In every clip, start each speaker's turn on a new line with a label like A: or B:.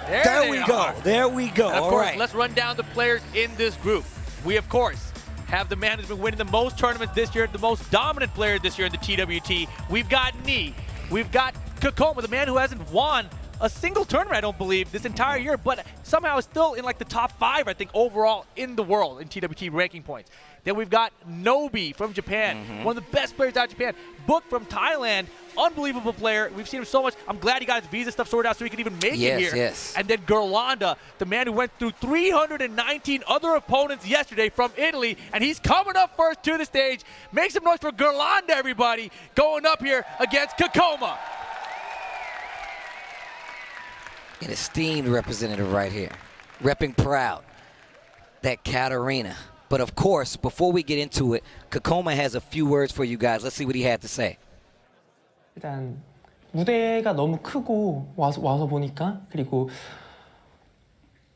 A: There we go. There we go.
B: And of
A: All
B: course,
A: right.
B: let's run down the players in this group. We, of course, have the man who's been winning the most tournaments this year, the most dominant player this year in the TWT. We've got Knee. We've got Kkokkoma, the man who hasn't won a single tournament, I don't believe, this entire year, but somehow is still in like the top 5, I think, overall in the world in TWT ranking points. Then we've got Nobi from Japan, one of the best players out of Japan. Book from Thailand, unbelievable player. We've seen him so much. I'm glad he got his visa stuff sorted out so he could even make it here.
A: Yes.
B: And then Girlanda, the man who went through 319 other opponents yesterday from Italy, and he's coming up first to the stage. Make some noise for Girlanda, everybody, going up here against Kkokkoma.
A: An esteemed representative right here, repping proud, that Katarina. But of course, before we get into it, Kkokkoma has a few words for you guys. Let's see what he had to say.
C: 일단 무대가 너무 크고 와서 보니까 그리고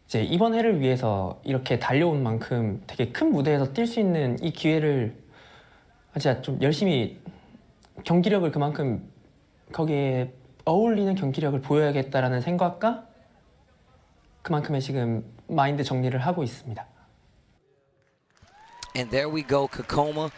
C: 이제 이번 해를 위해서 이렇게 달려온 만큼 되게 큰 무대에서 뛸 수 있는 이 기회를 진짜 좀 열심히 경기력을 그만큼 거기에 어울리는 경기력을 보여야겠다라는 생각과 그만큼의 지금 마인드 정리를 하고 있습니다.
A: And there we go, Kkokkoma.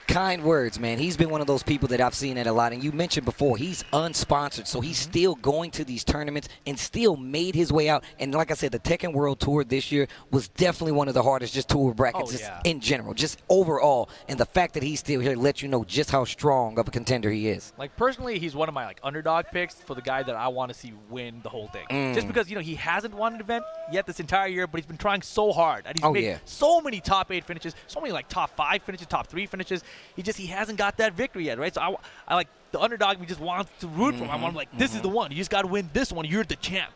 A: Kind words, man. He's been one of those people that I've seen it a lot. And you mentioned before, he's unsponsored, so he's still going to these tournaments and still made his way out. And like I said, the Tekken World Tour this year was definitely one of the hardest just tour brackets just in general, just overall. And the fact that he's still here lets you know just how strong of a contender he is.
B: Like, personally, he's one of my underdog picks for the guy that I want to see win the whole thing. Just because, he hasn't won an event yet this entire year, but he's been trying so hard. And he's made so many top 8 finishes, so many top 5 finishes, top 3 finishes. He hasn't got that victory yet, right? So I like the underdog. We just want to root for him. I want him like, this is the one. You just got to win this one. You're the champ,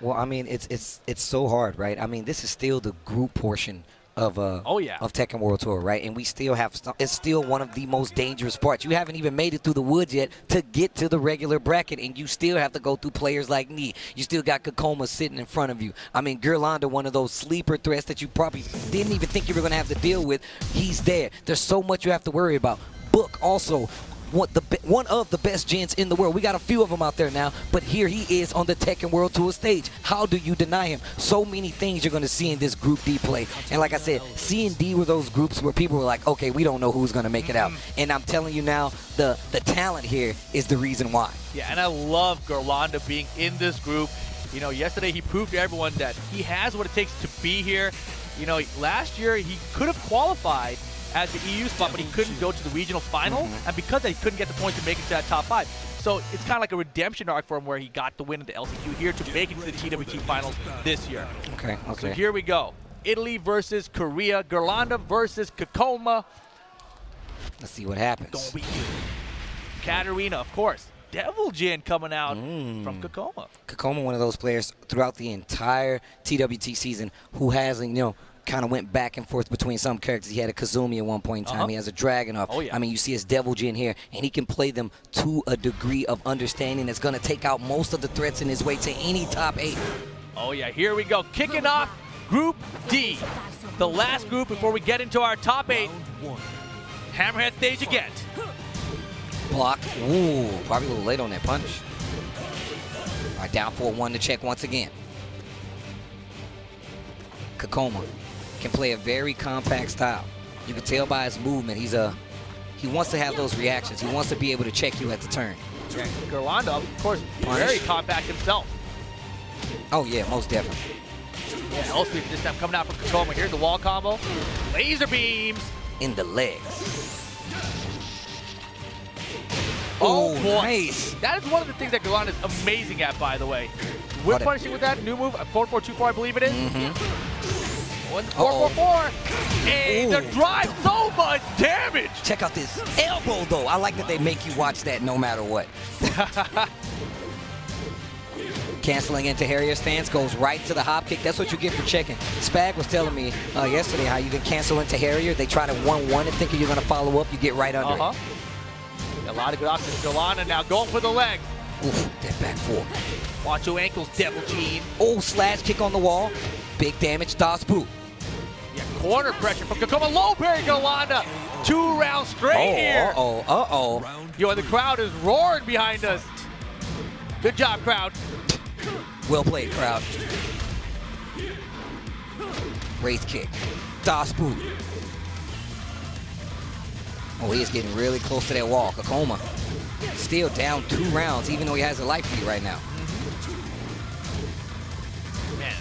A: Well, I mean, it's so hard, right? I mean, this is still the group portion of Tekken World Tour, right? And we still have it's still one of the most dangerous parts. You haven't even made it through the woods yet to get to the regular bracket, and you still have to go through players like me. You still got Kkokkoma sitting in front of you. I mean, Girlanda, one of those sleeper threats that you probably didn't even think you were going to have to deal with. He's there. There's so much you have to worry about. Book also one of the best gens in the world. We got a few of them out there now, but here he is on the Tekken World Tour stage. How do you deny him? So many things you're going to see in this Group D play. And like I said, C and D were those groups where people were like, okay, we don't know who's going to make it out. And I'm telling you now, the talent here is the reason why.
B: Yeah, and I love Girlanda being in this group. Yesterday he proved to everyone that he has what it takes to be here. Last year he could have qualified as the EU spot, but he couldn't go to the regional final, and because of that, he couldn't get the points to make it to that top 5. So it's kind of like a redemption arc for him where he got the win at the LCQ here to make it to the TWT Finals this year.
A: Okay.
B: So here we go. Italy versus Korea. Girlanda versus Kkokkoma.
A: Let's see what happens.
B: Gonna be good. Katarina, of course. Devil Jin coming out from Kkokkoma.
A: Kkokkoma, one of those players throughout the entire TWT season who hasn't, kind of went back and forth between some characters. He had a Kazumi at one point in time. He has a Dragunov. I mean, you see his Devil Jin here, and he can play them to a degree of understanding that's going to take out most of the threats in his way to any top 8.
B: Oh, yeah, here we go. Kicking off Group D, the last group before we get into our top 8. Hammerhead stage again.
A: Block. Ooh, probably a little late on that punch. All right, down 4-1 to check once again. Kkokkoma can play a very compact style. You can tell by his movement, he wants to have those reactions. He wants to be able to check you at the turn.
B: Yeah, Girlanda, of course, very compact himself.
A: Oh yeah, most definitely.
B: Yeah, also this time coming out from Kkokkoma. Here's the wall combo. Laser beams.
A: In the legs.
B: Oh boy.
A: Nice.
B: That is one of the things that Girlanda is amazing at, by the way. Whip punishing with that new move, 4-4-2-4, I believe it is. 4-4-4. And the drive, so much damage.
A: Check out this elbow, though. I like that they make you watch that no matter what. Canceling into Harrier stance, goes right to the hop kick. That's what you get for checking. Spag was telling me yesterday how you can cancel into Harrier. They try to 1-1 and thinking you're going to follow up. You get right under it.
B: A lot of good options. Girlanda now going for the legs.
A: Oof, that back 4.
B: Watch your ankles, Devil Jin.
A: Oh, slash kick on the wall. Big damage, dodge boot.
B: Yeah, corner pressure from Kkokkoma. Low parry Girlanda. 2 rounds straight here. Yo, and the crowd is roaring behind us. Good job, crowd.
A: Well played, crowd. Wraith kick. Das boot. Oh, he is getting really close to that wall. Kkokkoma still down 2 rounds, even though he has a life lead right now.
B: Man,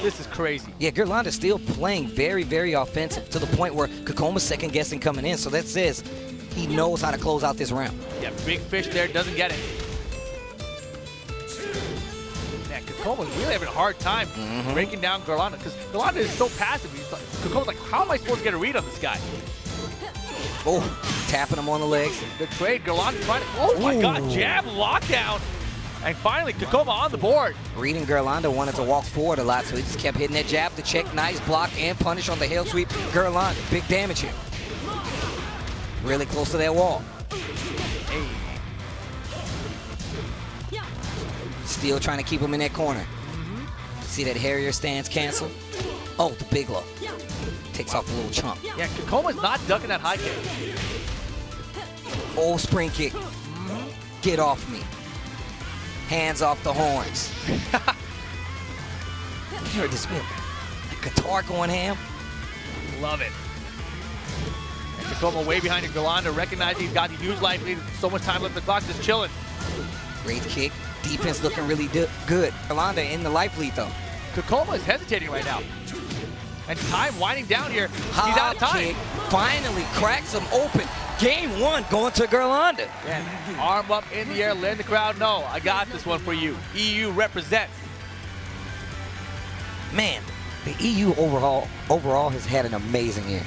B: this is crazy.
A: Yeah, Girlanda's still playing very, very offensive to the point where Kkokkoma's second guessing coming in. So that says he knows how to close out this round.
B: Yeah, big fish there, doesn't get it. Man, Kkokkoma's really having a hard time breaking down Girlanda because Girlanda is so passive. Kkokkoma's like, how am I supposed to get a read on this guy?
A: Oh, tapping him on the legs.
B: The trade, Girlanda trying to, oh my God, jab lockdown. And finally, Kkokkoma on the board.
A: Reading Girlanda wanted to walk forward a lot, so he just kept hitting that jab to check. Nice block and punish on the hail sweep. Girlanda, big damage here. Really close to that wall.
B: Hey.
A: Still trying to keep him in that corner. See that Harrier stance cancel? Oh, the big low. Takes off a little chunk.
B: Yeah, Kkokoma's not ducking that high kick.
A: Oh, spring kick. Get off me. Hands off the horns. You heard this bit. Guitar going ham.
B: Love it. And Kkokkoma way behind Girlanda, recognizing he's got the huge life lead. So much time left on the clock, just chilling.
A: Wraith kick. Defense looking really good. Girlanda in the life lead though.
B: Kkokkoma is hesitating right now. And time winding down here. He's out of time.
A: Kick finally cracks him open. Game 1 going to Girlanda.
B: And arm up in the air, letting the crowd know, I got this one for you. EU represent.
A: Man, the EU overall has had an amazing year.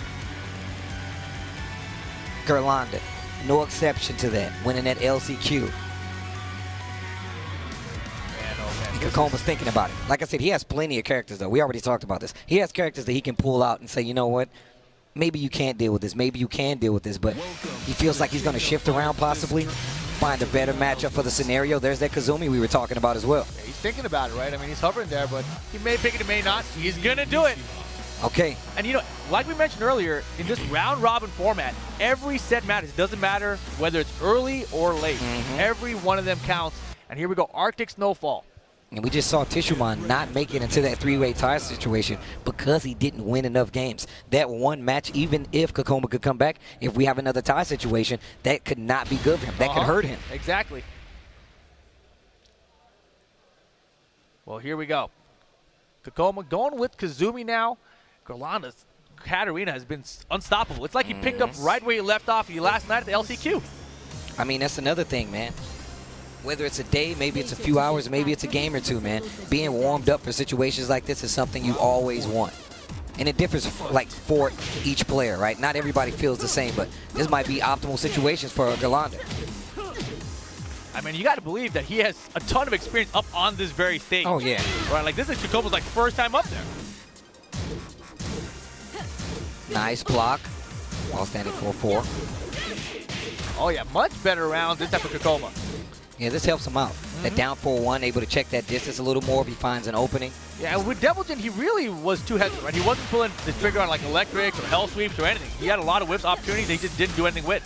A: Girlanda, no exception to that, winning that LCQ. Kkokkoma's thinking about it. Like I said, he has plenty of characters, though. We already talked about this. He has characters that he can pull out and say, you know what? Maybe you can't deal with this. Maybe you can deal with this. But he feels like he's going to shift around possibly, find a better matchup for the scenario. There's that Kazumi we were talking about as well.
B: Yeah, he's thinking about it, right? I mean, he's hovering there, but he may pick it, he may not. He's going to do it.
A: Okay.
B: And, you know, like we mentioned earlier, in this round-robin format, every set matters. It doesn't matter whether it's early or late. Every one of them counts. And here we go, Arctic Snowfall.
A: And we just saw Tishuman not make it into that 3-way tie situation because he didn't win enough games. That one match, even if Kkokkoma could come back, if we have another tie situation, that could not be good for him. That could hurt him.
B: Exactly. Well, here we go. Kkokkoma going with Kazumi now. Girlanda's Katarina has been unstoppable. It's like he picked up right where he left off last night at the LCQ.
A: I mean, that's another thing, man. Whether it's a day, maybe it's a few hours, maybe it's a game or two, man. Being warmed up for situations like this is something you always want. And it differs like for each player, right? Not everybody feels the same, but this might be optimal situations for Girlanda.
B: I mean, you got to believe that he has a ton of experience up on this very stage.
A: Oh, yeah.
B: Right, like this is Kkokoma's like first time up there.
A: Nice block while standing 4-4.
B: Oh, yeah, much better round this type of Kkokkoma.
A: Yeah, this helps him out. That down 4-1, able to check that distance a little more if he finds an opening.
B: Yeah, with Devilgen, he really was too hesitant, right? He wasn't pulling the trigger on like electrics or hell sweeps or anything. He had a lot of whips opportunities that he just didn't do anything with.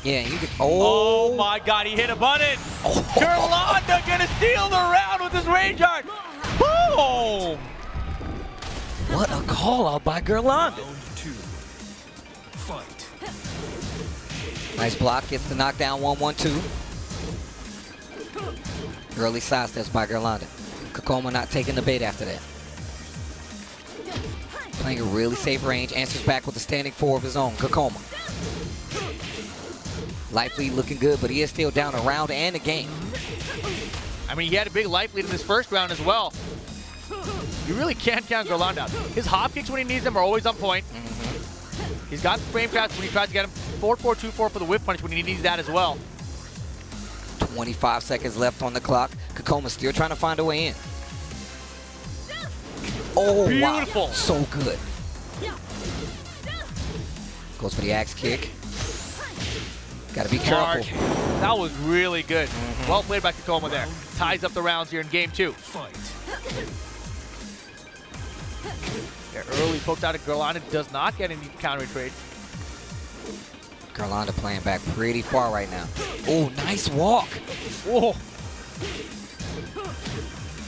A: Yeah, you could.
B: Oh my God, he hit a button. Girlanda gonna steal the round with his range art. Boom!
A: What a call out by Girlanda. Nice block, gets the knockdown 1-1-2. Early side steps by Girlanda. Kkokkoma not taking the bait after that. Playing a really safe range, answers back with a standing 4 of his own. Kkokkoma. Life lead looking good, but he is still down a round and a game.
B: I mean, he had a big life lead in this first round as well. You really can't count Girlanda out. His hop kicks when he needs them are always on point. He's got the frame crash when he tries to get him. 4-4-2-4 for the whip punch when he needs that as well.
A: 25 seconds left on the clock. Kkokkoma's still trying to find a way in. Oh,
B: beautiful.
A: Wow. So good. Goes for the axe kick. Got to be careful.
B: That was really good. Well played by Kkokkoma there. Ties up the rounds here in game 2. Yeah, early poked out at Girlanda. Does not get any counter trade.
A: Girlanda playing back pretty far right now. Oh, nice walk.
B: Whoa.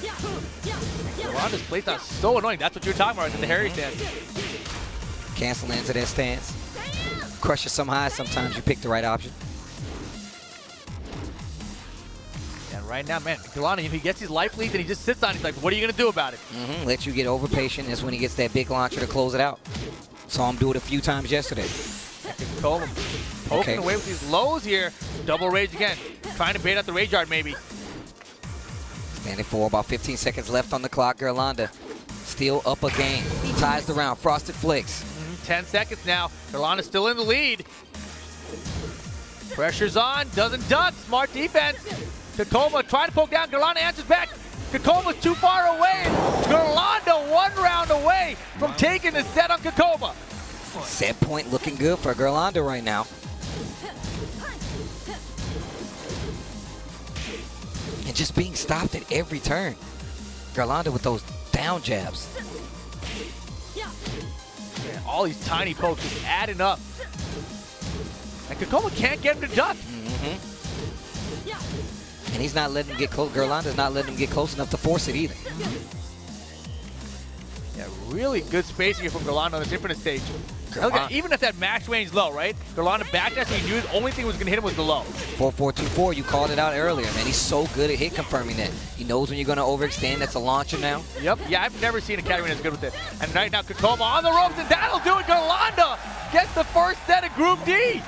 B: Girolanda's play style is so annoying. That's what you were talking about in the Harry stance.
A: Cancel into that stance. Crushes some highs. Sometimes you pick the right option.
B: And right now, man, Girlanda, he gets his life leads and he just sits on it. He's like, what are you going to do about it?
A: Let you get over patient. That's when he gets that big launcher to close it out. Saw him do it a few times yesterday.
B: Kkokkoma poking away with these lows here. Double rage again. Trying to bait out the rage art maybe.
A: Standing for about 15 seconds left on the clock. Girlanda still up a game. Ties the round. Frosted Flakes.
B: 10 seconds now. Girlanda's still in the lead. Pressure's on. Doesn't duck. Smart defense. Kkokkoma trying to poke down. Girlanda answers back. Kkokoma's too far away. Girlanda 1 round away from taking the set on Kkokkoma.
A: Set point looking good for Girlanda right now. And just being stopped at every turn. Girlanda with those down jabs.
B: Man, all these tiny pokes just adding up. And Kkokkoma can't get him to duck.
A: And he's not letting him get close. Girlanda's not letting him get close enough to force it either.
B: Yeah, really good spacing here from Girlanda on this infinite stage. Look at, even at that max range low, right? Girlanda backdash, so he knew the only thing was going to hit him was the low.
A: 4-4-2-4, you called it out earlier, man. He's so good at hit confirming that. He knows when you're going to overextend. That's a launcher now.
B: Yep. Yeah, I've never seen a category that's good with it. And right now, Kkokkoma on the ropes, and that'll do it. Girlanda gets the first set of Group D.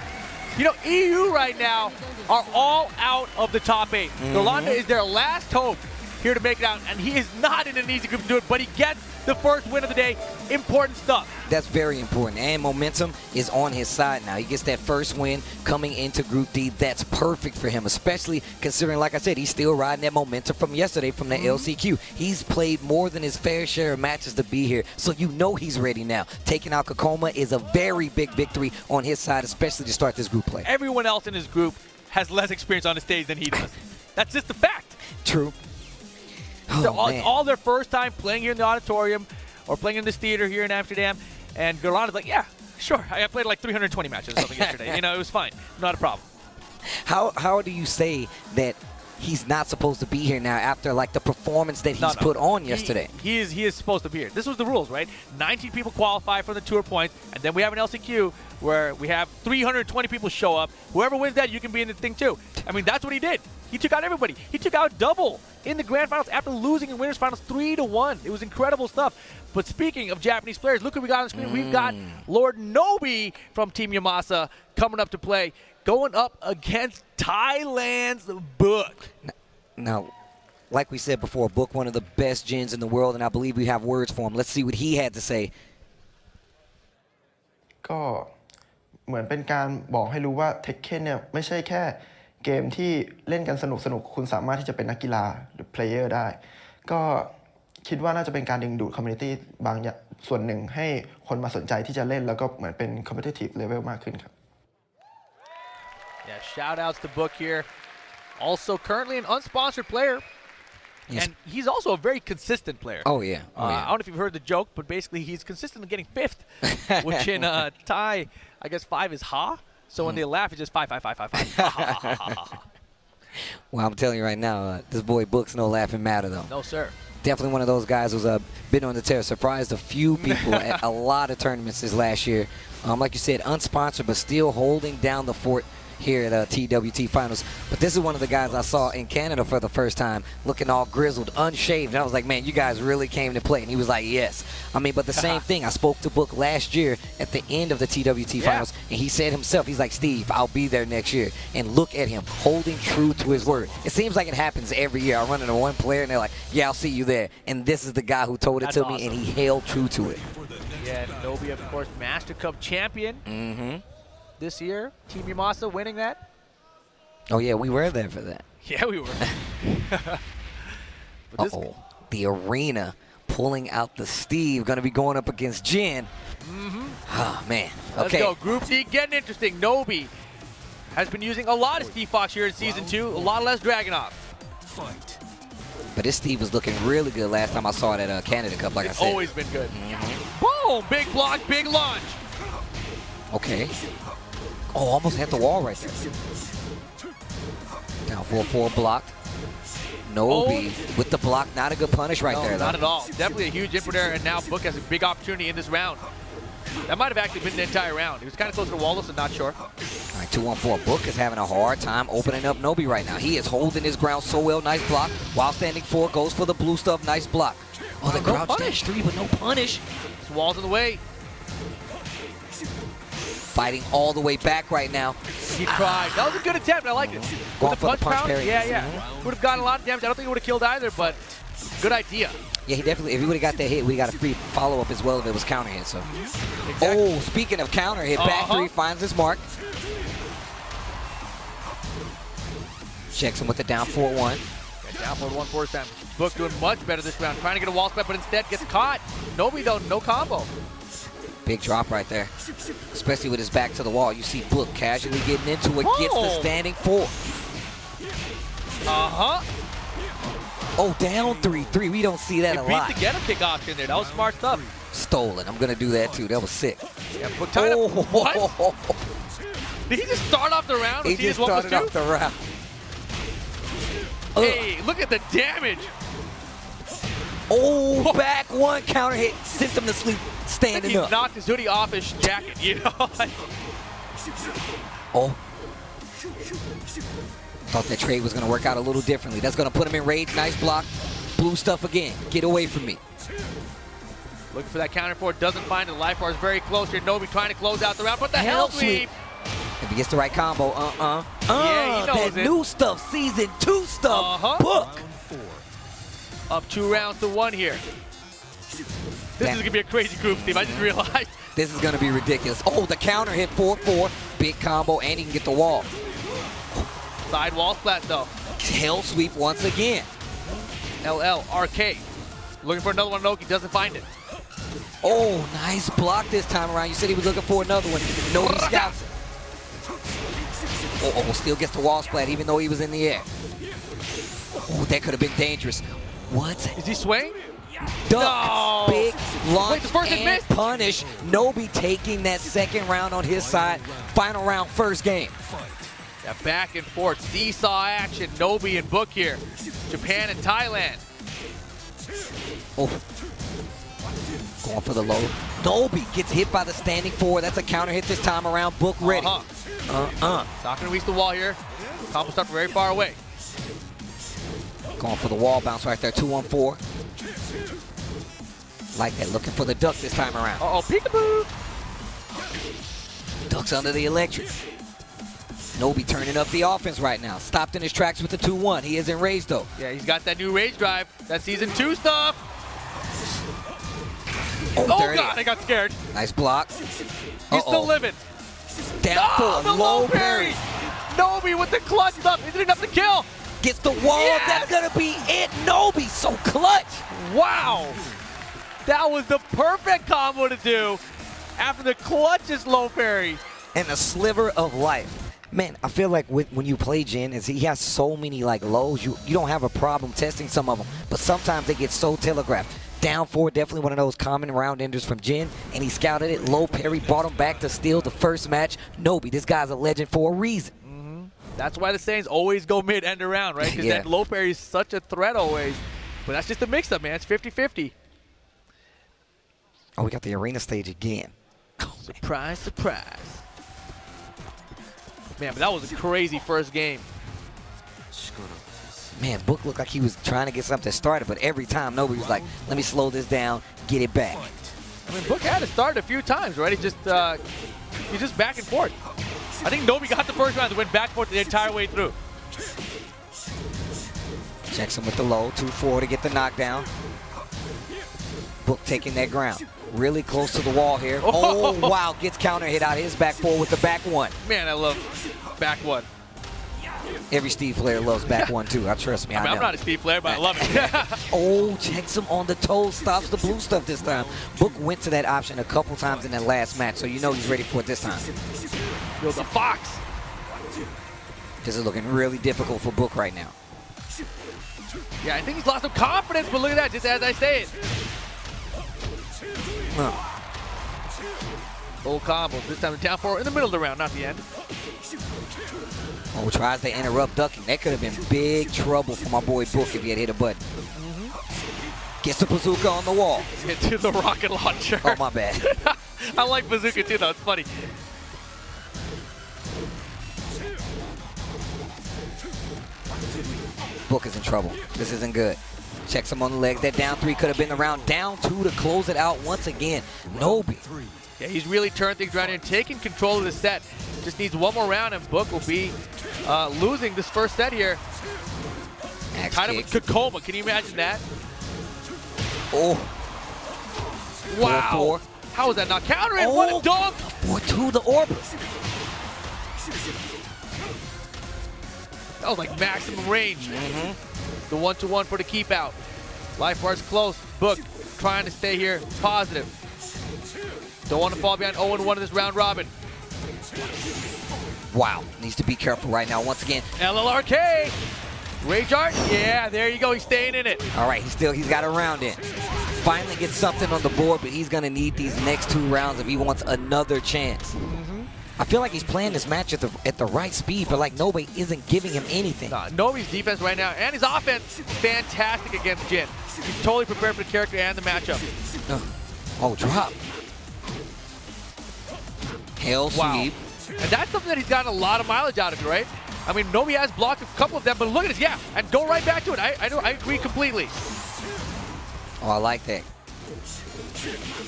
B: You know, EU right now are all out of the top 8. Girlanda is their last hope here to make it out, and he is not in an easy group to do it, but he gets the first win of the day. Important stuff.
A: That's very important, and momentum is on his side now. He gets that first win coming into Group D. That's perfect for him, especially considering, like I said, he's still riding that momentum from yesterday from the LCQ. He's played more than his fair share of matches to be here, so you know he's ready now. Taking out Kkokkoma is a very big victory on his side, especially to start this group play.
B: Everyone else in his group has less experience on the stage than he does. That's just a fact.
A: True.
B: It's all their first time playing here in the auditorium or playing in this theater here in Amsterdam. And Girlanda's like, yeah, sure. I played like 320 matches or something yesterday. You know, it was fine. Not a problem.
A: How do you say that he's not supposed to be here now after like the performance that he's put on yesterday?
B: He is supposed to be here. This was the rules, right? 19 people qualify for the tour points, and then we have an LCQ where we have 320 people show up. Whoever wins that, you can be in the thing too. I mean, that's what he did. He took out everybody. He took out Double in the grand finals after losing in winners finals 3-1. It was incredible stuff. But speaking of Japanese players, look what we got on the screen. We've got Lord Nobi from Team Yamasa coming up to play, going up against Thailand's Book.
A: Now, like we said before, Book, one of the best gens in the world, and I believe we have words for him. Let's see what he had to say.
D: ก็เหมือนเป็นการบอกให้รู้ว่า Tekken เนี่ยไม่ใช่แค่เกมที่เล่นกันสนุกๆคุณสามารถที่จะเป็นนักกีฬาหรือ player ได้ก็คิดว่าน่าจะเป็นการดึงดูด community บางอย่างส่วนหนึ่งให้คนมาสนใจที่จะเล่นแล้วก็เหมือนเป็น competitive level มากขึ้นครับ
B: Yeah, shout outs to Book here. Also currently an unsponsored player. And he's also a very consistent player.
A: Oh, yeah.
B: I don't know if you've heard the joke, but basically he's consistent in getting 5th, which in Thai, I guess 5 is ha. So when they laugh, it's just 5, 5, 5, 5, 5.
A: Well, I'm telling you right now, this boy Book's no laughing matter, though.
B: No, sir.
A: Definitely one of those guys who's been on the tear. Surprised a few people at a lot of tournaments this last year. Like you said, unsponsored, but still holding down the fort here at TWT Finals. But this is one of the guys I saw in Canada for the first time, looking all grizzled, unshaved. And I was like, man, you guys really came to play. And he was like, yes. I mean, but the same thing. I spoke to Book last year at the end of the TWT Finals, and he said himself, he's like, Steve, I'll be there next year. And look at him, holding true to his word. It seems like it happens every year. I run into one player, and they're like, yeah, I'll see you there. And this is the guy who told it to me, and he held true to it.
B: Yeah, Nobi, of course, Master Cup champion this year. Team Yamasa winning that.
A: Oh, yeah, we were there for that.
B: Yeah, we were.
A: The arena pulling out the Steve, going to be going up against Jin. Oh, man.
B: Let's go. Group D getting interesting. Nobi has been using a lot of Steve Fox here in Season 2, a lot less Dragunov.
E: Fight.
A: But this Steve was looking really good last time I saw it at Canada Cup, like I said.
B: Always been good. Boom! Big block, big launch.
A: Okay. Oh, almost hit the wall right there. Down 4-4 blocked. Nobi with the block, not a good punish right there, though.
B: Not at all. Definitely a huge input there, and now Book has a big opportunity in this round. That might have actually been the entire round. He was kind of close to the wall, so not sure.
A: All right, 2-1-4. Book is having a hard time opening up Nobi right now. He is holding his ground so well. Nice block. While standing 4, goes for the blue stuff. Nice block. Oh, the crouch dash 3, but no punish.
B: This wall's in the way.
A: Fighting all the way back right now.
B: He tried. That was a good attempt. I liked it.
A: Going
B: With
A: for the punch parry.
B: Yeah. Would have gotten a lot of damage. I don't think it would have killed either, but good idea.
A: Yeah, he definitely, if he would have got that hit, we got a free follow-up as well if it was counter hit, so.
B: Exactly.
A: Oh, speaking of counter hit, back 3 finds his mark. Checks him with the down 4-1.
B: Down 4-1 first time. Book doing much better this round. Trying to get a wall spec, but instead gets caught. Nobi though, no combo.
A: Big drop right there, especially with his back to the wall. You see Book casually getting into it, gets the standing 4. Oh, down 3-3. We don't see that a lot.
B: Beat the get a kick option there. That was smart stuff.
A: Stolen. I'm going to do that too. That was sick.
B: Yeah, Book tied up. What? Did he just start off the round?
A: He just started off the round.
B: Hey, look at the damage.
A: Oh, back 1 counter hit. Sent him to sleep standing up.
B: He knocked his hoodie off his jacket, you know?
A: Oh. Thought that trade was going to work out a little differently. That's going to put him in rage. Nice block. Blue stuff again. Get away from me.
B: Looking for that counter for it. Doesn't find it. Life bar is very close here. Nobi trying to close out the round. What the hell sweep?
A: If he gets the right combo,
B: yeah, he knows
A: that new stuff, season 2 stuff. Book.
B: Up 2 rounds to 1 here. This is going to be a crazy group, Steve. I just realized.
A: This is going to be ridiculous. Oh, the counter hit 4-4. Big combo, and he can get the wall.
B: Side wall splat, though.
A: Hell sweep once again.
B: LL, RK. Looking for another one. Noki doesn't find it.
A: Oh, nice block this time around. You said he was looking for another one. Nobi scouts it. Oh, still gets the wall splat even though he was in the air. Oh, that could have been dangerous. What?
B: Is he swaying?
A: Duck.
B: No.
A: Big launch
B: and
A: missed. Punish. Nobi taking that second round on his side. Final round, first game.
B: Yeah, back and forth. Seesaw action. Nobi and Book here. Japan and Thailand.
A: Oh. Going for the low. Nobi gets hit by the standing 4. That's a counter hit this time around. Book ready.
B: Not going to reach the wall here. Combo stuff very far away.
A: Going for the wall bounce right there. 2-1-4. Like that. Looking for the duck this time around.
B: Peekaboo.
A: Ducks under the electric. Nobi turning up the offense right now. Stopped in his tracks with the 2-1. He isn't raised though.
B: Yeah, he's got that new rage drive. That season 2 stuff. Oh God, I got scared.
A: Nice block.
B: He's still living.
A: Down 4.
B: Low parry. Nobi with the clutch stuff. Is it enough to kill?
A: Gets the wall.
B: Yes!
A: That's going to be it. Nobi so clutch.
B: Wow. That was the perfect combo to do after the clutchest low parry.
A: And a sliver of life. Man, I feel like when you play Jin, he has so many like lows, you don't have a problem testing some of them. But sometimes they get so telegraphed. Down 4, definitely one of those common round enders from Jin, and he scouted it. Low parry brought him back to steal the first match. Nobi, this guy's a legend for a reason.
B: That's why the Saints always go mid-end around, right? Because that low parry is such a threat always. But that's just a mix-up, man. It's 50-50.
A: Oh, we got the arena stage again.
B: Surprise, surprise. Man, but that was a crazy first game.
A: Man, Book looked like he was trying to get something started, but every time Nobi was like, let me slow this down, get it back.
B: I mean, Book had it started a few times, right? He's just back and forth. I think Nobi got the first round to went back and forth the entire way through.
A: Checks him with the low, 2-4 to get the knockdown. Book taking that ground. Really close to the wall here. Oh, wow, gets counter hit out his back 4 with the back 1.
B: Man, I love back 1.
A: Every Steve player loves back 1 too. Trust me.
B: I mean, I'm not a Steve player, but I love it.
A: Oh, checks him on the toes, stops the blue stuff this time. Book went to that option a couple times in that last match, so you know he's ready for it this time.
B: Feels a fox.
A: This is looking really difficult for Book right now.
B: Yeah, I think he's lost some confidence, but look at that, just as I say it. Full combos. This time down 4 in the middle of the round, not the end.
A: Oh, tries to interrupt ducking. That could have been big trouble for my boy Book if he had hit a button. Gets the bazooka on the wall.
B: Get to the rocket launcher.
A: Oh, my bad.
B: I like bazooka too, though. It's funny.
A: Book is in trouble. This isn't good. Checks him on the legs. That down three could have been the round. Down two to close it out once again. Nobi.
B: Yeah, he's really turned things around here and taking control of the set. Just needs one more round and Book will be losing this first set here.
A: Axe
B: Tied up
A: kick.
B: with Kkokkoma. Can you imagine that?
A: Oh.
B: Wow.
A: 4-4.
B: How was that not countering?
A: Oh.
B: What a dunk!
A: 4-2 the orbit.
B: That was like maximum range. The 1-2-1 for the keep out. Life bars close. Book trying to stay here positive. Don't want to fall behind 0-1 in this round robin.
A: Wow. Needs to be careful right now once again.
B: LLRK. Rage Art. Yeah, there you go. He's staying in it.
A: All right, he's got a round in. Finally gets something on the board, but he's going to need these next 2 rounds if he wants another chance. I feel like he's playing this match at the right speed, but like Nobi isn't giving him anything.
B: Nah, Nobi's defense right now and his offense fantastic against Jin. He's totally prepared for the character and the matchup.
A: Oh, drop. Hell sweep.
B: And that's something that he's gotten a lot of mileage out of, right? I mean, Nobi has blocked a couple of them, but look at this, yeah, and go right back to it. I agree completely.
A: Oh, I like that.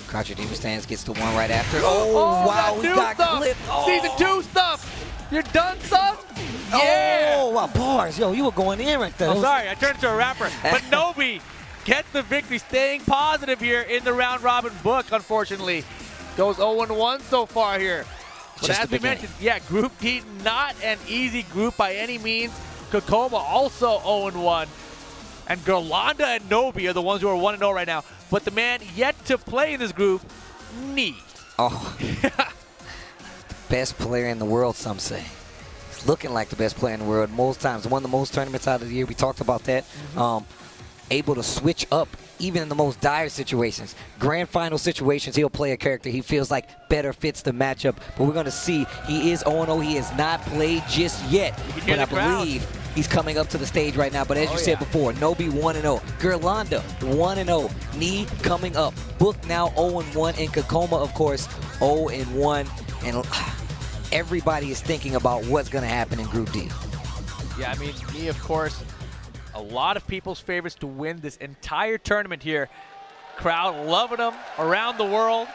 A: Croucher Demon Stance gets the one right after. Oh, wow, he got clipped. Oh.
B: Season 2 stuff. You're done, son? Yeah.
A: Oh, wow, bars. Yo, you were going in right there.
B: I'm sorry, I turned into a rapper. But Nobi gets the victory, staying positive here in the round robin. Book, unfortunately, goes 0-1 so far here. But
A: Just
B: as we mentioned, yeah, Group D, not an easy group by any means. Kkokkoma also 0-1. And Girlanda and Nobi are the ones who are 1-0 right now. But the man yet to play in this group, Knee.
A: Oh. Best player in the world, some say. He's looking like the best player in the world most times. Won the most tournaments out of the year. We talked about that. Able to switch up even in the most dire situations. Grand final situations, he'll play a character he feels like better fits the matchup. But we're going to see. He is 0-0. He has not played just yet. But I believe he's coming up to the stage right now. But as you said before, Nobi 1-0. Girlanda 1-0. Knee coming up. Book now 0-1. And Kkokkoma, of course, 0-1. And everybody is thinking about what's going to happen in Group D.
B: Yeah, I mean, Knee, of course, a lot of people's favorites to win this entire tournament here. Crowd loving them around the world.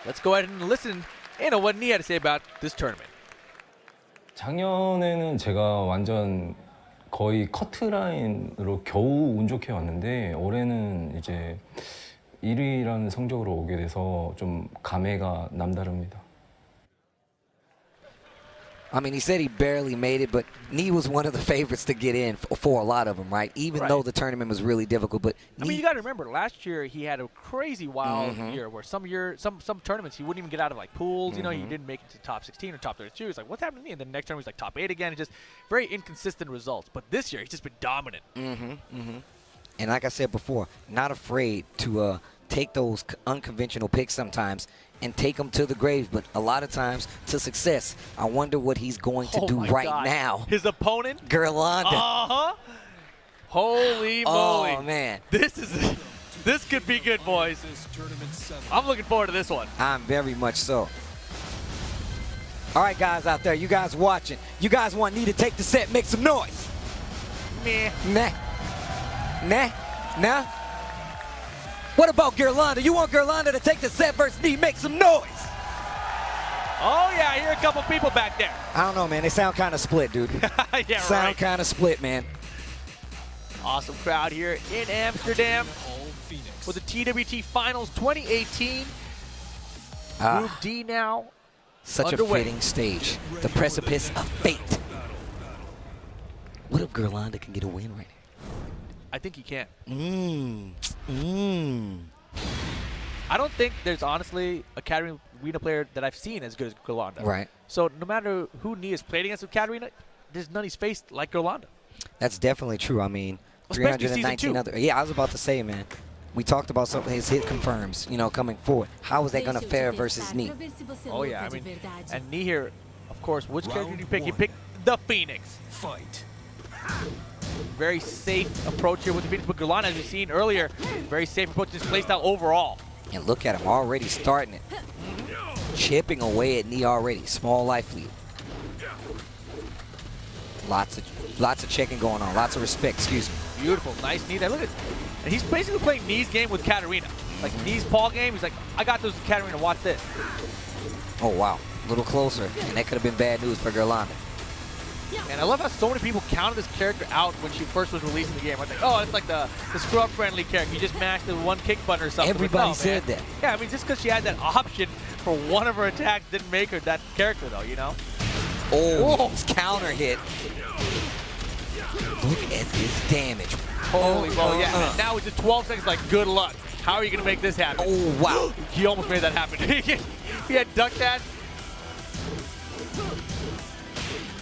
B: Let's go ahead and listen in what Knee had to say about this tournament.
E: 작년에는 제가 완전 거의 커트라인으로 겨우 운 좋게 왔는데 올해는 이제 1위라는 성적으로 오게 돼서 좀 감회가 남다릅니다.
A: I mean, he said he barely made it, but Knee was one of the favorites to get in for a lot of them, right? Even though the tournament was really difficult. But
B: I mean, you got to remember, last year he had a crazy wild year where some tournaments he wouldn't even get out of like pools. You know, he didn't make it to top 16 or top 32. It's like, what's happening to me? And then the next tournament he's like top 8 again. It's just very inconsistent results. But this year he's just been dominant.
A: And like I said before, not afraid to take those unconventional picks sometimes and take them to the grave, but a lot of times to success. I wonder what he's going to do right now.
B: His opponent?
A: Girlanda.
B: Holy moly.
A: Oh, man.
B: This could be good, boys. I'm looking forward to this one.
A: I'm very much so. All right, guys out there, you guys watching. You guys want Knee to take the set, make some noise.
B: Meh.
A: Nah. Nah. Nah. What about Girlanda? You want Girlanda to take the set versus Knee, make some noise.
B: Oh, yeah, I hear a couple people back there.
A: I don't know, man. They sound kind of split, dude.
B: Yeah,
A: sound kind of split, man.
B: Awesome crowd here in Amsterdam for the TWT Finals 2018. Group D now
A: Such
B: underway.
A: a fitting stage. The precipice of fate. What if Girlanda can get a win right here?
B: I think he can.
A: I
B: don't think there's honestly a Katarina player that I've seen as good as Girlanda.
A: Right.
B: So no matter who Knee has played against with Katarina, there's none he's faced like Girlanda.
A: That's definitely true. I mean,
B: Especially
A: 319 other. Yeah, I was about to say, man. We talked about some of his hit confirms, you know, coming forward. How is that going to fare versus Knee?
B: Oh, yeah. I mean, and Knee here, of course, which character do you pick? You pick the Phoenix.
F: Fight.
B: Very safe approach here with the Phoenix, but Girlanda, as we've seen earlier, very safe approach to this playstyle overall.
A: And look at him already starting it. Chipping away at knee already. Small life lead. Lots of checking going on. Lots of respect, excuse me.
B: Beautiful, nice knee there. Look at, and he's basically playing knee's game with Katarina. Like knee's Paul game, he's like, I got those with Katarina, watch this.
A: Oh wow, a little closer, and that could have been bad news for Girlanda.
B: And I love how so many people counted this character out when she first was released in the game. I think, oh, it's like the scrub-friendly character. You just mashed the one kick button or something.
A: Everybody
B: no,
A: said
B: man.
A: that.
B: Yeah, I mean, just because she had that option for one of her attacks didn't make her that character, though, you know?
A: Oh, counter hit. Look at this damage.
B: Holy moly, yeah. And now with just 12 seconds, like, good luck. How are you going to make this happen?
A: Oh, wow.
B: He almost made that happen. He had ducked that.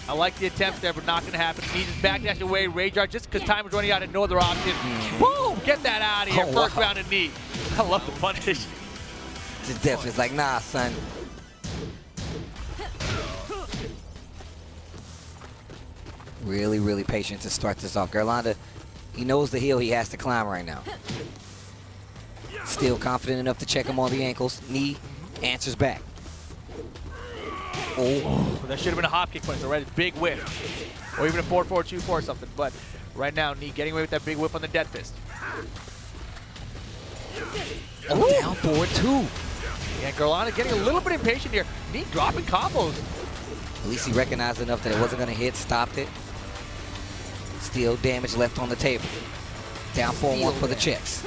B: I like the attempts there, but not going to happen. He just backdash away, rage art, just because time was running out and no other option. Boom! Get that out of here. First round of knee. I love the punish.
A: Just definitely like, nah, son. Really, really patient to start this off. Girlanda, he knows the hill he has to climb right now. Still confident enough to check him on the ankles. Knee answers back. Oh,
B: that should have been a hop kick punch, so right? Big whip. Or even a 4-4-2-4 or something. But right now, Knee getting away with that big whip on the dead fist.
A: oh down forward two.
B: Yeah, Girlanda getting a little bit impatient here. Knee dropping combos.
A: At least he recognized enough that it wasn't going to hit, stopped it. Still damage left on the table. Down 4-1 for the checks.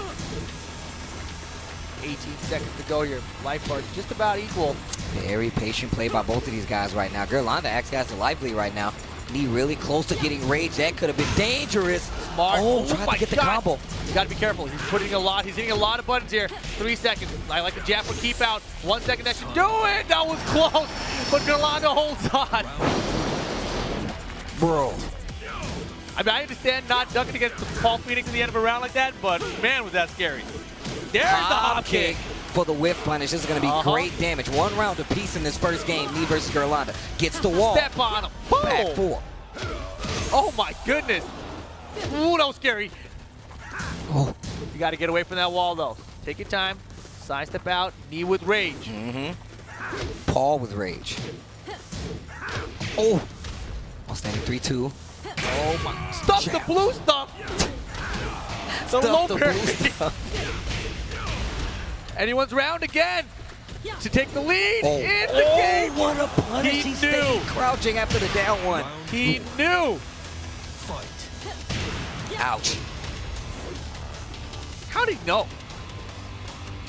B: 18 seconds to go here. Life bar just about equal.
A: Very patient play by both of these guys right now. Girlanda actually has the life lead right now. Knee really close to getting rage. That could have been dangerous.
B: Smart.
A: Oh, tried to get the combo.
B: You got to be careful. He's putting a lot. He's hitting a lot of buttons here. 3 seconds. I like the jab for keep out. 1 second. That should do it. That was close. But Girlanda holds on.
A: Bro.
B: I mean, I understand not ducking against Paul Phoenix at the end of a round like that, but man, was that scary. There's the hop kick.
A: For the whip punish. This is going to be great damage. 1 round apiece in this first game. Knee versus Girlanda. Gets the wall.
B: Step on him. Boom.
A: Back 4.
B: Oh my goodness. Ooh, that was scary.
A: Oh.
B: You got to get away from that wall though. Take your time. Side step out. Knee with rage.
A: Paul with rage. Oh. Standing 3-2.
B: Oh my. Stuff the blue stuff. The low parry. Anyone's round again to take the lead in the game.
A: What a punish. He stayed crouching after the down one.
B: He knew.
F: Fight.
A: Ouch.
B: How did he know?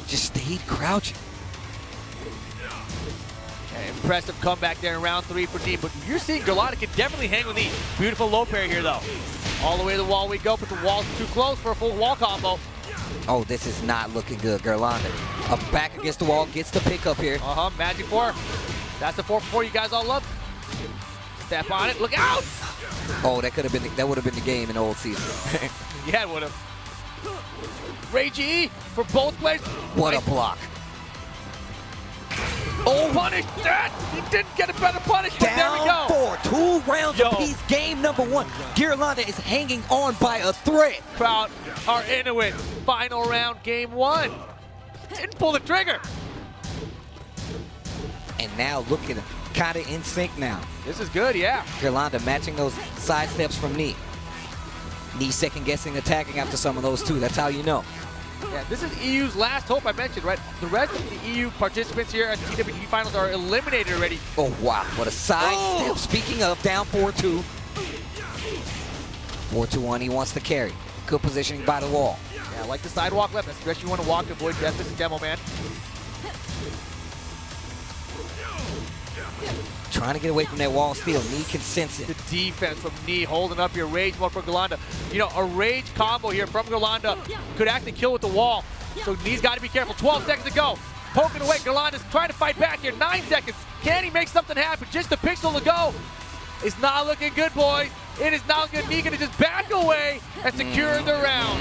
A: Just stayed crouching.
B: Impressive comeback there in round 3 for Knee, but you're seeing Girlanda can definitely hang with Knee. Beautiful low parry here though. All the way to the wall we go, but the wall's too close for a full wall combo.
A: Oh, this is not looking good. Girlanda up back against the wall, gets the pick up here.
B: Magic 4. That's the 4-4 you guys all love. Step on it, look out!
A: Oh, that would have been the game in the old season.
B: Yeah, it would have. Rage E for both players.
A: What a block.
B: Oh, punish that! He didn't get a better punish, but there we
A: Down
B: go.
A: 4, 2 rounds apiece. Game number 1. Girlanda is hanging on by a thread.
B: Crowd are into it. Final round, game 1. Didn't pull the trigger.
A: And now looking kind of in sync now.
B: This is good, yeah.
A: Girlanda matching those side steps from Knee. Knee second guessing attacking after some of those too. That's how you know.
B: Yeah, this is EU's last hope, I mentioned, right? The rest of the EU participants here at the TWT Finals are eliminated already.
A: Oh, wow. What a side step. Speaking of, down 4-2. 4-2-1. He wants to carry. Good positioning by the wall.
B: Yeah, I like the sidewalk left, especially you want to walk to avoid death. This is Demo Man.
A: Trying to get away from that wall steal. Knee can sense it.
B: The defense from Knee holding up your rage mode for Girlanda. You know, a rage combo here from Girlanda could actually kill with the wall. So Knee's got to be careful. 12 seconds to go. Poking away. Girlanda's trying to fight back here. 9 seconds. Can he make something happen? Just a pixel to go. It's not looking good, boys. It is not good. Knee gonna just back away and secure the round.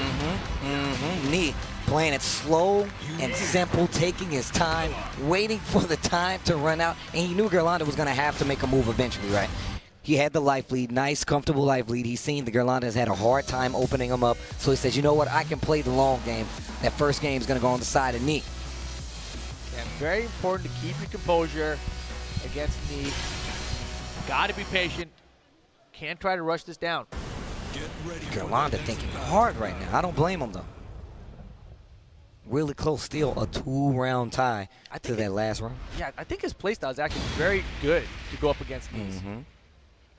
A: Knee playing it slow and simple, taking his time, waiting for the time to run out, and he knew Girlanda was going to have to make a move eventually, right? He had the life lead, nice, comfortable life lead. He's seen the Girlanda has had a hard time opening him up, so he says, you know what, I can play the long game. That first game is going to go on the side of Knee.
B: And very important to keep your composure against Knee. Got to be patient. Can't try to rush this down.
A: Girlanda thinking hard right now. I don't blame him, though. Really close, still a 2-round tie to that last round.
B: Yeah, I think his playstyle is actually very good to go up against Knees.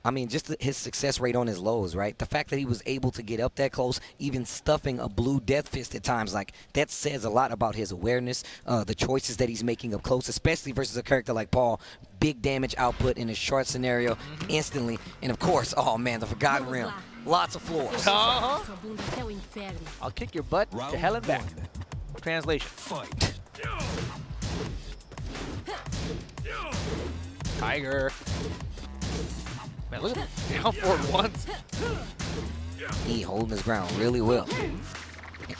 A: I mean, just his success rate on his lows, right? The fact that he was able to get up that close, even stuffing a blue death fist at times, like that says a lot about his awareness, the choices that he's making up close, especially versus a character like Paul. Big damage output in a short scenario instantly. And of course, oh man, the Forgotten Realm. Lots of floors.
B: I'll kick your butt to hell and back. Translation.
F: Fight.
B: Tiger. Man, look at the down forward once.
A: He holding his ground really well.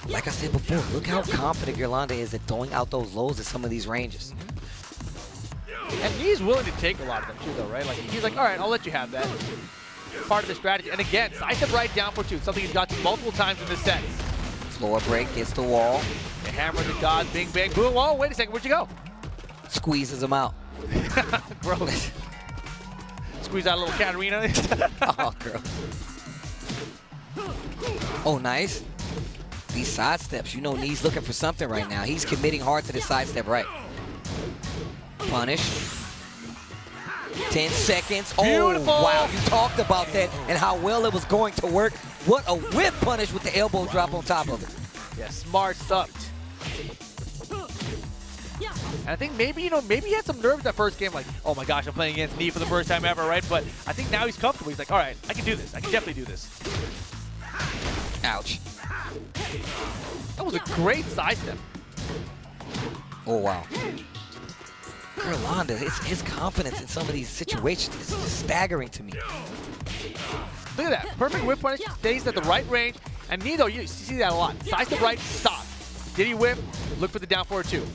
A: Like I said before, look how confident Girlanda is at throwing out those lows at some of these ranges.
B: And he's willing to take a lot of them too, though, right? Like he's like, all right, I'll let you have that. Part of the strategy. And again, side step right down for 2, something he's got to multiple times in this set.
A: Floor break, gets the wall.
B: The hammer, the dodge, bing, bang, boom. Whoa, wait a second, where'd you go?
A: Squeezes him out.
B: Gross. Squeeze out a little Katarina.
A: Oh, girl. Oh, nice. These side steps, you know Knee's looking for something right now. He's committing hard to the side step right. Punish. 10 seconds.
B: Beautiful.
A: Oh, wow. You talked about that and how well it was going to work. What a whip punish with the elbow drop on top of it.
B: Yeah, smart sucked. And I think maybe, maybe he had some nerves that first game, like, oh my gosh, I'm playing against Knee for the first time ever, right? But I think now he's comfortable. He's like, all right, I can do this. I can definitely do this.
A: Ouch.
B: That was a great side step.
A: Oh, wow. Girlanda, his confidence in some of these situations is just staggering to me.
B: Look at that. Perfect whip punish, stays at the right range. And Knee, though, you see that a lot. Side step right, stop. Did he whip? Look for the down forward 2.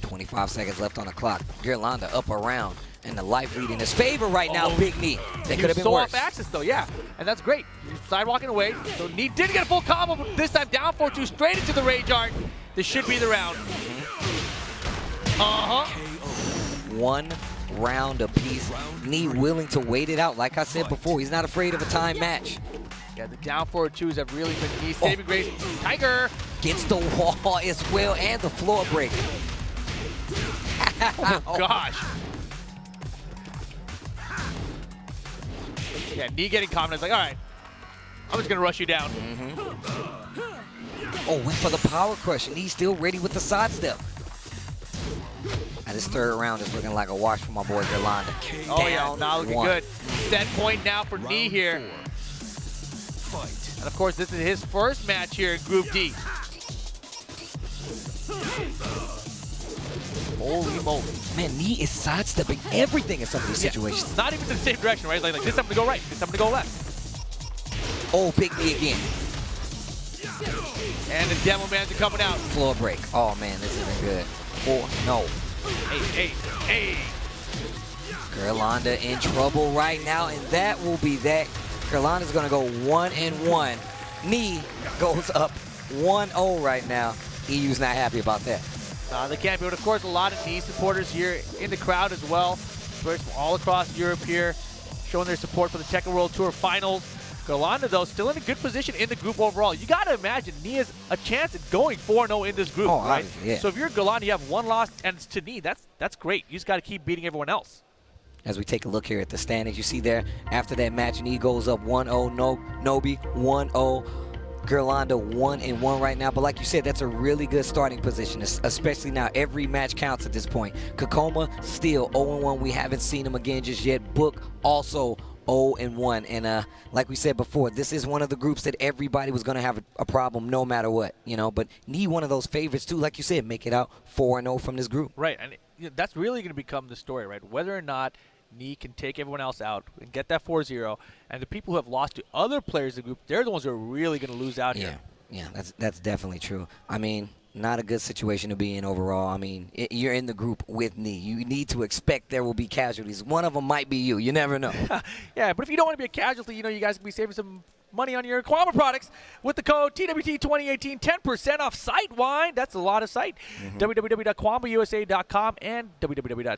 A: 25 seconds left on the clock. Girlanda up around, and the life lead in his favor right now, Big Knee. That could have been
B: so
A: worse.
B: off axis, though, yeah. And that's great. Sidewalking away. So Knee did get a full combo, but this time down forward 2, straight into the rage art. This should be the round.
A: One round apiece. Knee willing to wait it out. Like I said before, he's not afraid of a time match.
B: Yeah, the down forward 2s have really been Knee saving grace. Tiger
A: gets the wall as well and the floor break.
B: Oh my gosh. Yeah, Knee getting confidence, like, all right, I'm just gonna rush you down.
A: Oh, went for the power crush, and he's still ready with the side step. And this third round is looking like a wash for my boy Girlanda.
B: Oh yeah, now looking good. Set point now for Knee here. And of course, this is his first match here in Group D. Holy moly.
A: Man, Knee is sidestepping everything in some of these situations.
B: Not even in the same direction, right? Like this time to go right, this time to go left.
A: Oh, Big Knee again.
B: And the Demo Mans are coming out.
A: Floor break. Oh man, this isn't good. Oh, no.
B: Hey.
A: Girlanda in trouble right now, and that will be that. Girlanda's gonna go 1-1. Knee goes up 1-0 right now. EU's not happy about that.
B: They can't be, but of course, a lot of Knee supporters here in the crowd as well. First, all across Europe here, showing their support for the Tekken World Tour Finals. Girlanda, though, still in a good position in the group overall. You got to imagine Knee has a chance at going 4-0 in this group, right?
A: Yeah.
B: So if you're Girlanda, you have one loss, and it's to Knee. That's great. You just got to keep beating everyone else.
A: As we take a look here at the standings, you see there, after that match, Knee goes up 1-0, Nobi 1-0. Girlanda 1-1 right now, but like you said, that's a really good starting position, especially now. Every match counts at this point. Kkokkoma still 0-1. We haven't seen him again just yet. Book also 0-1, and like we said before, this is one of the groups that everybody was going to have a problem no matter what, but Knee one of those favorites too, like you said, make it out 4-0 from this group.
B: Right, and that's really going to become the story, right? Whether or not Knee can take everyone else out and get that 4-0, and the people who have lost to other players in the group, they're the ones who are really going to lose out here.
A: Yeah, that's definitely true. I mean, not a good situation to be in overall. I mean, you're in the group with Knee. You need to expect there will be casualties. One of them might be you. You never know.
B: Yeah, but if you don't want to be a casualty, you know, you guys can be saving some money on your Kkokkoma products with the code TWT 2018, 10% off site wine. That's a lot of site. www.kkokkousa.com and www.capcy.de.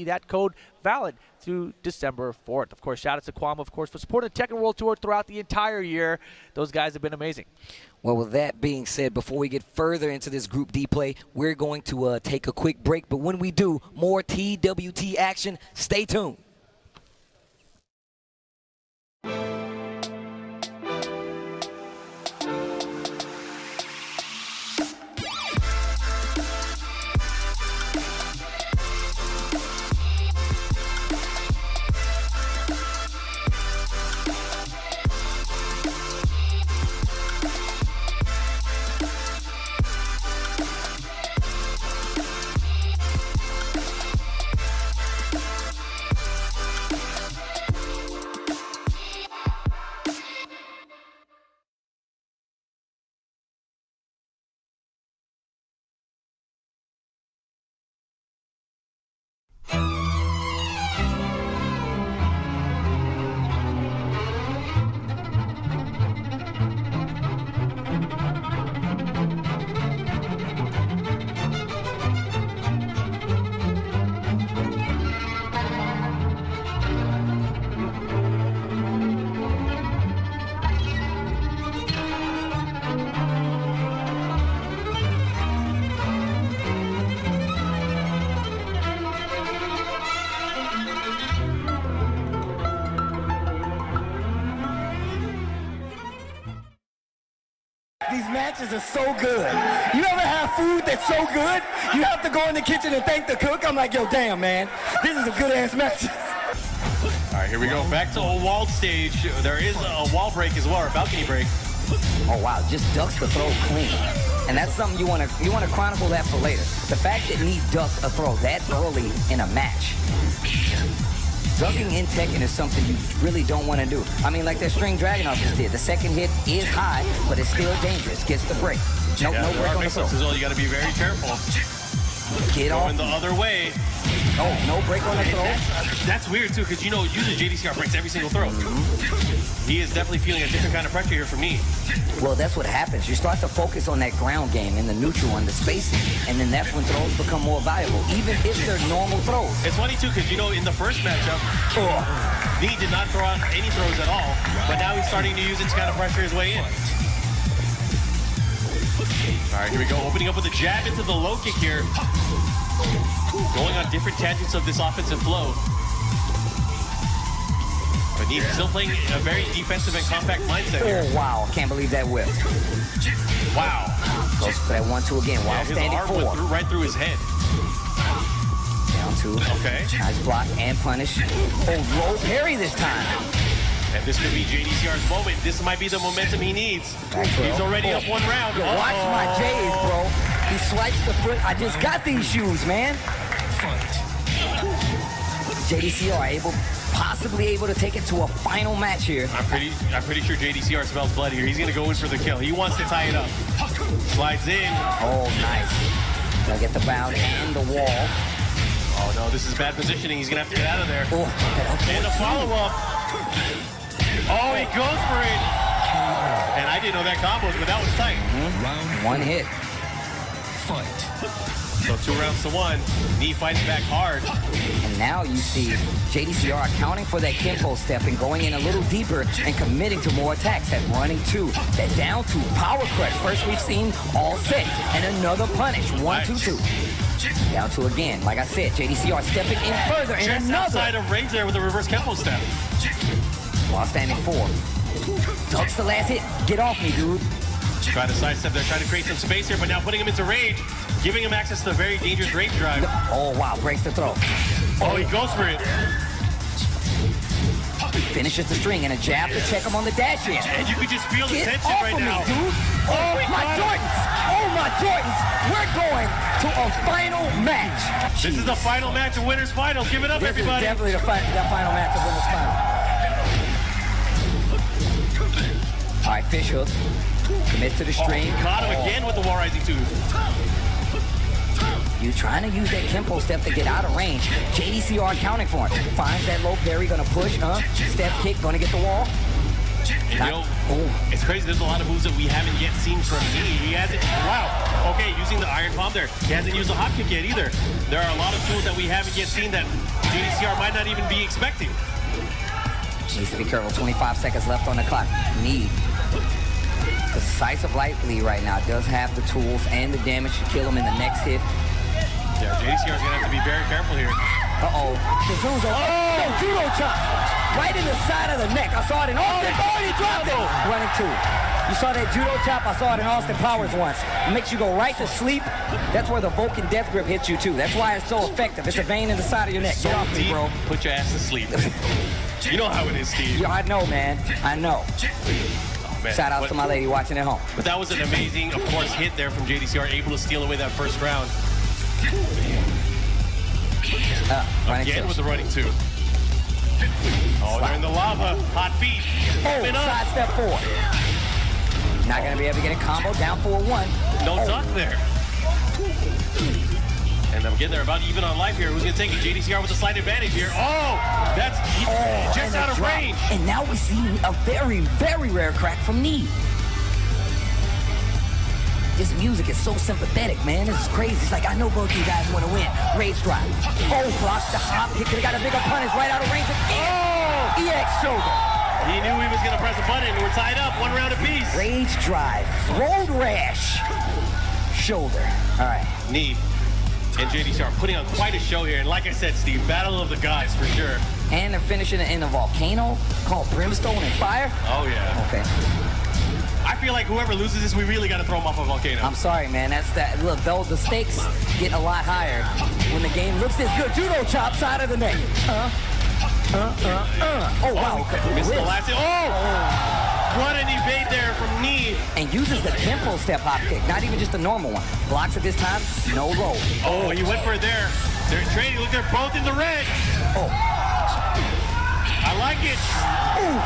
B: That code valid through December 4th. Of course, shout out to Kkokkoma, of course, for supporting the Tekken World Tour throughout the entire year. Those guys have been amazing.
A: Well, with that being said, before we get further into this Group D play, we're going to take a quick break. But when we do, more TWT action. Stay tuned.
F: These matches are so good. You ever have food that's so good, you have to go in the kitchen and thank the cook? I'm like, yo, damn, man, this is a good-ass match.
G: All right, here we go. Back to a walled stage. There is a wall break as well, or a balcony break.
A: Oh, wow, just ducks the throw clean. And that's something you want to chronicle that for later. The fact that Knee ducked a throw that early in a match. Ducking in Tekken is something you really don't want to do. I mean, like that String Dragunov just did. The second hit is high, but it's still dangerous. Gets the break. No break on the throw.
G: As well. You got to be very careful.
A: Get off.
G: Going the other way.
A: Oh, no break on the throw.
G: That's weird too, because you know, usually JDCr breaks every single throw. He is definitely feeling a different kind of pressure here from me.
A: Well, that's what happens. You start to focus on that ground game and the neutral and the spacing, and then that's when throws become more valuable, even if they're normal throws.
G: It's funny too, because you know, in the first matchup, Knee did not throw out any throws at all, but now he's starting to use it to kind of pressure his way in. All right, here we go. Opening up with a jab into the low kick here. Going on different tangents of this offensive flow. But he's still playing a very defensive and compact mindset here.
A: Oh, wow. Can't believe that whip.
G: Wow.
A: Goes for that 1-2 again while standing
G: his arm went right through his head.
A: Down 2.
G: Okay.
A: Nice block and punish. Oh, low parry this time.
G: And this could be JDCr's moment. This might be the momentum he needs. He's already up 1 round.
A: Yo, watch my J's, bro. He swipes the foot. I just got these shoes, man. JDCr possibly able to take it to a final match here.
G: I'm pretty sure JDCr smells blood here. He's gonna go in for the kill. He wants to tie it up. Slides in.
A: Oh, nice. Gonna get the bound and the wall.
G: Oh no, this is bad positioning. He's gonna have to get out of there.
A: Oh,
G: and a follow-up. Oh, he goes for it. And I didn't know that combos, but that was tight.
A: Round 1 hit.
F: Fight.
G: So 2 rounds to 1. Knee fights back hard.
A: And now you see JDCr accounting for that Kimpo step and going in a little deeper and committing to more attacks. That running 2, that down 2, power crush. First we've seen all set. And another punish. 1-2-2. Down 2 again. Like I said, JDCr stepping in further and
G: just
A: another.
G: Outside of range there with a reverse Kimpo step.
A: While standing 4. Ducks the last hit. Get off me, dude.
G: Try to sidestep there, trying to create some space here, but now putting him into range, giving him access to the very dangerous range drive.
A: Oh, wow. Breaks the throw.
G: Oh, he goes for it.
A: Finishes the string and a jab to check him on the dash in.
G: And you could just feel the
A: Get
G: tension
A: off
G: right
A: of
G: now.
A: me, dude. Oh, my Jordans. Oh, my Jordans. We're going to a final match.
G: This is the final match of Winners Finals. Give it up, everybody.
A: This is definitely the final match of Winners Finals. right, fish hook. Commits to the string.
G: Caught him again with the wall rising too.
A: You trying to use that Kempo step to get out of range. JDCr counting for him. Finds that low parry, gonna push, step kick, gonna get the wall.
G: And you know, it's crazy. There's a lot of moves that we haven't yet seen from me. He hasn't. Wow. Okay, using the iron palm there. He hasn't used the hop kick yet either. There are a lot of tools that we haven't yet seen that JDCr might not even be expecting.
A: Needs to be careful. 25 seconds left on the clock. Need decisive light lead right now. Does have the tools and the damage to kill him in the next hit.
G: Yeah, JDCr is gonna have to be very careful here.
A: Uh-oh. Kazuzo. Oh, judo chop. Right in the side of the neck. I saw it in Austin. Oh, he dropped it. Running two. You saw that judo chop? I saw it in Austin Powers once. It makes you go right to sleep. That's where the Vulcan death grip hits you too. That's why it's so effective. It's a vein in the side of your neck. Get off me, bro.
G: Put your ass to sleep. You know how it is, Steve.
A: Yeah, I know, man. I know.
G: Man,
A: shout out to my lady watching at home.
G: But that was an amazing, of course, hit there from JDCr, able to steal away that first round. Again with the running two. Oh, they're in the lava. Hot feet.
A: Side step forward. Not going to be able to get a combo. Down 4-1.
G: No duck there. And again, they're about even on life here. Who's going to take it? JDCr with a slight advantage here. Oh, that's just out of range.
A: And now we see a very, very rare crack from Knee. This music is so sympathetic, man. This is crazy. It's like, I know both you guys want to win. Rage drive. Oh, blocks the hop. He could have got a bigger punish right out of range again. Oh! EX shoulder.
G: He knew he was going to press a button. We're tied up. 1 round apiece.
A: Rage drive. Road rash. Shoulder. All right.
G: Knee and JDCr putting on quite a show here. And like I said, Steve, battle of the gods for sure.
A: And they're finishing it in a volcano called Brimstone and Fire.
G: Oh, yeah.
A: Okay.
G: I feel like whoever loses this, we really got to throw him off a volcano.
A: I'm sorry, man. That's that. Look, though, the stakes get a lot higher when the game looks this good. Judo chop, side of the neck. Oh, wow.
G: Missed the last hit. Oh! What an evade there from Knee.
A: And uses the tempo step hop kick, not even just the normal one. Blocks it this time, no low.
G: Oh, he went for it there. They're trading. Look, they're both in the red.
A: Oh.
G: I like it.
A: Ooh.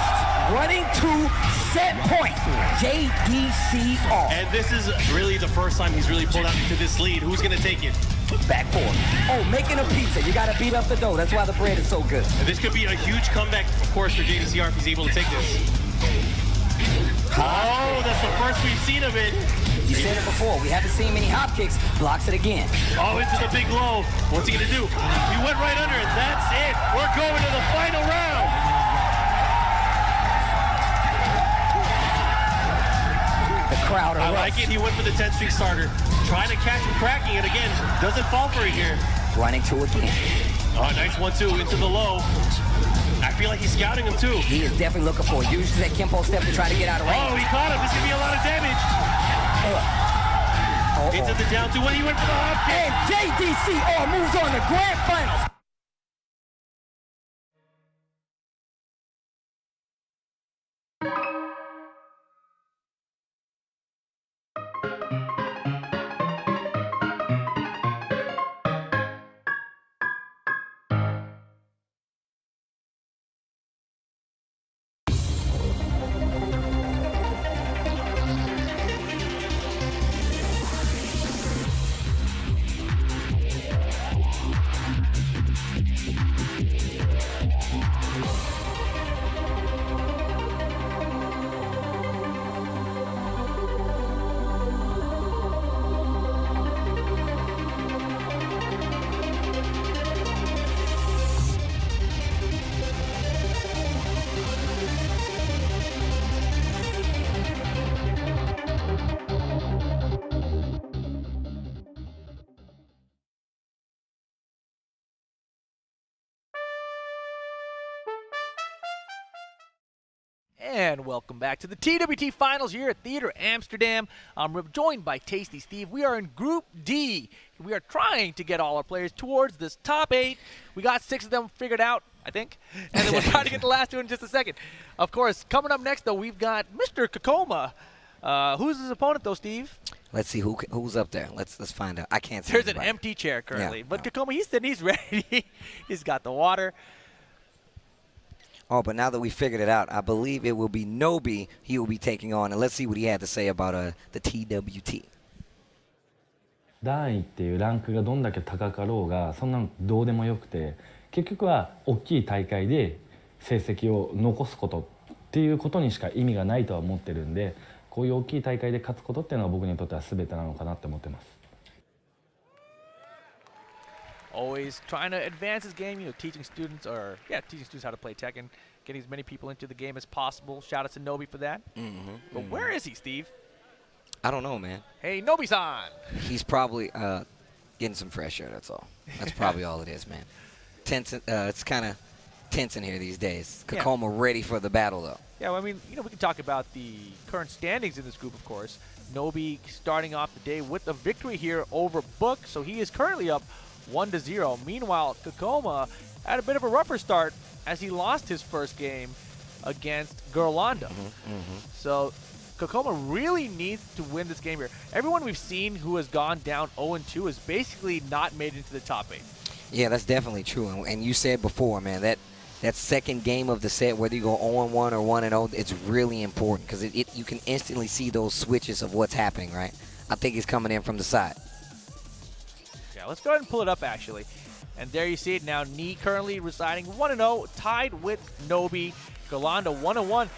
A: Running to set point. JDCr.
G: And this is really the first time he's really pulled out into this lead. Who's going to take it?
A: Back forward. Oh, making a pizza. You got to beat up the dough. That's why the bread is so good.
G: And this could be a huge comeback, of course, for JDCr if he's able to take this. Oh, that's the first we've seen of it.
A: You said it before. We haven't seen many hop kicks. Blocks it again.
G: Oh, into the big low. What's he going to do? He went right under it. That's it. We're going to the final round.
A: The crowd
G: I like it. He went for the 10-streak starter. Trying to catch him cracking it again. Doesn't fall for it here.
A: Running to again.
G: Oh, nice 1-2 into the low. I feel like he's scouting him too.
A: He is definitely looking for it. Uses that Kempo step to try to get out of range.
G: Oh, he caught him. This is going to be a lot of damage. Into the down 2. When he went for the hop kick.
A: And JDCr moves on to grand finals.
B: And welcome back to the TWT Finals here at Theater Amsterdam. I'm joined by Tasty Steve. We are in Group D. We are trying to get all our players towards this top 8. We got 6 of them figured out, I think. And then we'll try to get the last 2 in just a second. Of course, coming up next, though, we've got Mr. Kkokkoma. Who's his opponent, though, Steve?
A: Let's see who's up there. Let's find out. I can't see.
B: There's an empty chair currently. Yeah, but Kkokkoma, he's sitting, he's ready. He's got the water.
A: Oh, but now that we figured it out, I believe it will be Nobi he will be taking on. And let's see what he had to say about the TWT.
H: 段位っていうランクがどんだけ高かろうがそんなのどうでもよくて、結局は大きい大会で成績を残すことっていうことにしか意味がないとは思ってるんで、こういう大きい大会で勝つことっていうのは僕にとっては全てなのかなって思ってます。
B: Always trying to advance his game, teaching students how to play Tekken, getting as many people into the game as possible. Shout out to Nobi for that. But where is he, Steve?
A: I don't know, man.
B: Hey, Nobi-san!
A: He's probably getting some fresh air, that's all. That's probably all it is, man. Tense, it's kind of tense in here these days. Kkokkoma ready for the battle, though.
B: Yeah, well, I mean, we can talk about the current standings in this group, of course. Nobi starting off the day with a victory here over Book, so he is currently up 1-0. Meanwhile, Kkokkoma had a bit of a rougher start as he lost his first game against Girlanda. So Kkokkoma really needs to win this game here. Everyone we've seen who has gone down 0-2 has basically not made it into the top 8.
A: Yeah, that's definitely true. And you said before, man, that second game of the set, whether you go 0-1 or 1-0, it's really important because you can instantly see those switches of what's happening, right? I think he's coming in from the side.
B: Yeah, let's go ahead and pull it up, actually. And there you see it now. Knee currently residing 1-0, tied with Nobi. Girlanda 1-1.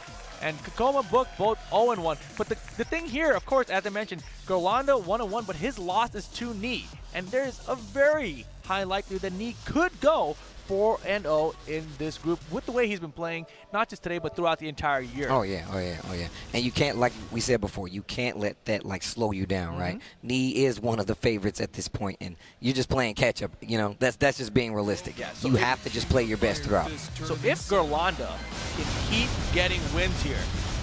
B: And Kkokkoma, Book both 0-1. But the thing here, of course, as I mentioned, Girlanda 1-1, but his loss is to Knee. And there's a very high likelihood that Knee could go 4-0 in this group with the way he's been playing, not just today, but throughout the entire year.
A: Oh yeah. And you can't, like we said before, you can't let that slow you down, right? Knee is one of the favorites at this point, and you're just playing catch up. That's just being realistic.
B: Yeah, so
A: you have to just play your best throughout.
B: So if Girlanda can keep getting wins here,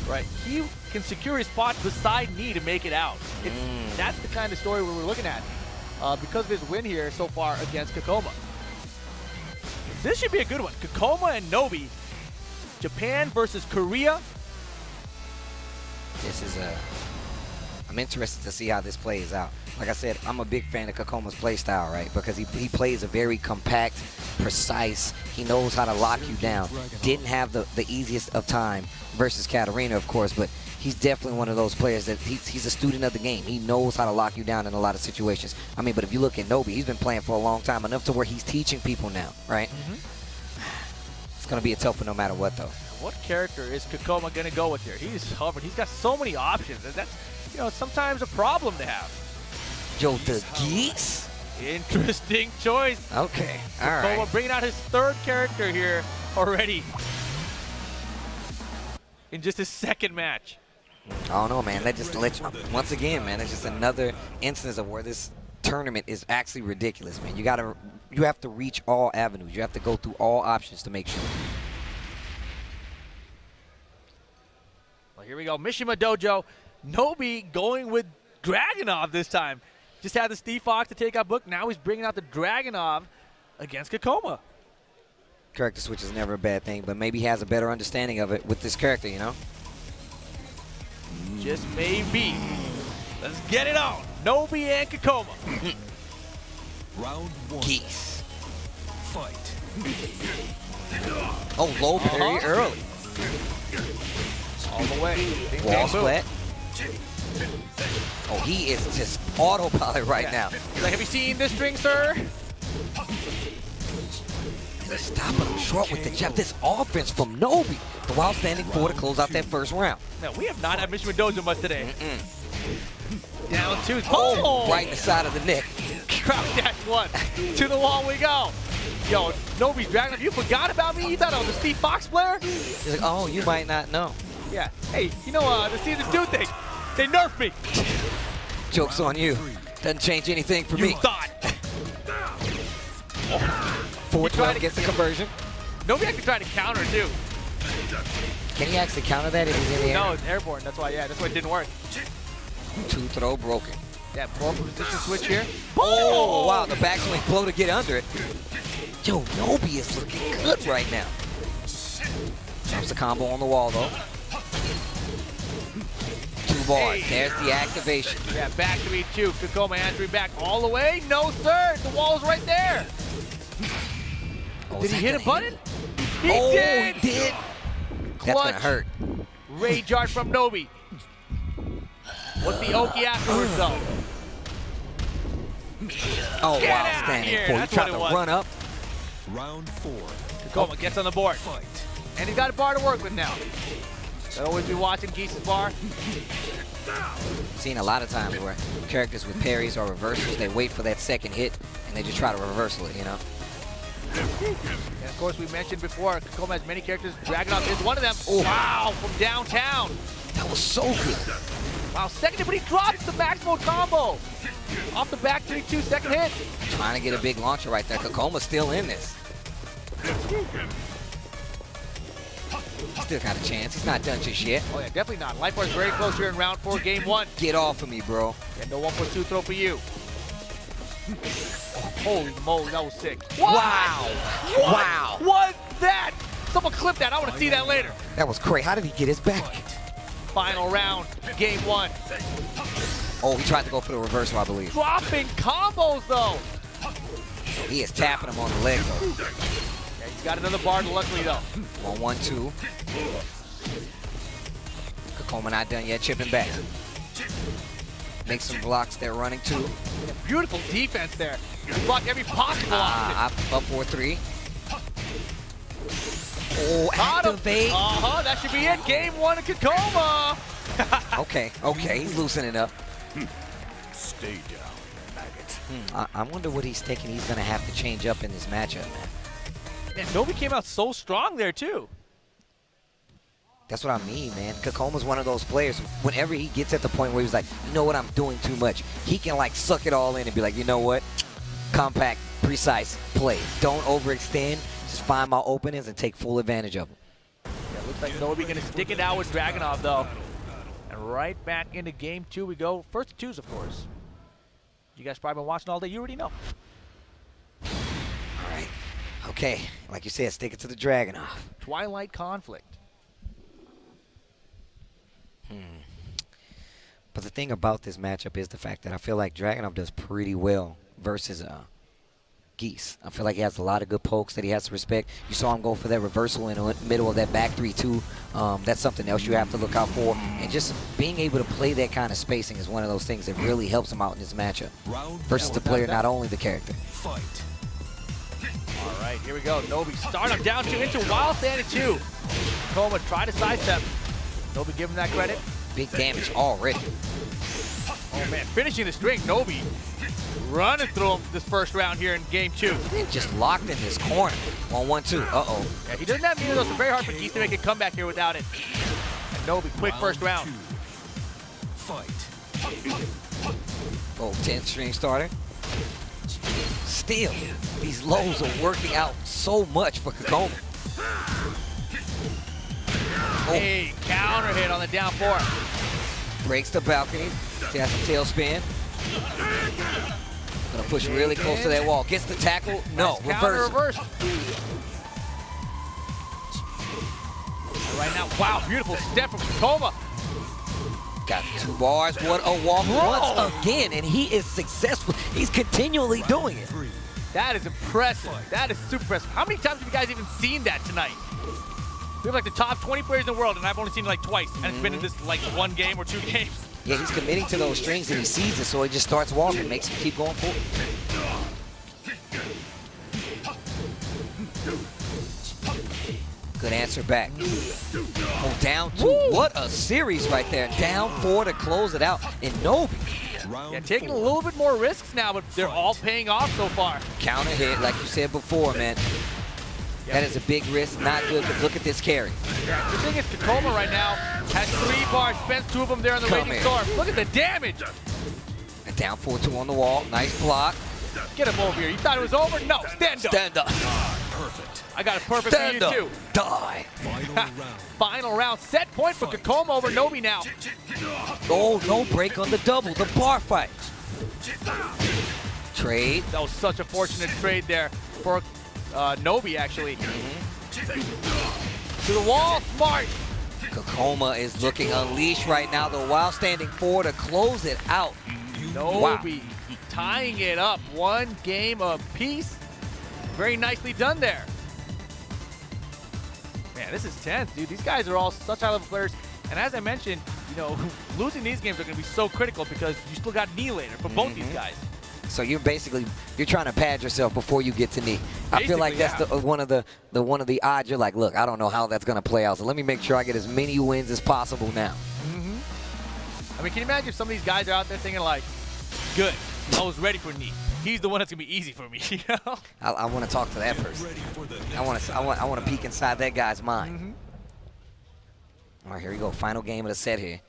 B: right, he can secure his spot beside Knee to make it out. That's the kind of story we're looking at because of his win here so far against Kkokkoma. This should be a good one. Kkokkoma and Nobi. Japan versus Korea.
A: This is I'm interested to see how this plays out. Like I said, I'm a big fan of Kokkoma's play style, right? Because he plays a very compact, precise. He knows how to lock you down. Didn't have the easiest of time versus Katarina, of course, but he's definitely one of those players that he's a student of the game. He knows how to lock you down in a lot of situations. I mean, but if you look at Nobi, he's been playing for a long time, enough to where he's teaching people now, right? It's going to be a tough one no matter what, though.
B: What character is Kkokkoma going to go with here? He's covered. He's got so many options, and that's, sometimes a problem to have.
A: Yo, the geese?
B: Interesting choice.
A: Okay, all right.
B: Kkokkoma bringing out his third character here already in just his second match.
A: I don't know, man. That just lets you, once again, man, it's just another instance of where this tournament is actually ridiculous, man. You have to reach all avenues. You have to go through all options to make sure.
B: Well, here we go. Mishima Dojo. Nobi going with Dragunov this time. Just had the Steve Fox to take out Book. Now he's bringing out the Dragunov against Kkokkoma.
A: Character switch is never a bad thing, but maybe he has a better understanding of it with this character,
B: Just maybe. Let's get it on. Nobi and Kkokkoma.
I: Round one.
A: Geese.
I: Fight.
A: Oh, low parry early.
B: All the way.
A: Wall split. Oh, he is just autopilot right now.
B: He's like, have you seen this string, sir?
A: Just stopping him short with the jab. This offense from Nobi. The wild standing 4 to close out that first round.
B: No, we have not had Mishima Dojo much today. Down 2.
A: Oh, right in the side of the neck.
B: Crouch dash 1. To the wall we go. Yo, Nobi's dragging up. You forgot about me? You thought I was a Steve Fox player?
A: He's like, oh, you might not know.
B: Yeah. Hey, the Season 2 thing. They nerfed me.
A: Joke's on you. Doesn't change anything for
B: You
A: me.
B: thought.
A: 4-12 gets the conversion.
B: Nobi actually tried to counter too.
A: Can he actually counter that if he's in the air?
B: No, it's airborne. That's why it didn't work.
A: 2-throw broken.
B: Yeah, more position switch here.
A: Oh, wow, the backswing flow to get under it. Yo, Nobi is looking good right now. Drops the combo on the wall, though. 2 bars.
B: Hey.
A: There's the activation.
B: Yeah, back to E2. Kkokkoma answering back all the way. No, sir. The wall's right there.
A: Oh,
B: Did he hit a button? He did!
A: That's gonna hurt.
B: Rage art from Nobi. What's the Oki afterwards, though?
A: Oh,
B: Get
A: wow,
B: out
A: standing
B: here.
A: for. He
B: That's
A: tried
B: what
A: to
B: it was.
A: run up.
I: Round 4.
B: Kkokkoma gets on the board.
I: Fight.
B: And he's got a bar to work with now. I'll always be watching Geese's bar.
A: Seen a lot of times where characters with parries or reversals, they wait for that second hit and they just try to reversal it, you know?
B: And of course, we mentioned before, Kkokkoma has many characters. Dragunov is one of them.
A: Oh.
B: Wow, from downtown.
A: That was so good.
B: Wow, second hit, but he drops the maximum combo. Off the back 3-2, second hit.
A: Trying to get a big launcher right there. Kkokkoma's still in this. Still got a chance. He's not done just yet.
B: Oh yeah, definitely not. Life bar is very close here in round 4, game 1.
A: Get off of me, bro.
B: And no 1+2 throw for you. Holy moly, that was sick.
A: Wow.
B: What
A: Wow.
B: was that? Someone clip that. I want to see that later.
A: That was crazy. How did he get his back?
B: Final round, game 1.
A: Oh, he tried to go for the reversal, I believe.
B: Dropping combos, though.
A: He is tapping him on the leg, though.
B: Yeah, he's got another bar, luckily, though.
A: 1-1-2. Kkokkoma not done yet, chipping back. Make some blocks there, running too.
B: Beautiful defense there. He blocked every possible option.
A: Up 4-3. Oh,
B: Got him.
A: activate.
B: That should be it. Game 1 of Kkokkoma.
A: Okay, he's loosening up.
I: Stay down, maggot.
A: I wonder what he's thinking he's going to have to change up in this matchup, man.
B: And Nobi came out so strong there, too.
A: That's what I mean, man. Kkokkoma's one of those players, whenever he gets at the point where he's like, you know what, I'm doing too much, he can like suck it all in and be like, you know what, compact, precise play. Don't overextend, just find my openings and take full advantage of them.
B: Yeah, looks like Nobi going to stick it out with Dragunov, though. And right back into game 2 we go. First to twos, of course. You guys probably been watching all day. You already know.
A: All right. Okay. Like you said, stick it to the Dragunov.
B: Twilight Conflict.
A: But the thing about this matchup is the fact that I feel like Dragunov does pretty well versus Geese. I feel like he has a lot of good pokes that he has to respect. You saw him go for that reversal in the middle of that back 3-2. That's something else you have to look out for. And just being able to play that kind of spacing is one of those things that really helps him out in this matchup. Versus the player, not only the character.
I: Fight.
B: All right, here we go. Nobi start him down 2 into wild standing 2. Kkokkoma try to sidestep. Nobi give him that credit.
A: Big damage already.
B: Oh man, finishing the string. Nobi running through him this first round here in game 2.
A: Just locked in his corner. 1-1-2. Uh-oh.
B: Yeah, he doesn't have neither of those. It's very hard for Geese to make a comeback here without it. And Nobi, quick first round.
I: Fight.
A: Oh, 10-string starter. Still, these lows are working out so much for Kkokkoma.
B: Hey, counter hit on the down 4.
A: Breaks the balcony. He has a tail spin. Gonna push really close to that wall. Gets the tackle. No,
B: Nice counter
A: reverse.
B: reverse. Right now, wow, beautiful step from Kkokkoma.
A: Got 2 bars. What a walk once again, and he is successful. He's continually doing it.
B: That is impressive. That is super impressive. How many times have you guys even seen that tonight? We have like the top 20 players in the world, and I've only seen it like twice, and it's been in this like 1 game or 2 games.
A: Yeah, he's committing to those strings and he sees it, so he just starts walking, makes him keep going forward. Good answer back. Oh, down 2. Woo! What a series right there. Down 4 to close it out. And Nobi.
B: Yeah, taking a little bit more risks now, but they're all paying off so far.
A: Counter hit, like you said before, man. That is a big risk, not good, but look at this carry.
B: Yeah, the thing is, Kkokkoma right now has 3 bars, spends 2 of them there on the Raging Storm. Look at the damage.
A: And down 4-2 on the wall. Nice block.
B: Get him over here. You thought it was over? No, stand up.
A: Stand up.
I: Perfect.
B: I got it perfect
A: Stand
B: for you,
A: up.
B: too.
A: Die.
I: Final round.
B: Final round. Set point for Kkokkoma over Nobi now.
A: Oh, no break on the double. The bar fight. Trade.
B: That was such a fortunate trade there for Nobi, actually. To the wall, smart.
A: Kkokkoma is looking unleashed right now, though, while standing 4 to close it out.
B: Nobi tying it up. 1 game apiece. Very nicely done there. Man, this is tense, dude. These guys are all such high-level players. And as I mentioned, you know, losing these games are going to be so critical because you still got knee later for both these guys.
A: So you're trying to pad yourself before you get to knee. I feel like that's one of the odds. You're like, look, I don't know how that's going to play out, so let me make sure I get as many wins as possible now.
B: I mean, can you imagine if some of these guys are out there thinking like, good, I was ready for knee. He's the one that's gonna be easy for me. You know?
A: I want to talk to that person. I want to peek inside that guy's mind. All right, here we go. Final game of the set here.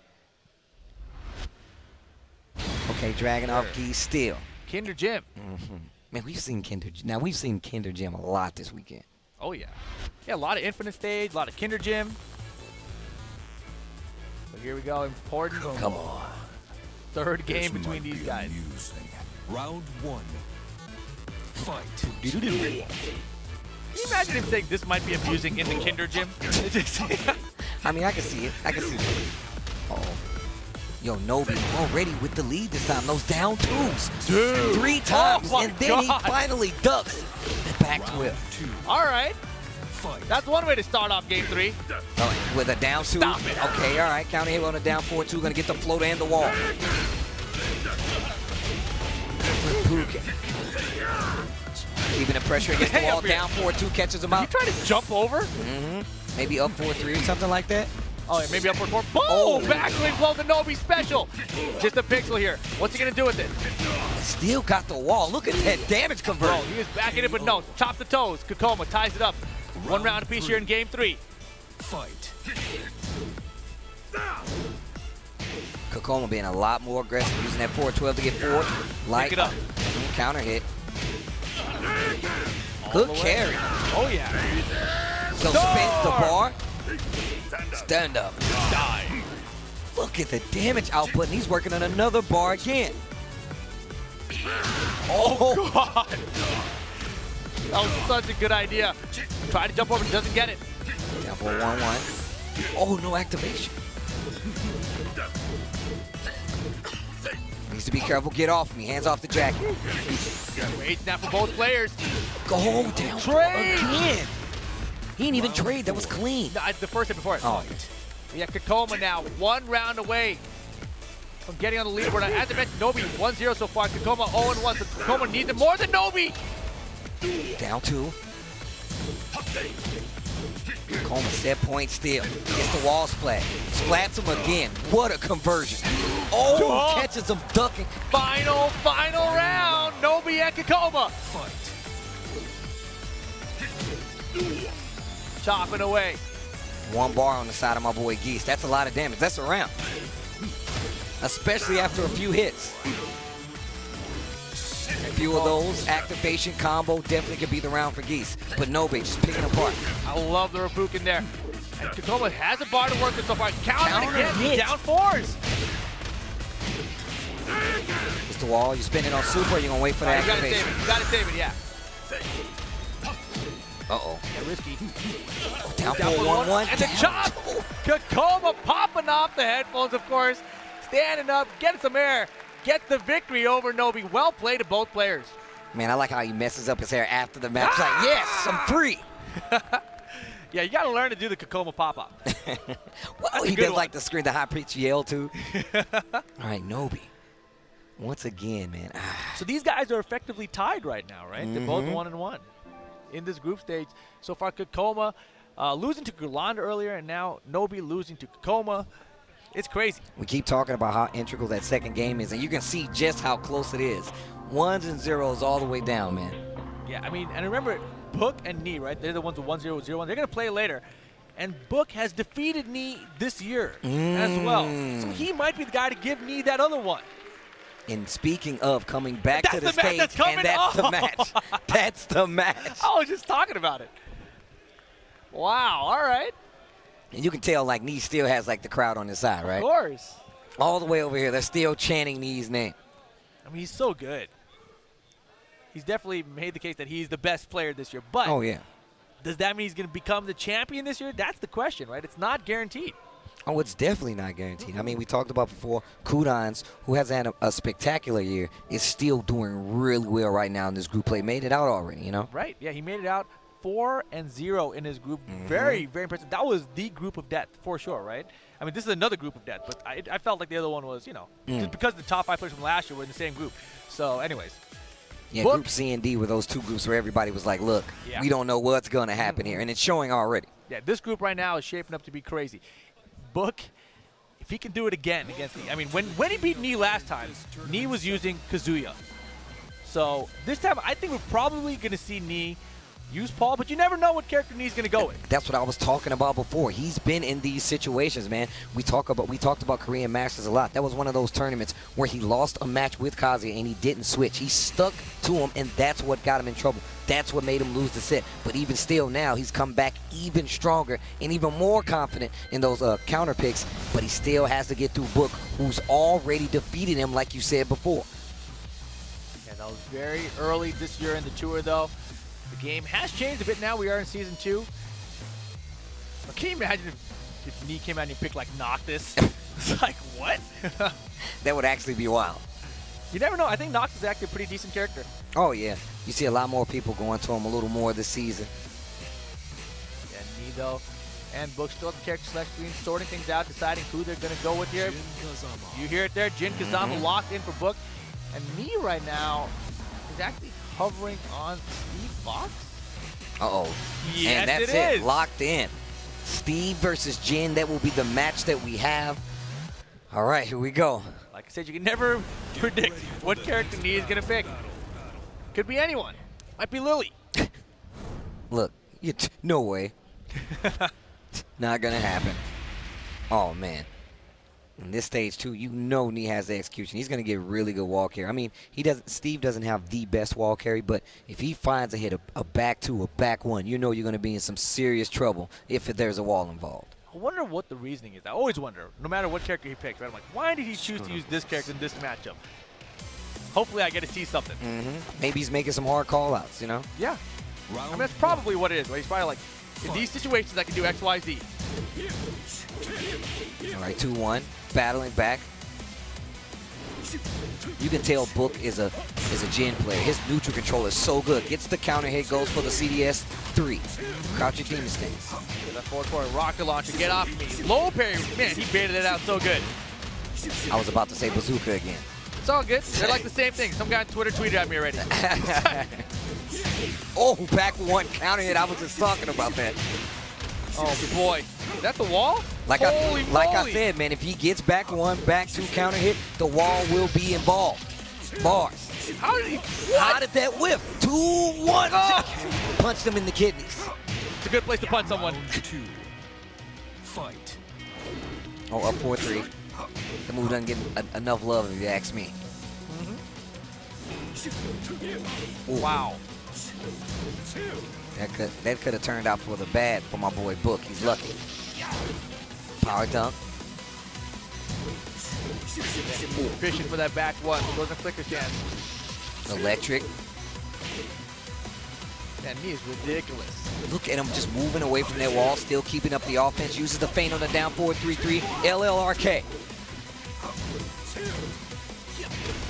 A: Okay, dragging off Geese still.
B: Kinder Jim.
A: Man, we've seen Kinder Jim a lot this weekend.
B: Oh yeah, yeah, a lot of Infinite Stage, a lot of Kinder Jim. So here we go, important.
A: Come on.
B: Third game between these guys.
I: Round 1. Fight.
B: Can you imagine him saying this might be amusing in the Kinder Gym?
A: I mean, I can see it. I can see it. Uh-oh. Yo, Nobi already with the lead this time. Those down twos.
B: Dude.
A: 3 times,
B: Oh
A: and then he finally ducks the back whip.
B: All right. That's one way to start off game 3.
A: Oh, with a down 2.
B: Stop it.
A: Okay, all right. Counter hit on a down 4-2. Gonna get the floater and the wall. Keeping the pressure against the wall. Down 4-2 catches him out.
B: You trying to jump over?
A: Maybe up 4-3 or something like that.
B: Oh, yeah, maybe up 4-4. Boom! Oh. Backswing blow, the Nobi special. Just a pixel here. What's he gonna do with it?
A: Still got the wall. Look at that damage conversion.
B: Oh, he is backing it, but no. Chop the toes. Kkokkoma ties it up. 1 round apiece here in game 3.
I: Fight.
A: Kkokkoma being a lot more aggressive, using that 4-12 to get forward. Light.
B: Pick it up.
A: Counter hit. Good carry.
B: Oh, yeah.
A: So spins the bar. Stand up.
B: Die.
A: Look at the damage output, and he's working on another bar again. Oh,
B: God. That was such a good idea. Try to jump over, doesn't get it.
A: Down for 1-1. Oh, no activation. Needs to be careful. Get off me. Hands off the jacket.
B: Great snap for both players.
A: Go down.
B: Trade.
A: Again. He didn't even trade. That was clean.
B: No, the first hit before it.
A: Oh.
B: Yeah, Kkokkoma now 1 round away from getting on the leaderboard. As I mentioned, Nobi 1-0 so far. Kkokkoma 0-1, so Kkokkoma needs it more than Nobi.
A: Down 2. Kkokkoma set point still. Gets the wall splat. Splats him again. What a conversion. Oh, catches him ducking.
B: Final round. Nobi and Kkokkoma. Chopping away.
A: 1 bar on the side of my boy Geese. That's a lot of damage. That's a round. Especially after a few hits. A few of those, activation combo definitely could be the round for Geese. But Nobi just picking apart.
B: I love the Rabukin there. And Kkokkoma has a bar to work with so far. Counter again.
A: hit.
B: Down 4s.
A: It's the wall. You spin it on super. You're going to wait for the activation.
B: You gotta save it, yeah.
A: Uh-oh.
B: Yeah, risky.
A: Down 4-1-1.
B: And the chop! Kkokkoma popping off the headphones, of course. Standing up, getting some air. Gets the victory over Nobi. Well played to both players.
A: Man, I like how he messes up his hair after the match. He's like, yes, I'm free.
B: Yeah, you got to learn to do the Kkokkoma pop-up.
A: Well, he does like to scream the high-pitched yell, too. All right, Nobi. Once again, man.
B: So these guys are effectively tied right now, right? They're both 1-1 in this group stage. So far, Kkokkoma losing to Girlanda earlier, and now Nobi losing to Kkokkoma. It's crazy.
A: We keep talking about how integral that second game is, and you can see just how close it is. 1s and 0s all the way down, man.
B: Yeah, I mean, and remember, Book and Nee, right? They're the ones with 1-0, 0-1. They're going to play later. And Book has defeated Nee this year as well. So he might be the guy to give Nee that other one.
A: And speaking of coming back to the stage,
B: that's the
A: match. That's the match.
B: I was just talking about it. Wow, all right.
A: And you can tell, like, Nee still has, like, the crowd on his side, right?
B: Of course.
A: All the way over here, they're still chanting Nee's name.
B: I mean, he's so good. He's definitely made the case that he's the best player this year. But
A: oh, yeah.
B: Does that mean he's going to become the champion this year? That's the question, right? It's not guaranteed.
A: Oh, it's definitely not guaranteed. I mean, we talked about before, Kudans, who has had a spectacular year, is still doing really well right now in this group play. Made it out already, you know?
B: Right. Yeah, he made it out. 4-0 in his group. Very, very impressive. That was the group of death for sure, right? I mean, this is another group of death, but I felt like the other one was, just because the top 5 players from last year were in the same group. So, anyways.
A: Yeah, Group C and D were those 2 groups where everybody was like, look, we don't know what's going to happen here. And it's showing already.
B: Yeah, this group right now is shaping up to be crazy. Book, if he can do it again against Nee. I mean, when he beat Nee last time, Nee was using Kazuya. So this time, I think we're probably going to see Nee use Paul, but you never know what character Nee's going to go with.
A: That's what I was talking about before. He's been in these situations, man. We talked about Korean Masters a lot. That was one of those tournaments where he lost a match with Kazuya and he didn't switch. He stuck to him, and that's what got him in trouble. That's what made him lose the set. But even still now, he's come back even stronger and even more confident in those counter picks, but he still has to get through Book, who's already defeated him, like you said before.
B: Yeah, that was very early this year in the tour, though. The game has changed a bit now. We are in Season 2. But can you imagine if Nee came out and he picked, like, Noctis? It's like, what?
A: That would actually be wild.
B: You never know. I think Noctis is actually a pretty decent character.
A: Oh, yeah. You see a lot more people going to him a little more this season.
B: Yeah, Nee, though, and Book still at the character select screen, sorting things out, deciding who they're going to go with here. You hear it there. Jin Kazama locked in for Book. And Nee right now is actually hovering on Steve Fox.
A: Uh-oh.
B: Yes,
A: and that's
B: it is.
A: Locked in. Steve versus Jin. That will be the match that we have. All right, here we go.
B: Like I said, you can never predict what character Nee is going to pick. Could be anyone. Might be Lily.
A: Look, no way. Not going to happen. Oh, man. In this stage, too, you know Nee has the execution. He's going to get really good wall carry. I mean, Steve doesn't have the best wall carry, but if he finds a hit, a back 2, a back 1, you know you're going to be in some serious trouble if there's a wall involved.
B: I wonder what the reasoning is. I always wonder, no matter what character he picks, right? I'm like, why did he choose to use this character in this matchup? Hopefully I get to see something.
A: Maybe he's making some hard call-outs, you know?
B: Yeah. I mean, that's probably what it is, right? He's probably like, in these situations, I can do X, Y, Z.
A: All right, 2-1, battling back. You can tell Book is a Jin player. His neutral control is so good. Gets the counter hit, goes for the CDS 3. Crouching Demon Stance.
B: That forward forward rocket launcher, get off me. Low parry, man, he baited it out so good.
A: I was about to say bazooka again.
B: It's all good. They're like the same thing. Some guy on Twitter tweeted at me already.
A: Oh, back 1 counter hit. I was just talking about that.
B: Oh boy, is that the wall?
A: Like I said, man, if he gets back 1, back 2 counter hit, the wall will be involved. Bars.
B: How did he?
A: How did that whip? 2-1. Oh. Punched him in the kidneys.
B: It's a good place to punch someone.
I: Round 2. Fight.
A: Oh, up 4-3. The move doesn't get enough love if you ask me.
B: Wow.
A: That could have turned out for the bad for my boy Book. He's lucky. Power dunk.
B: Fishing for that back 1. Goes in flicker chance.
A: Electric.
B: Man, he is ridiculous.
A: Look at him just moving away from that wall, still keeping up the offense. Uses the feint on the down forward 3-3. LLRK.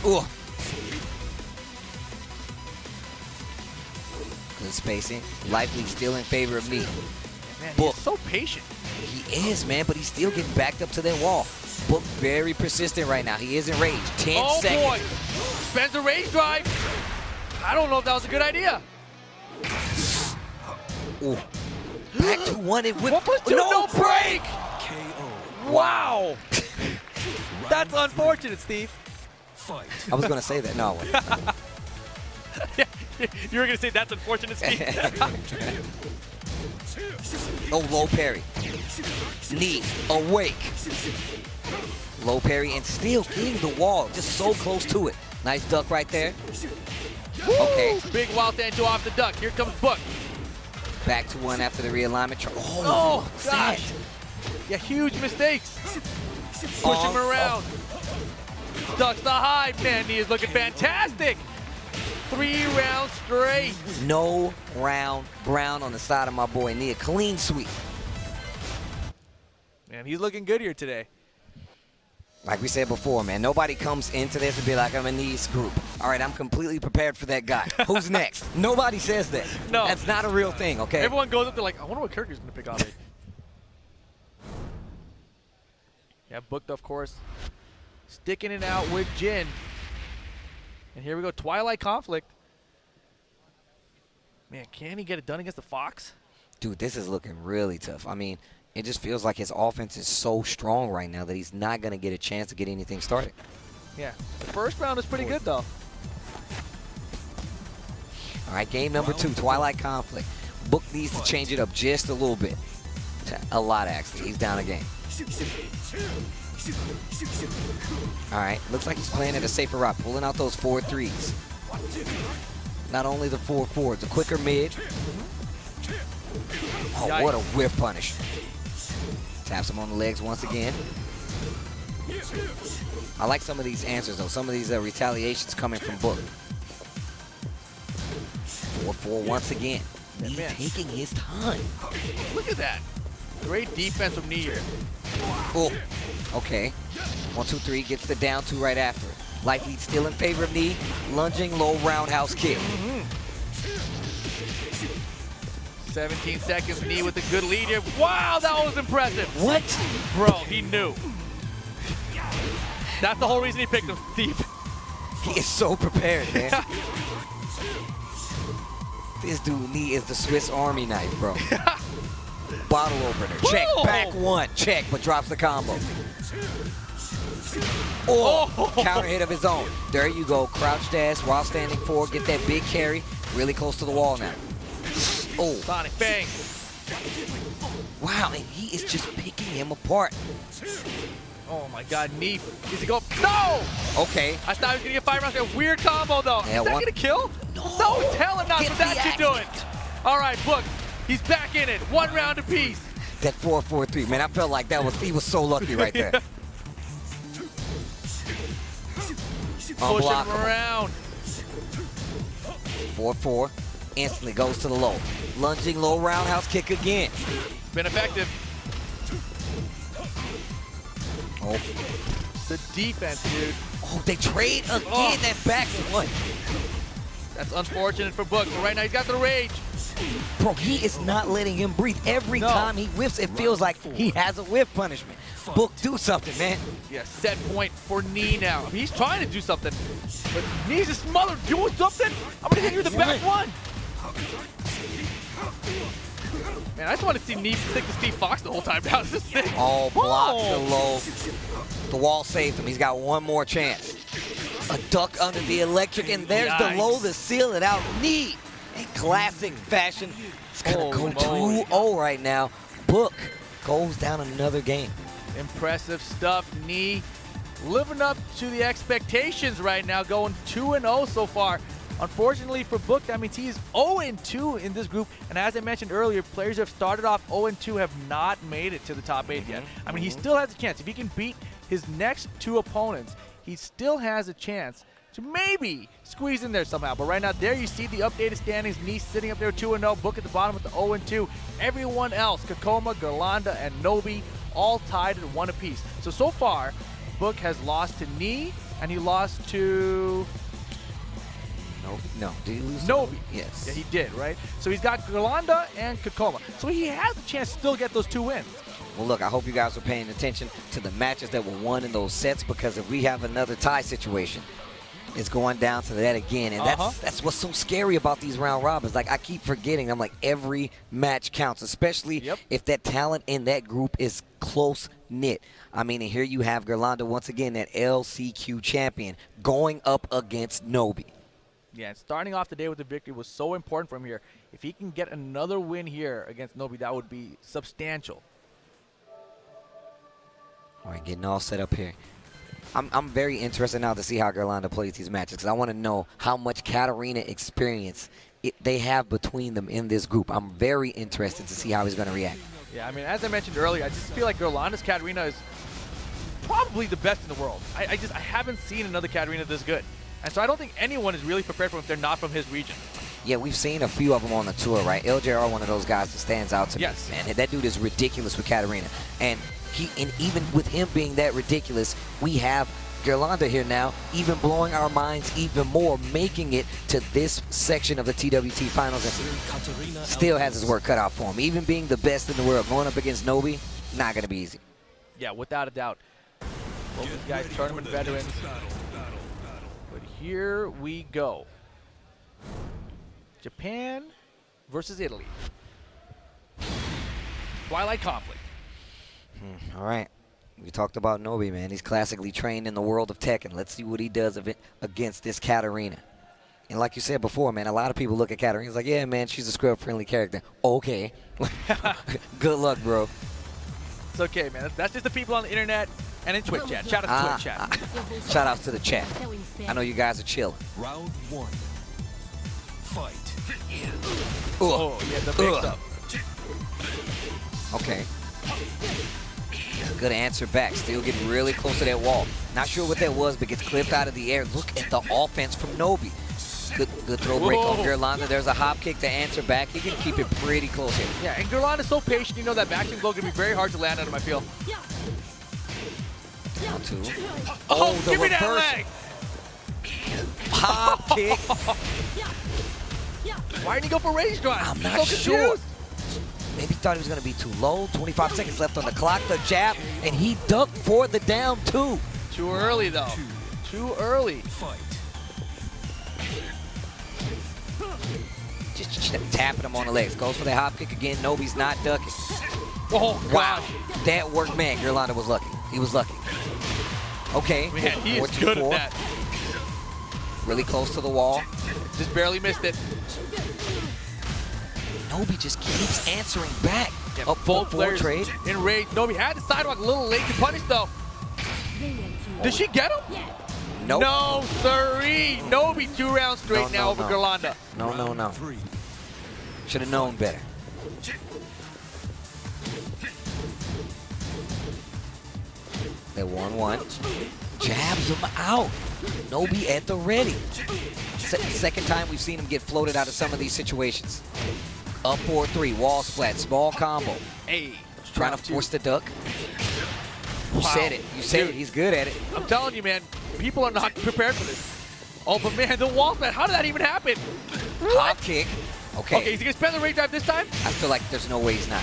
A: Ooh. Good spacing. Lively still in favor of me.
B: Man, he's so patient.
A: He is, man, but he's still getting backed up to that wall. Book very persistent right now. He is in rage. 10 seconds.
B: Oh, boy. Spends the rage drive. I don't know if that was a good idea.
A: Ooh. Back to 1 and with
B: no break.
I: KO.
B: Wow. That's unfortunate, Steve.
I: Fight.
A: I was going to say that. No.
B: Yeah, you were going to say that's unfortunate, Steve.
A: Oh, low parry. Knee, awake. Low parry and still hitting the wall. Just so close to it. Nice duck right there. Okay.
B: Big wild into off the duck. Here comes Book.
A: Back to 1 after the realignment.
B: Oh gosh. Yeah, huge mistakes. Push him around. Ducks the high. Man, he is looking fantastic. 3 rounds straight.
A: No round brown on the side of my boy Nia. Clean sweep.
B: Man, he's looking good here today.
A: Like we said before, man, nobody comes into this and be like, I'm in this group. All right, I'm completely prepared for that guy. Who's next? Nobody says that.
B: No.
A: That's not a real thing, okay?
B: Everyone goes up there like, I wonder what character he's going to pick on me. Yeah, Booked, of course, sticking it out with Jin. And here we go, Twilight Conflict. Man, can he get it done against the Fox?
A: Dude, this is looking really tough. I mean, it just feels like his offense is so strong right now that he's not going to get a chance to get anything started.
B: Yeah, the first round is pretty good, though.
A: All right, game number 2, Twilight Conflict. Book needs to change it up just a little bit. A lot, actually. He's down a game. All right, looks like he's playing at a safer route, pulling out those 4-3s. Not only the 4-4s, the quicker mid. Oh,
B: Yikes.
A: what a whiff punish. Taps him on the legs once again. I like some of these answers, though. Some of these retaliations coming from Book. 4-4 once again. He's taking his time.
B: Look at that. Great defense from Knee here.
A: Oh, okay. 1, 2, 3 gets the down 2 right after. Life lead still in favor of Knee. Lunging low roundhouse kick.
B: 17 seconds, Knee with a good lead here. Wow, that was impressive.
A: What?
B: Bro, he knew. That's the whole reason he picked him, Steve.
A: He is so prepared, man. This dude, Knee, is the Swiss Army knife, bro. Bottle opener, check, back 1, check, but drops the combo. Oh, counter hit of his own. There you go, crouch dash while standing forward, get that big carry, really close to the wall now. Oh.
B: Sonic bang.
A: Wow, and he is just picking him apart.
B: Oh my God, Knee. Does he go? No!
A: Okay.
B: I thought he was gonna get 5 rounds. A weird combo though.
A: Yeah,
B: is that gonna kill? No, tell him not, but that should do it. All right, Book. He's back in it. 1 round apiece.
A: That 4-4-3, man, I felt like he was so lucky right there.
B: Push him around.
A: 4-4, instantly goes to the low. Lunging low roundhouse kick again.
B: Been effective.
A: Oh.
B: The defense, dude.
A: Oh, they trade again, that back 1.
B: That's unfortunate for Book, but right now he's got the rage.
A: Bro, he is not letting him breathe. Every time he whiffs, it feels like he has a whiff punishment. Book, do something, man.
B: Yeah, set point for Knee now. I mean, he's trying to do something, but Knee's a smother doing something. I'm gonna hit you with the back 1. Man, I just want to see Knee stick to Steve Fox the whole time now. This is sick.
A: Oh, blocks the low. The wall saved him. He's got 1 more chance. A duck under the electric, and there's the low to seal it out. Knee, in classic fashion, it's gonna go 2-0 right now. Book goes down another game.
B: Impressive stuff, Knee. Living up to the expectations right now, going 2-0 so far. Unfortunately for Book, that means he's 0-2 in this group. And as I mentioned earlier, players who have started off 0-2 have not made it to the top 8 yet. I mean, he still has a chance. If he can beat his next 2 opponents, he still has a chance to maybe squeeze in there somehow. But right now, there you see the updated standings. Knee sitting up there 2-0. Book at the bottom with the 0-2. Everyone else, Kkokkoma, Girlanda, and Nobi, all tied at 1 apiece. So far, Book has lost to Knee, and he lost to...
A: No, did he lose?
B: Nobi.
A: Yes.
B: Yeah, he did, right? So he's got Girlanda and Kkokkoma. So he has a chance to still get those 2 wins.
A: Well, look, I hope you guys are paying attention to the matches that were won in those sets, because if we have another tie situation, it's going down to that again. And that's what's so scary about these round robins. Like, I keep forgetting. I'm like, every match counts, especially if that talent in that group is close-knit. I mean, and here you have Girlanda, once again, that LCQ champion, going up against Nobi.
B: Yeah, and starting off the day with the victory was so important for him here. If he can get another win here against Nobi, that would be substantial.
A: All right, getting all set up here. I'm very interested now to see how Girlanda plays these matches, because I want to know how much Katarina experience they have between them in this group. I'm very interested to see how he's going to react.
B: Yeah, I mean, as I mentioned earlier, I just feel like Girlanda's Katarina is probably the best in the world. I haven't seen another Katarina this good. And so I don't think anyone is really prepared for him if they're not from his region.
A: Yeah, we've seen a few of them on the tour, right? LJR, one of those guys that stands out to me, man. That dude is ridiculous with Katarina. And And even with him being that ridiculous, we have Girlanda here now, even blowing our minds even more, making it to this section of the TWT Finals, and still has his work cut out for him. Even being the best in the world, going up against Nobi, not going to be easy.
B: Yeah, without a doubt. Both these guys tournament veterans. But here we go. Japan versus Italy. Twilight conflict.
A: All right. We talked about Nobi, man. He's classically trained in the world of Tekken. Let's see what he does against this Katarina. And like you said before, man, a lot of people look at Katarina. It's like, yeah, man, she's a scrub-friendly character. Okay. Good luck, bro.
B: It's okay, man. That's just the people on the internet and in Twitch chat. Shout out to Twitch chat.
A: Shout out to the chat. I know you guys are chilling.
I: Round 1. Fight.
B: Oh, yeah, the mix-up.
A: Okay. Good answer back. Still getting really close to that wall. Not sure what that was, but gets clipped out of the air. Look at the offense from Nobi. Good throw break on Girlanda. There's a hop kick to answer back. He can keep it pretty close here.
B: Yeah, and Girlanda's so patient. You know that back blow can be very hard to land out of my field.
A: Down two.
B: Oh,
A: the
B: give me
A: reverse.
B: that leg.
A: Hop kick.
B: Why didn't he go for range drive?
A: I'm not sure. Maybe thought he was going to be too low. 25 seconds left on the clock. The jab, and he ducked for the down two.
B: Too early, though. Too early.
A: Just tapping him on the legs. Goes for the hop kick again. Nobi's not ducking.
B: Oh,
A: wow. That worked, man. Girlanda was lucky. He was lucky. Okay.
B: Man, he is good at that.
A: Really close to the wall.
B: Just barely missed it.
A: Nobi just keeps answering back.
B: Yeah,
A: Up
B: both
A: forward trade.
B: In rage. Nobi had the sidewalk a little late to punish, though. Did she get him?
A: Nope.
B: No, sirree. Nobi 2 rounds straight now over Girlanda.
A: No. Should have known better. They're 1-1. Jabs him out. Nobi at the ready. Second time we've seen him get floated out of some of these situations. Up 4-3, wall splat, small combo.
B: Hey.
A: Trying to force the duck. You said it. You said it. He's good at it.
B: I'm telling you, man, people are not prepared for this. Oh, but man, the wall splat, how did that even happen?
A: Hop kick. Okay.
B: Okay, is he going to spend the range drive this time?
A: I feel like there's no way he's not.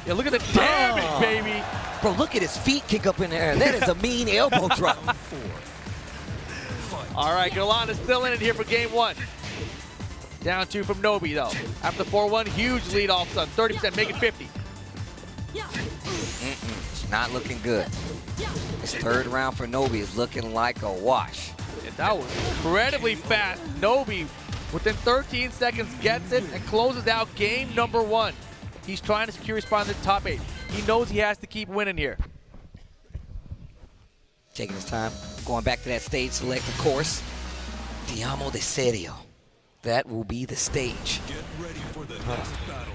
B: Yeah, look at the damage, baby.
A: Bro, look at his feet kick up in the air. That is a mean elbow drop.
B: All right, Girlanda's still in it here for game 1. Down 2 from Nobi, though. After 4-1, huge lead all of a sudden. 30%, make it 50.
A: Not looking good. This third round for Nobi is looking like a wash.
B: Yeah, that was incredibly fast. Nobi, within 13 seconds, gets it and closes out game number 1. He's trying to secure his spot in the top 8. He knows he has to keep winning here.
A: Taking his time, going back to that stage select, of course. Diamo de Serio. That will be the stage.
I: Get ready for the next battle.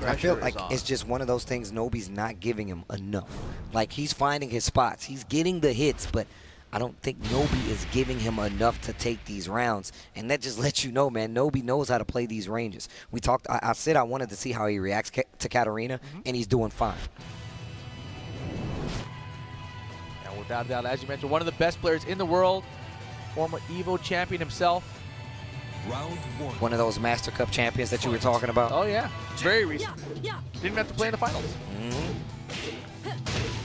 A: I feel like it's just one of those things Nobi's not giving him enough. Like, he's finding his spots. He's getting the hits, but I don't think Nobi is giving him enough to take these rounds. And that just lets you know, man, Nobi knows how to play these ranges. We talked, I said I wanted to see how he reacts to Katarina, and he's doing fine.
B: And without a doubt, as you mentioned, one of the best players in the world, former EVO champion himself.
I: Round 1.
A: One of those Master Cup champions that you were talking about.
B: Oh, yeah. Very recent. Didn't even have to play in the finals.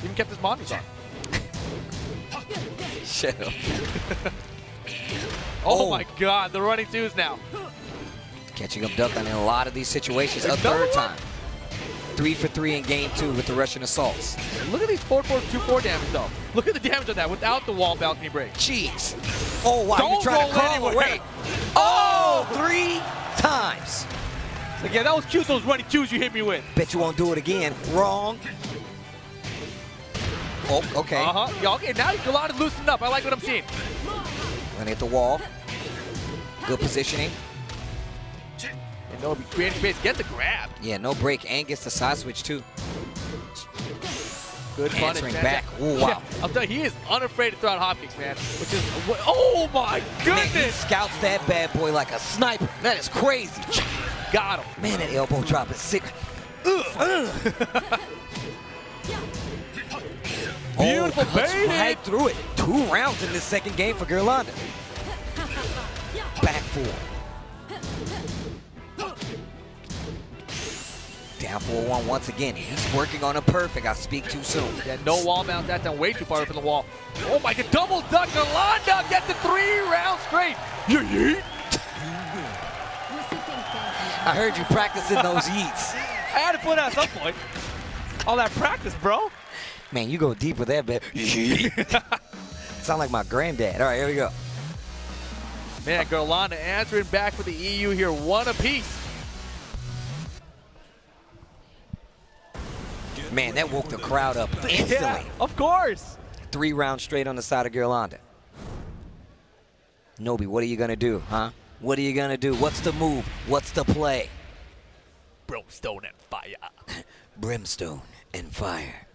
B: Even kept his monitors on.
A: Shut up.
B: Oh my God, the running twos now.
A: Catching him duck in a lot of these situations. A third time. 3 for 3 in game 2 with the Russian assaults.
B: Look at these 4-4-2-4 damage though. Look at the damage on that without the wall balcony break.
A: Jeez. Oh wow,
B: Don't
A: you're trying to
B: roll
A: crawl
B: anywhere.
A: away. Oh, 3 times.
B: Like, yeah, that was cute, those running twos you hit me with.
A: Bet you won't do it again. Wrong. Oh, okay.
B: Yeah, okay, now Girlanda's loosening up. I like what I'm seeing.
A: Gonna hit the wall. Good positioning.
B: And Nobi creating space, gets a grab.
A: Yeah, no break. And gets the side switch too.
B: Good punish,
A: Answering
B: man.
A: back. Ooh, wow.
B: Yeah, I'll tell you, he is unafraid to throw out hop kicks, man. Which is, oh my goodness.
A: Man, he scouts that bad boy like a sniper. That is crazy.
B: Got him.
A: Man, that elbow drop is sick.
B: Beautiful
A: cuts
B: bait.
A: right through it. 2 rounds in this second game for Girlanda. Back 4. Down 4-1 once again. He's working on a perfect. I speak too soon.
B: Yeah, no wall mount that time. Way too far from the wall. Oh my God, double duck. Girlanda get the 3 rounds straight. Yeet.
A: I heard you practicing those yeets.
B: I had to put it at some point. All that practice, bro.
A: Man, you go deep with that, man. Sound like my granddad. All right, here we go.
B: Man, Girlanda answering back for the EU here. 1 apiece.
A: Man, that woke the crowd up instantly.
B: Yeah, of course.
A: 3 rounds straight on the side of Girlanda. Nobi, what are you going to do, huh? What are you going to do? What's the move? What's the play?
B: Brimstone and fire.
A: Brimstone and fire.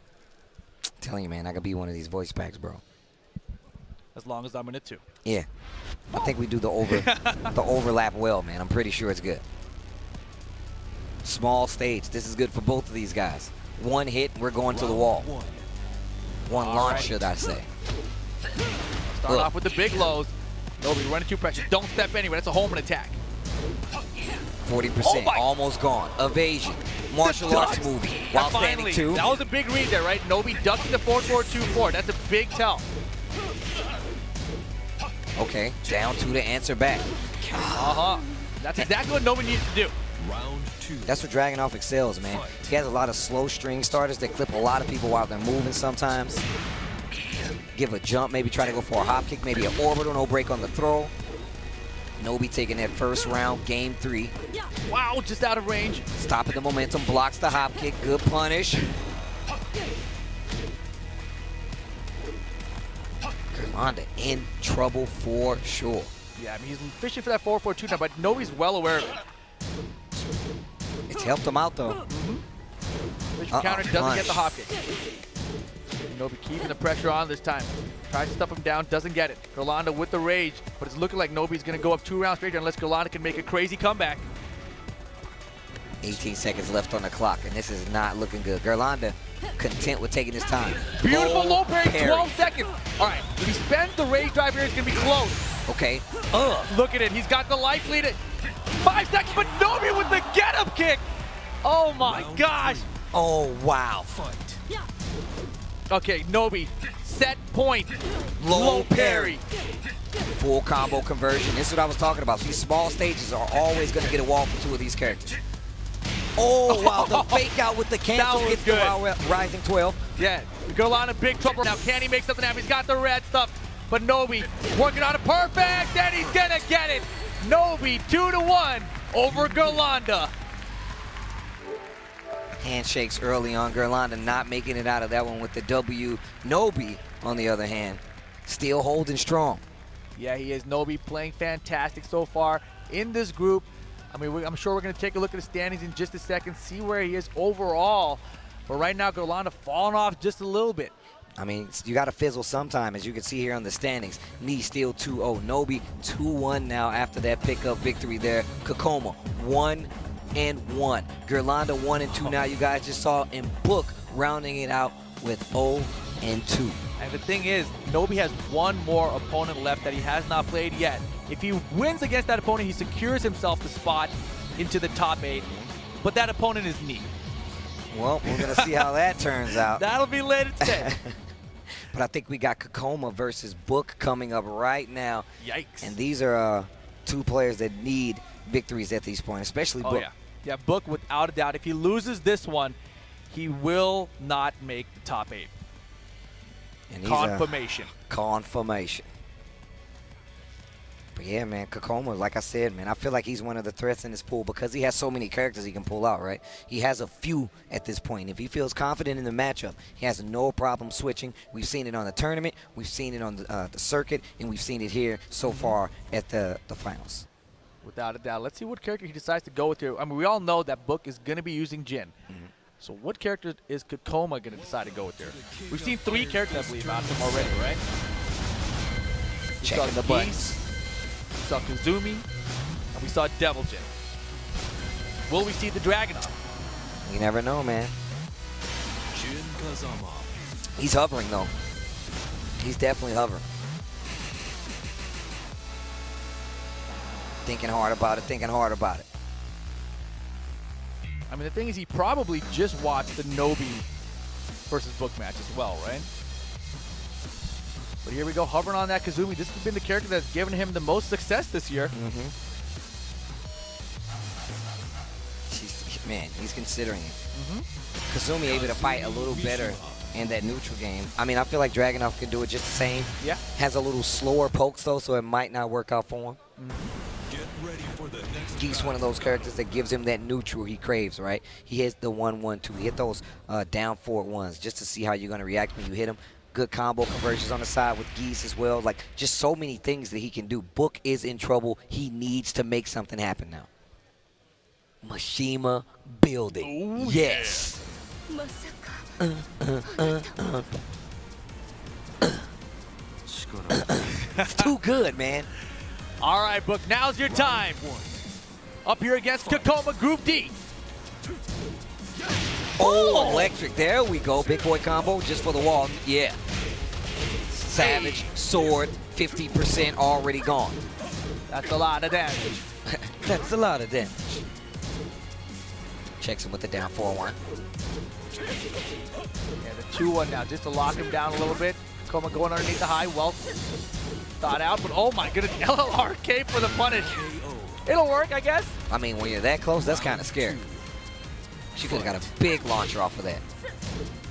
A: I'm telling you, man, I could be one of these voice packs, bro.
B: As long as I'm in it too.
A: Yeah. I think we do the overlap well, man. I'm pretty sure it's good. Small stage. This is good for both of these guys. 1 hit, we're going to the wall. 1 launch, should I say.
B: Start off with the big lows. Nobi running too pressure. Don't step anywhere. That's a homing attack.
A: 40%, almost gone. Evasion. Martial arts movie while standing 2.
B: That was a big read there, right? Nobi ducking the 4-4-2-4. That's a big tell.
A: Okay, down 2 to answer back.
B: That's exactly what Nobi needs to do.
I: Round 2.
A: That's what Dragunov excels, man. He has a lot of slow string starters that clip a lot of people while they're moving sometimes. Give a jump, maybe try to go for a hop kick, maybe an orbital, no break on the throw. Nobi taking that first round, game 3.
B: Wow, just out of range.
A: Stopping the momentum, blocks the hop kick, good punish. Girlanda in trouble for sure.
B: Yeah, I mean, he's fishing for that 4-4-2 now, but Nobi's well aware of it.
A: It's helped him out, though.
B: Fish counter doesn't get the hop kick. Nobi keeping the pressure on this time. Tries to stuff him down, doesn't get it. Girlanda with the rage, but it's looking like Nobi's going to go up 2 rounds straight unless Girlanda can make a crazy comeback.
A: 18 seconds left on the clock, and this is not looking good. Girlanda content with taking his time.
B: Beautiful low parry, 12 seconds. All right, if he spends the rage drive here, it's going to be close.
A: Okay.
B: Look at it. He's got the life lead at 5 seconds, but Nobi with the get-up kick. Oh, my gosh.
A: Oh, wow.
B: Okay, Nobi, set point,
A: Low
B: parry.
A: Full combo conversion. This is what I was talking about. These small stages are always going to get a wall for 2 of these characters. Oh, wow, the fake out with the cancel
B: That was
A: gets the rising 12.
B: Yeah, Girlanda big trouble. Now, can he make something happen? He's got the red stuff, but Nobi working on it perfect, and he's going to get it. Nobi 2-1 over Girlanda.
A: Handshakes early on. Girlanda not making it out of that one with the W. Nobi, on the other hand, still holding strong.
B: Yeah, he is. Nobi playing fantastic so far in this group. I mean, I'm sure we're going to take a look at the standings in just a second, see where he is overall. But right now, Girlanda falling off just a little bit.
A: I mean, you got to fizzle sometime, as you can see here on the standings. Knee still 2-0. Nobi 2-1 now after that pickup victory there. Kkokkoma 1-1. Girlanda 1-2 now. You guys just saw, and Book rounding it out with 0-2.
B: And the thing is, Nobi has 1 more opponent left that he has not played yet. If he wins against that opponent, he secures himself the spot into the top 8. But that opponent is Knee.
A: Well, we're going to see how that turns out.
B: That'll be later today.
A: But I think we got Kkokkoma versus Book coming up right now.
B: Yikes.
A: And these are 2 players that need victories at these points, especially Book.
B: Oh, yeah. Yeah, Book, without a doubt. If he loses this one, he will not make the top 8.
A: And
B: Confirmation.
A: Confirmation. But yeah, man, Kkokkoma, like I said, man, I feel like he's one of the threats in this pool because he has so many characters he can pull out, right? He has a few at this point. If he feels confident in the matchup, he has no problem switching. We've seen it on the tournament, we've seen it on the circuit, and we've seen it here so far at the finals.
B: Without a doubt. Let's see what character he decides to go with here. I mean, we all know that Book is going to be using Jin. So what character is Kkokkoma going to decide to go with here? We've seen 3 characters, I believe, out of him already, right?
A: Checking the buttons.
B: We saw Kazumi, and we saw Devil Jin. Will we see the Dragunov?
A: You never know, man.
I: Jin Kazama.
A: He's hovering, though. He's definitely hovering. Thinking hard about it, thinking hard about it.
B: I mean, the thing is, he probably just watched the Nobi versus Book match as well, right? But here we go, hovering on that Kazumi. This has been the character that's given him the most success this year.
A: Man, he's considering it. Kazumi able to fight a little better in that neutral game. I mean, I feel like Dragunov can do it just the same.
B: Yeah.
A: Has a little slower pokes, though, so it might not work out for him.
I: Get ready for the next
A: Geek's one of those characters that gives him that neutral he craves, right? He hits the 1-1-2. He hit those down forward ones just to see how you're going to react when you hit him. Good combo conversions on the side with Geese as well. Like, just so many things that he can do. Book is in trouble. He needs to make something happen now. Mishima building.
B: Ooh,
A: yes. It's too good, man.
B: All right, Book, now's your time. Up here against Kkokkoma, Group D.
A: Oh, electric. There we go. Big boy combo just for the wall. Yeah. Savage, sword, 50% already gone.
B: That's a lot of damage.
A: That's a lot of damage. Checks him with the down 4-1.
B: Yeah, the 2-1 now, just to lock him down a little bit. Kkokkoma going underneath the high. Well thought out, but oh my goodness, LLRK for the punish. It'll work, I guess.
A: I mean, when you're that close, that's kind of scary. She could have got a big launcher off of that.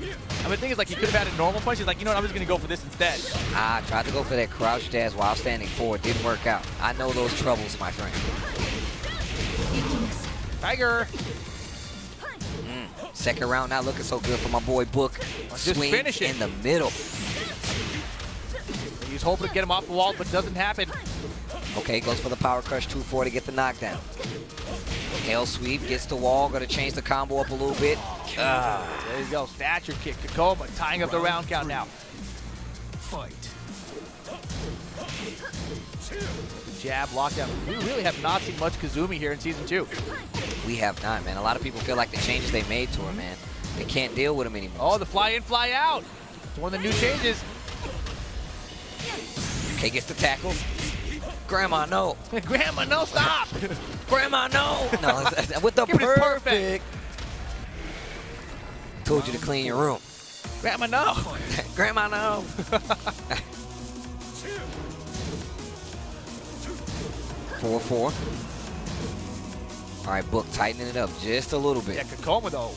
B: I mean, the thing is, like, he could have had a normal punch. He's like, you know what, I'm just going to go for this instead.
A: I tried to go for that crouch dash while standing forward. Didn't work out. I know those troubles, my friend.
B: Tiger.
A: Second round not looking so good for my boy Book.
B: Just
A: Swing
B: finish it.
A: in the middle.
B: He's hoping to get him off the wall, but doesn't happen.
A: Okay, goes for the power crush 2-4 to get the knockdown. Hell sweep, gets the wall, gonna change the combo up a little bit.
B: There you go, stature kick. Kkokkoma tying up the round count now.
I: fight.
B: Jab, lockdown. We really have not seen much Kazumi here in Season 2.
A: We have not, man. A lot of people feel like the changes they made to her, man, they can't deal with him anymore.
B: Oh, the fly in, fly out. It's one of the new changes.
A: Okay, gets the tackles. Grandma, no.
B: Grandma, no, stop.
A: Grandma, no. No, with the
B: Give it
A: perfect. Told you to clean your room.
B: Grandma, no.
A: Grandma, no. 4-4. All right, Book tightening it up just a little bit.
B: Yeah, Kkokkoma, though,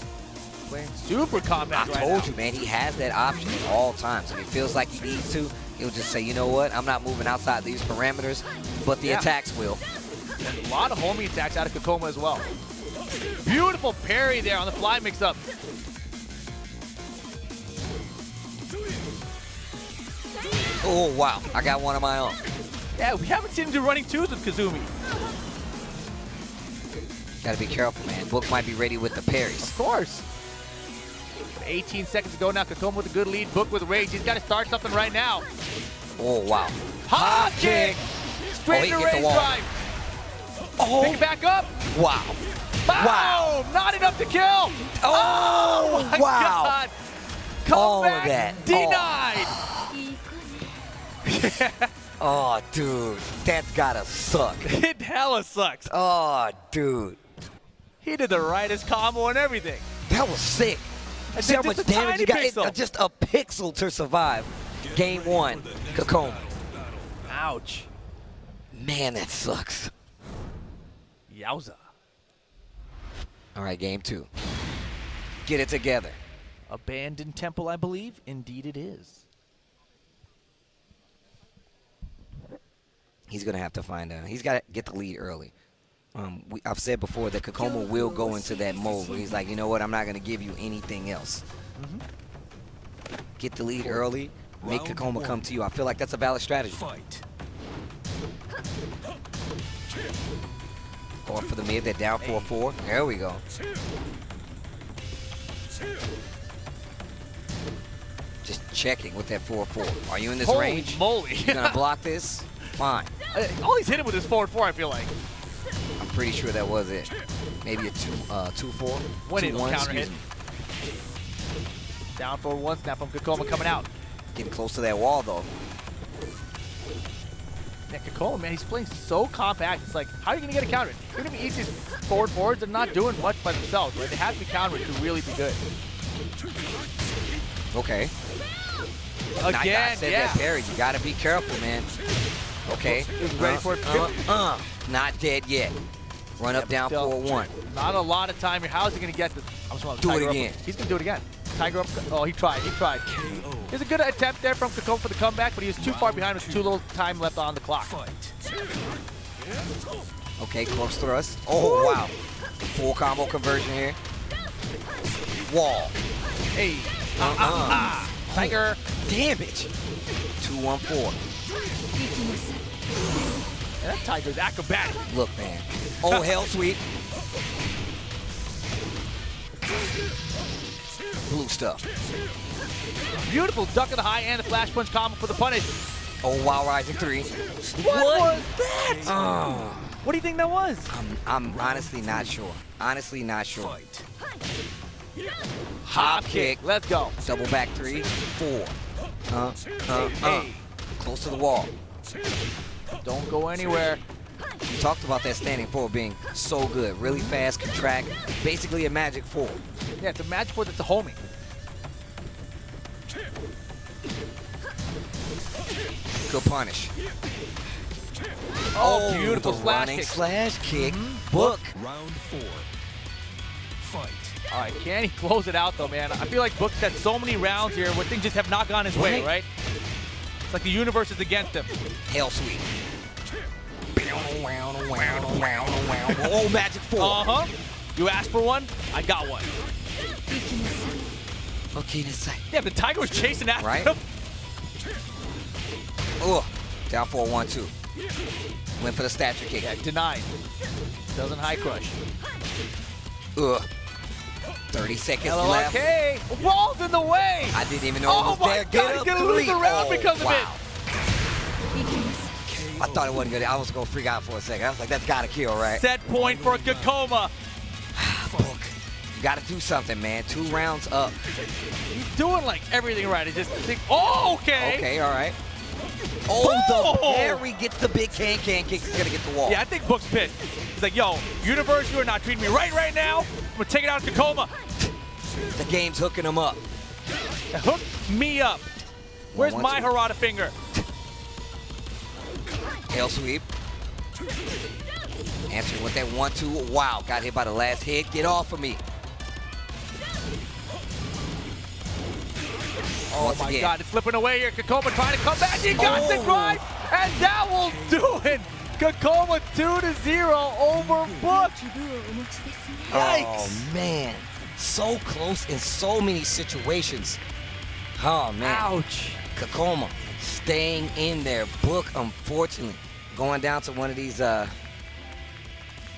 B: playing super combat right
A: told
B: now.
A: you, man, he has that option at all times. If he feels like he needs to, he'll just say, you know what, I'm not moving outside these parameters, but the attacks will.
B: And a lot of homie attacks out of Kkokkoma as well. Beautiful parry there on the fly mix-up.
A: Oh, wow, I got one of my own.
B: Yeah, we haven't seen him do running twos with Kazumi.
A: Gotta be careful, man. Book might be ready with the parries.
B: Of course. 18 seconds to go now. Kkokkoma with a good lead. Book with rage. He's got to start something right now.
A: Oh, wow.
B: Hot kick! Straight to rage drive.
A: Oh.
B: Pick it back up.
A: Wow.
B: Wow. Not enough to kill.
A: Oh,
B: my
A: wow.
B: God.
A: All of
B: Comeback
A: that.
B: denied.
A: Oh, dude. That's gotta suck.
B: It hella sucks.
A: Oh, dude.
B: He did the rightest combo and everything.
A: That was sick.
B: And
A: See how
B: just
A: much
B: a
A: damage
B: tiny
A: you got?
B: pixel.
A: Just a pixel to survive. Game one, Kkokkoma.
B: Ouch.
A: Man, that sucks.
B: Yowza.
A: All right, game two. Get it together.
B: Abandoned temple, I believe. Indeed it is.
A: He's going to have to find a... He's got to get the lead early. I've said before that Kkokkoma will go into that mode where he's like, you know what, I'm not going to give you anything else. Get the lead early, make Kkokkoma come to you. I feel like that's a valid strategy.
I: Fight.
A: Going for the mid, that down 4-4. There we go. Just checking with that 4-4. Are you in this
B: Holy
A: range?
B: moly.
A: You going to block this? Fine.
B: All he's hit him with is 4-4, I feel like.
A: I'm pretty sure that was it. Maybe a 2-4.
B: When
A: 2-1,
B: counter hit.
A: excuse me.
B: Down for one snap from Kkokkoma coming out.
A: Getting close to that wall, though.
B: Yeah, Kkokkoma, man, he's playing so compact. It's like, how are you going to get a counter? You're going to be easy forwards. They're not doing much by themselves, right? They have to be countered to really be good.
A: Okay.
B: Again,
A: I said that parry. You got to be careful, man. Okay.
B: He's ready for it.
A: Not dead yet. Run up down 4-1.
B: Not a lot of time here. How is he going to get this?
A: Do it again.
B: He's going to do it again. Tiger up. Oh, he tried. There's a good attempt there from Kkokkoma for the comeback, but he was too far behind with too little time left on the clock.
A: Okay, close thrust. Oh, wow. Full combo conversion here. Wall.
B: Hey. Tiger.
A: Damage. 2-1-4.
B: And that Tiger's acrobatic.
A: Look, man. Oh, hell sweep. Blue stuff.
B: Beautiful duck of the high and the flash punch combo for the punish.
A: Oh, wow, rising 3.
B: What was that? What do you think that was?
A: I'm honestly not sure. Honestly not sure.
B: Hop kick. Let's go.
A: Double back 3, 4. Close to the wall.
B: Don't go anywhere.
A: We talked about that standing forward being so good. Really fast, contract. Basically a magic forward.
B: Yeah, it's a magic forward that's a homie.
A: Good punish.
B: Oh, beautiful
A: slash kick. Book.
I: Round 4. Fight.
B: All right, can he close it out though, man? I feel like Book's had so many rounds here where things just have not gone his way, right? It's like the universe is against him.
A: Hell sweep. Oh, magic forward.
B: You asked for one, I got one.
A: Okay, this
B: Yeah, the Tiger was chasing after him.
A: Oh, down 4-1-2. Went for the stature kick.
B: Yeah, denied. Doesn't high crush.
A: 30 seconds
B: LLK.
A: left.
B: Wall's in the way.
A: I didn't even know it was there.
B: God, he's gonna lose the round because of it.
A: I thought it wasn't good. I was gonna freak out for a second. I was like, that's gotta kill, right?
B: Set point for Kkokkoma.
A: Book. You gotta do something, man. 2 rounds up.
B: He's doing like everything right. He just think, oh, okay.
A: Okay, all right. Oh, the parry gets the big can kick. He's gonna get the wall.
B: Yeah, I think Book's pissed. He's like, yo, universe, you are not treating me right now. I'm gonna take it out of Kkokkoma.
A: The game's hooking him up.
B: Hook me up. Where's my Harada finger?
A: Hell sweep. Answering with that 1-2. Wow, got hit by the last hit. Get off of me.
B: Oh my God, it's slipping away here. Kkokkoma trying to come back. He got the drive, and that will do it. Kkokkoma 2-0 over Book. Yikes.
A: Oh man, so close in so many situations. Oh man.
B: Ouch.
A: Kkokkoma staying in there. Book, unfortunately, going down to one of these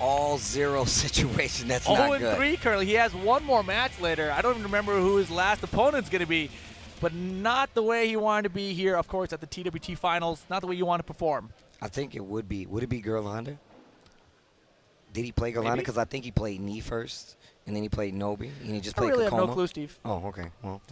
A: all-0 situations. That's not good.
B: 0-3 currently. He has one more match later. I don't even remember who his last opponent's going to be, but not the way he wanted to be here, of course, at the TWT Finals. Not the way you want to perform.
A: I think it would be. Would it be Girlanda? Did he play Girlanda? Because I think he played Knee first, and then he played Nobi, and he just played Kkokkoma.
B: I really have no clue, Steve.
A: Oh, okay. Well,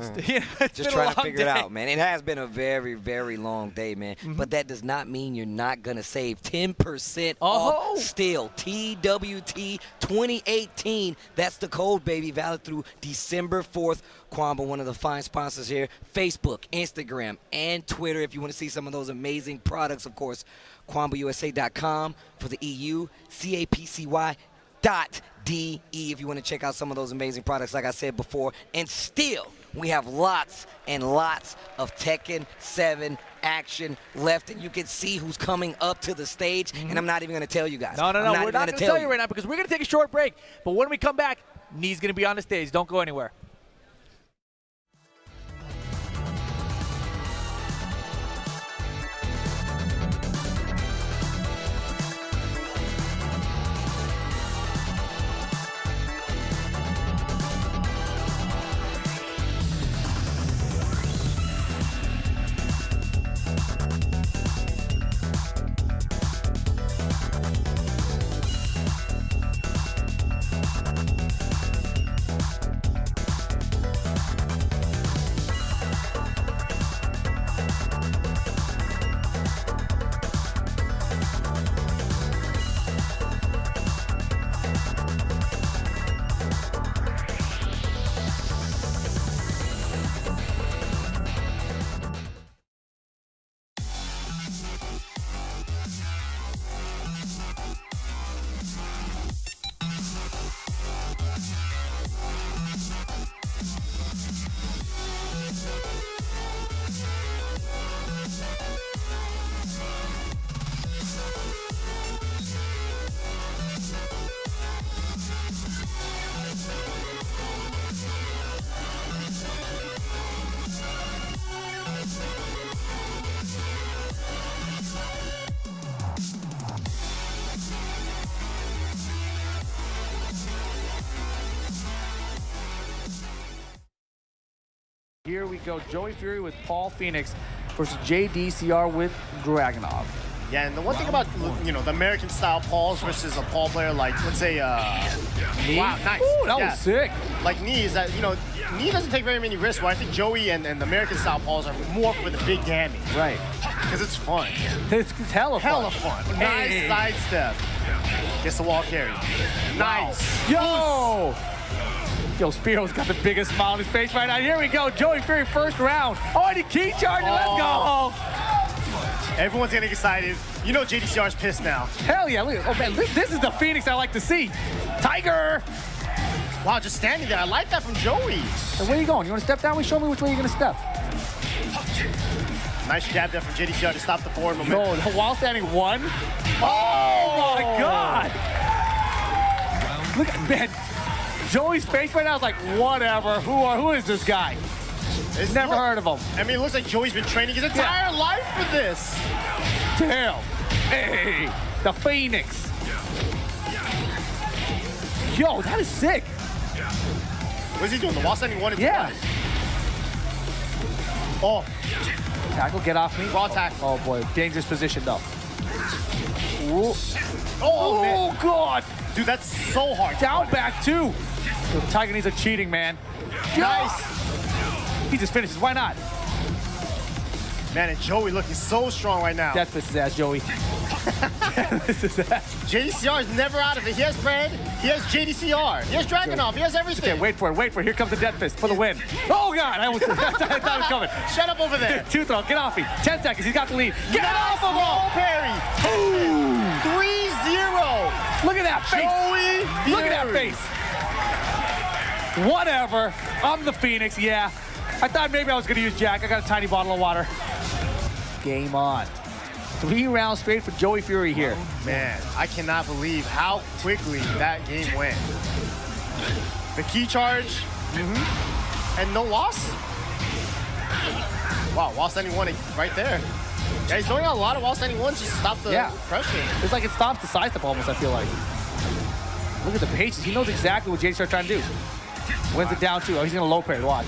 B: just
A: trying to figure it out, man. It has been a very, very long day, man. But that does not mean you're not going to save 10% off still. TWT 2018. That's the code, baby. Valid through December 4th. Kkokkoma, one of the fine sponsors here. Facebook, Instagram, and Twitter if you want to see some of those amazing products, of course. Kkokkomausa.com for the EU. CAPCY.DE if you want to check out some of those amazing products, like I said before. And still, we have lots and lots of Tekken 7 action left, and you can see who's coming up to the stage, and I'm not even going to tell you guys.
B: No, we're not going to tell you right now because we're going to take a short break. But when we come back, Knee's going to be on the stage. Don't go anywhere. Here we go. Joey Fury with Paul Phoenix versus JDCr with Dragunov.
J: Yeah, and the one thing about, you know, the American style Pauls versus a Paul player like, let's say,
B: Knee?
J: Wow, nice.
B: Ooh, that was sick.
J: Like Knee is that, you know, Knee doesn't take very many risks, but I think Joey and the American style Pauls are more for the big damage.
B: Right.
J: Because it's fun.
B: It's hella fun.
J: Hella fun. Nice sidestep. Gets the wall carry. Nice.
B: Yo! Yo, Spiro's got the biggest smile on his face right now. Here we go. Joey Fury first round. Oh, and he key charged. Let's go.
J: Everyone's getting excited. You know JDCr's pissed now.
B: Hell yeah. Look at, oh, man, this is the Phoenix I like to see. Tiger.
J: Wow, just standing there. I like that from Joey.
B: And where are you going? You want to step down? Show me which way you're going to step.
J: Nice jab there from JDCr to stop the forward momentum.
B: No, while standing one. Oh, my God. Look at, man. Joey's face right now is like, whatever. Who is this guy?
J: It's
B: never heard of him.
J: I mean, it looks like Joey's been training his entire life for this.
B: Damn. Hey, the Phoenix. Yo, that is sick.
J: What's he doing? The wall standing one and two.
B: Yeah.
J: Oh.
B: Tackle, get off me.
J: Raw tackle.
B: Oh boy, dangerous position though. Ooh.
J: Oh, man.
B: God.
J: Dude, that's so hard.
B: Down back too. The Tiger needs a cheating, man.
J: Nice.
B: He just finishes, why not?
J: Man, and Joey looking so strong right now.
B: Death fist his ass, Joey. This is that.
J: JDCr is never out of it. He has Fred, he has JDCr, he has Dragunov, he has everything.
B: Okay, wait for it. Here comes the death fist for the win. Oh God, I thought it was coming.
J: Shut up over there.
B: Two throw, get off me. 10 seconds, he's got the lead. Get off of him!
J: Parry.
B: Ooh.
J: 3-0.
B: Look at that face.
J: Joey
B: Look at that face. Whatever. I'm the Phoenix, yeah. I thought maybe I was gonna use Jack. I got a tiny bottle of water. Game on. 3 rounds straight for Joey Fury here.
J: Man, I cannot believe how quickly that game went. The key charge, and no loss. Wow, wall standing one right there. Yeah, he's throwing out a lot of wall standing ones just to stop the pressure.
B: It's like it stops the sidestep almost, I feel like. Look at the patience. He knows exactly what JDCr's trying to do. Wins it down 2. Oh, he's gonna low parry, watch.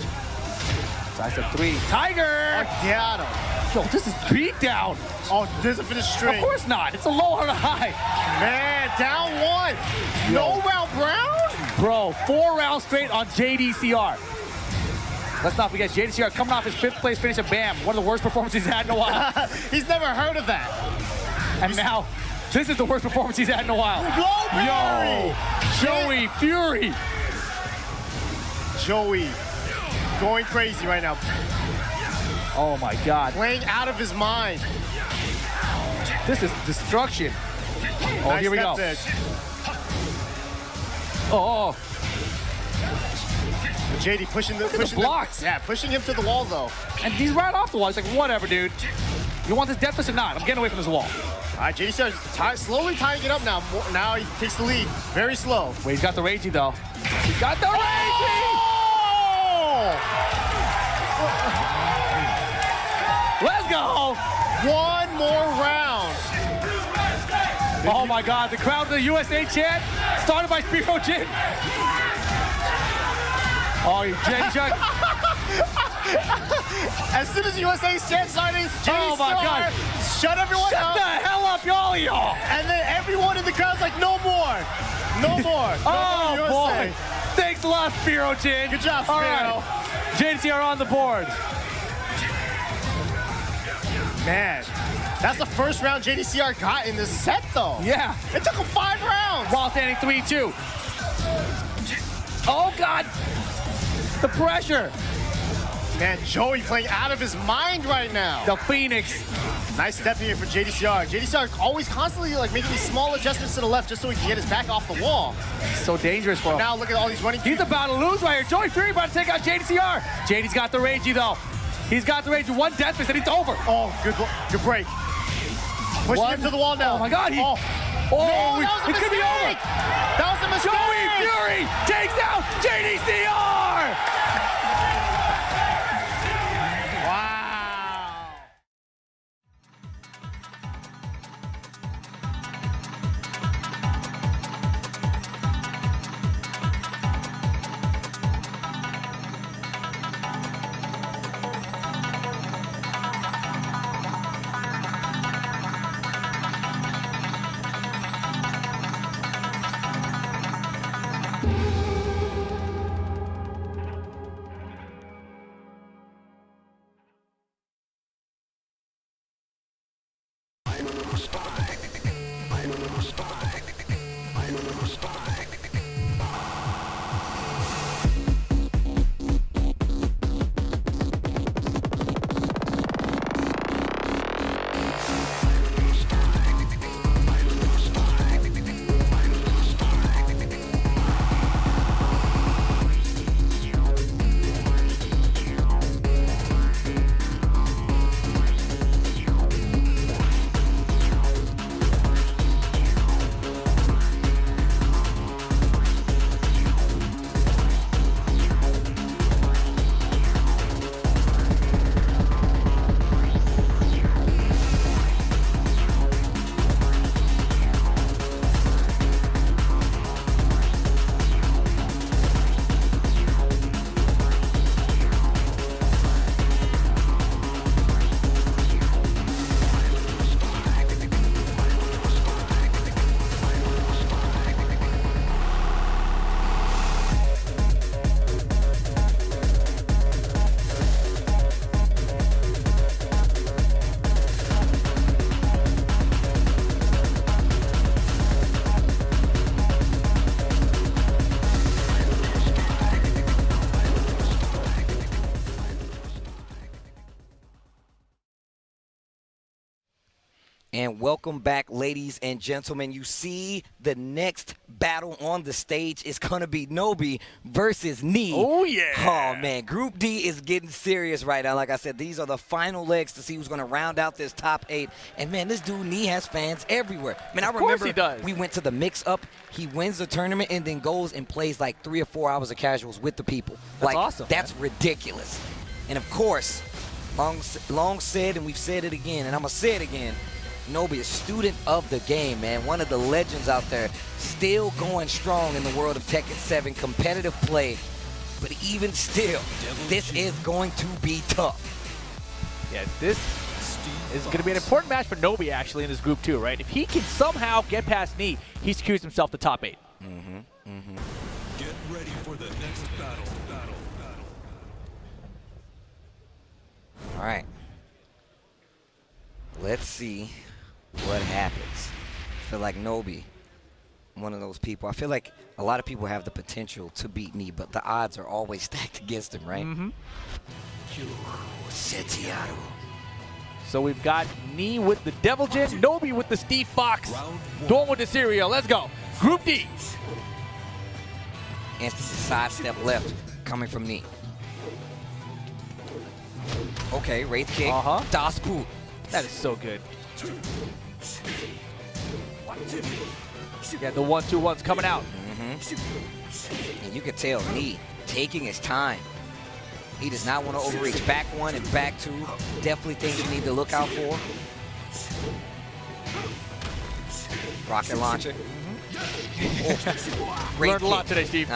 B: Sidestep 3. Tiger!
J: Got him.
B: Yo, this is beat down.
J: Oh, doesn't finish straight.
B: Of course not. It's a low on a high.
J: Man, down 1. No round brown?
B: Bro, 4 rounds straight on JDCr. Let's not forget, JDCr coming off his 5th place finish at BAM. One of the worst performances he's had in a while.
J: He's never heard of that.
B: And now, this is the worst performance he's had in a while.
J: Yo,
B: Joey Fury.
J: Joey going crazy right now.
B: Oh my God.
J: Playing out of his mind.
B: This is destruction. Oh,
J: Nice
B: here we go.
J: step
B: Oh.
J: JD pushing the
B: blocks.
J: Yeah, pushing him to the wall though.
B: And he's right off the wall. He's like, whatever, dude. You want this death fist or not? I'm getting away from this wall.
J: All right, JDCr slowly tying it up now. Now he takes the lead. Very slow.
B: Wait, he's got the ragey though. He's got the ragey! Let's go!
J: 1 more round.
B: Oh my God, the crowd of the USA chant, started by Spiro Jin. Oh, JDCr.
J: As soon as USA's chant started, JDCr
B: Oh my God.
J: shut everyone
B: Shut
J: up.
B: the hell up, y'all.
J: And then everyone in the crowd's like, no more. No more.
B: Oh
J: No more USA.
B: boy. Thanks a lot, Spiro Jin.
J: Good job,
B: All
J: Spiro.
B: right. JDCr on the board.
J: Man, that's the first round JDCr got in this set, though.
B: Yeah.
J: It took him 5 rounds.
B: While standing 3-2. Oh, God. The pressure.
J: Man, Joey playing out of his mind right now.
B: The Phoenix.
J: Nice step here for JDCr. JDCr always constantly like making these small adjustments to the left just so he can get his back off the wall.
B: So dangerous for him.
J: Now look at all these running.
B: He's about to lose right here. Joey Fury about to take out JDCr. JD's got the ragey, though. He's got the ragey. 1 death fist and it's over.
J: Oh, good break. Pushing him to the wall now.
B: Oh, my God.
J: No,
B: It could be over.
J: That was a mistake.
B: Joey Fury takes out JDCr.
J: Wow.
A: And welcome back, ladies and gentlemen. You see the next battle on the stage is going to be Nobi versus Knee.
B: Oh, yeah.
A: Oh, man. Group D is getting serious right now. Like I said, these are the final legs to see who's going to round out this top 8. And, man, this dude, Knee, has fans everywhere. Man, I remember
B: he does.
A: We went to the mix-up. He wins the tournament and then goes and plays like 3 or 4 hours of casuals with the people.
B: That's awesome.
A: That's ridiculous. And, of course, long said, and we've said it again, and I'm going to say it again, Nobi, a student of the game, man. One of the legends out there, still going strong in the world of Tekken 7 competitive play. But even still, this is going to be tough.
B: Yeah, this is going to be an important match for Nobi, actually, in this group, too, right? If he can somehow get past Knee, he secures himself the top 8.
I: Get ready for the next battle.
A: All right. Let's see what happens. I feel like Nobi, one of those people. I feel like a lot of people have the potential to beat Knee, but the odds are always stacked against him, right?
B: So we've got Knee with the Devil Jin, Nobi with the Steve Fox, Dawn with the Cereal. Let's go. Group D.
A: Instant sidestep left coming from Knee. Okay, Wraith Kick. Das Boot.
B: That is so good. Yeah, the 1-2-1's coming out.
A: And you can tell Knee taking his time. He does not want to overreach. Back 1 and back 2. Definitely things you need to look out for. Rocket launcher.
B: Learned a lot today, Steve.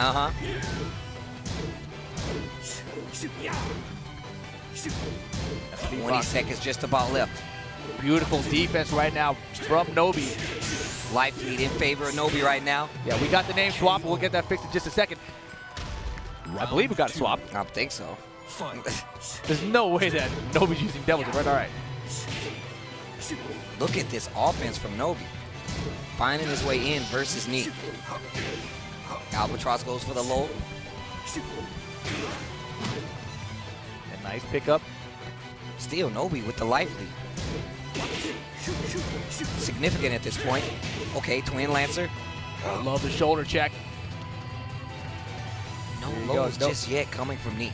A: 20 seconds just about left.
B: Beautiful defense right now from Nobi.
A: Life lead in favor of Nobi right now.
B: Yeah, we got the name swap, and we'll get that fixed in just a second. I believe we got it swapped.
A: I think so.
B: There's no way that Nobi's using Devil Jin, right? All right.
A: Look at this offense from Nobi. Finding his way in versus Knee. Albatross goes for the low.
B: A nice pickup.
A: Still Nobi with the life lead. Significant at this point. Okay, Twin Lancer.
B: I love the shoulder check.
A: No lows just yet coming from Knee.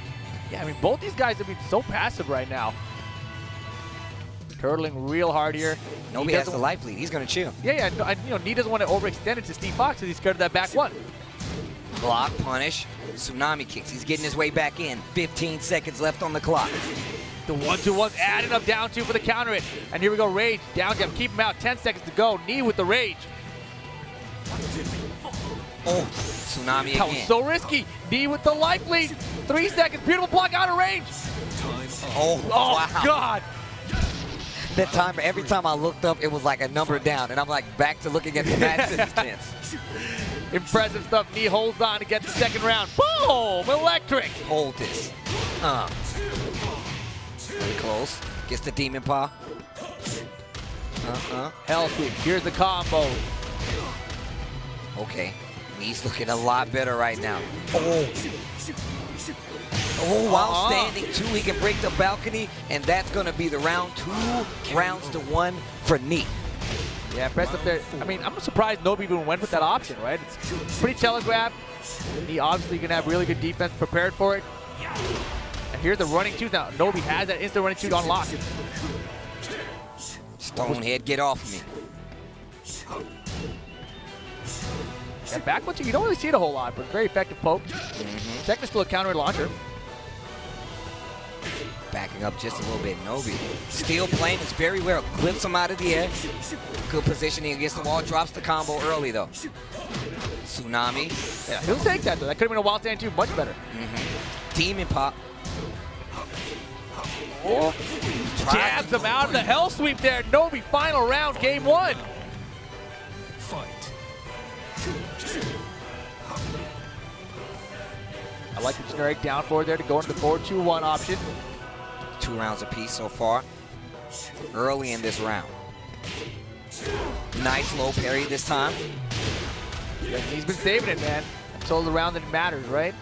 B: Yeah, I mean, both these guys have been so passive right now. Turtling real hard here.
A: Nobi has the life lead. He's going to chill.
B: Yeah. Knee doesn't want to overextend it to Steve Fox because he's scared of that back 1.
A: Block, punish, tsunami kicks. He's getting his way back in. 15 seconds left on the clock.
B: The 1-2-1's adding up down 2 for the counter hit. And here we go, Rage. Down jab, keep him out. 10 seconds to go. Knee with the Rage.
A: Oh, tsunami again.
B: That was so risky. Knee with the life lead. 3 seconds. Beautiful block out of range.
A: Oh, wow.
B: God.
A: That timer, every time I looked up, it was like a number down. And I'm like back to looking at the match distance.
B: Impressive stuff. Knee holds on to get the second round. Boom! Electric.
A: Hold this. Very close. Gets the demon paw.
B: Hell sweep. Here's the combo.
A: Okay. Knee's looking a lot better right now. Oh, while standing 2, he can break the balcony, and that's going to be the round 2, rounds to 1 for Knee.
B: Yeah, impressive there. I mean, I'm surprised Nobi even went with that option, right? It's pretty telegraphed. Knee obviously going to have really good defense prepared for it. And here's the running 2 now. Nobi has that instant running 2 on lock.
A: Stonehead, get off me.
B: Yeah, back one 2, you don't really see it a whole lot, but very effective poke. Second is still a counter launcher.
A: Backing up just a little bit. Nobi still playing this very well. Clips him out of the air. Good positioning against the wall. Drops the combo early, though. Tsunami.
B: Yeah, he'll take that, though. That could have been a wild stand, too. Much better.
A: Demon pop.
B: Oh, jabs him out of the hell sweep there. Nobi, final round, game 1. I like the generic down forward there to go into the 4-2-1 option.
A: 2 rounds apiece so far. Early in this round. Nice low parry this time.
B: Yeah, he's been saving it, man. Until the round that it matters, right?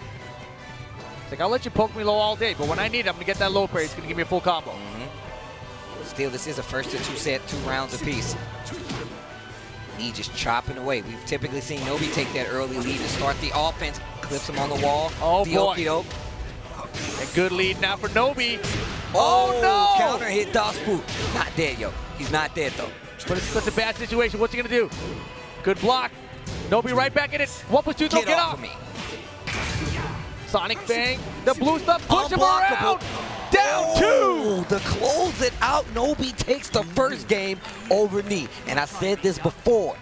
B: It's like, I'll let you poke me low all day, but when I need it, I'm going to get that low parry. It's going to give me a full combo.
A: Still, this is a first to 2 set, 2 rounds apiece. Knee just chopping away. We've typically seen Nobi take that early lead and start the offense. Clips him on the wall.
B: Oh,
A: the
B: boy.
A: okey-doke.
B: A good lead now for Nobi.
A: Oh,
B: no!
A: Counter hit Daspu. Not dead, yo. He's not dead, though.
B: But it's such a bad situation. What's he going to do? Good block. Nobi right back in it. 1+2, throw, get off.
A: Of me.
B: Sonic Fang. The blue stuff. Push him
A: Unblockable.
B: around. Down 2.
A: To close it out, Nobi takes the first game over Knee. And I said this before.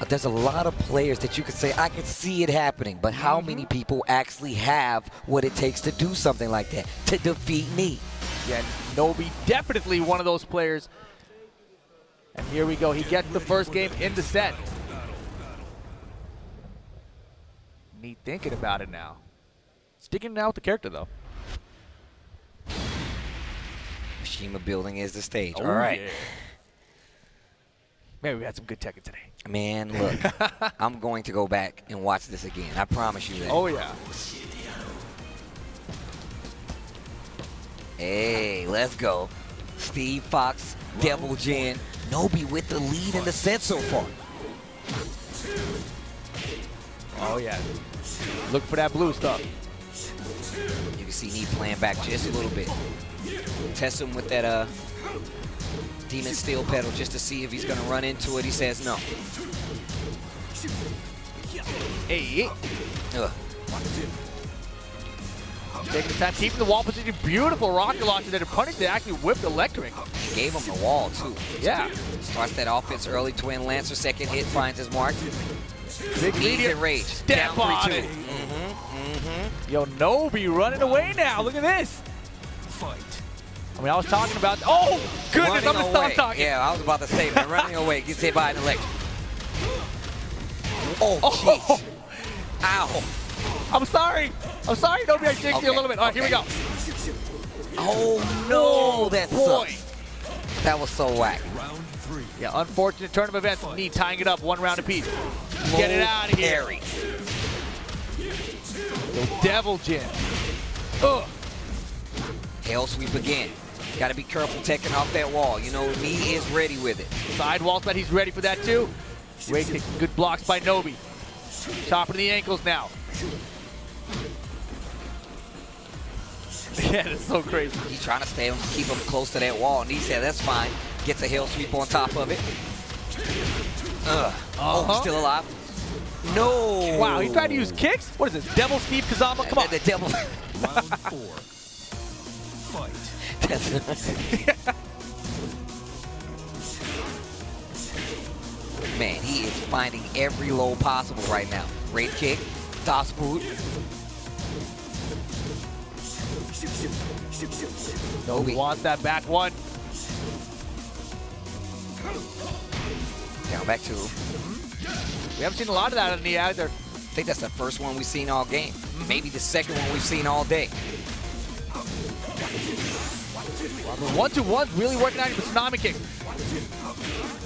A: There's a lot of players that you could say, I could see it happening, but how many people actually have what it takes to do something like that, to defeat Knee?
B: Yeah, Nobi definitely one of those players. And here we go. He gets the first game in the set. Knee thinking about it now. Sticking out with the character, though.
A: Mishima building is the stage.
B: Oh,
A: all right.
B: Yeah. Man, we had some good Tekken today.
A: Man, look, I'm going to go back and watch this again. I promise you that.
B: Oh, yeah.
A: Hey, let's go. Steve Fox, Devil Jin, Nobi with the lead in the set so far.
B: Oh, yeah. Look for that blue stuff.
A: You can see Knee playing back just a little bit. Test him with that Demon Steel pedal just to see if he's going to run into it. He says no.
B: Hey.
A: Ugh.
B: Taking the time, keeping the wall position. Beautiful rocket launcher that punished it. Actually whipped electric.
A: Gave him the wall, too.
B: Yeah.
A: Starts that offense early. Twin Lancer, second hit, finds his mark.
B: Big lead
A: Knees
B: here.
A: in rage.
B: Step
A: Down
B: on
A: 3-2.
B: it. Yo, Nobi running away now. Look at this. I mean, I was talking about. Oh, goodness, I'm going to stop talking.
A: Yeah, I was about to say, man, running away. Gets hit by an electric. Oh, jeez. Ow.
B: I'm sorry. I'm sorry, Nobi. I jinxed you a little bit. All right, here we go.
A: Oh, no. That sucks. That was so whack.
B: Yeah, unfortunate turn of events. Knee tying it up 1 round apiece. Get it out of here. The Devil Jin. Ugh.
A: Hell sweep again. Got to be careful taking off that wall. You know, Knee is ready with it.
B: Sidewall spot, he's ready for that too. Great kick, good blocks by Nobi. Chopping the ankles now. Yeah, that's so crazy.
A: He's trying to keep him close to that wall. Knee said that's fine. Gets a hell sweep on top of it. Oh, he's still alive. No.
B: Wow, he tried to use kicks? What is this, Devil Steve Kazama? Come on.
A: The devil.
I: Round 4. Fight.
A: Man, he is finding every low possible right now. Great kick. Das boot.
B: Nobi wants that back one.
A: Down back 2.
B: We haven't seen a lot of that on the either.
A: I think that's the first one we've seen all game. Maybe the second one we've seen all day.
B: Well, the 1-2-1's really working out with tsunami kick.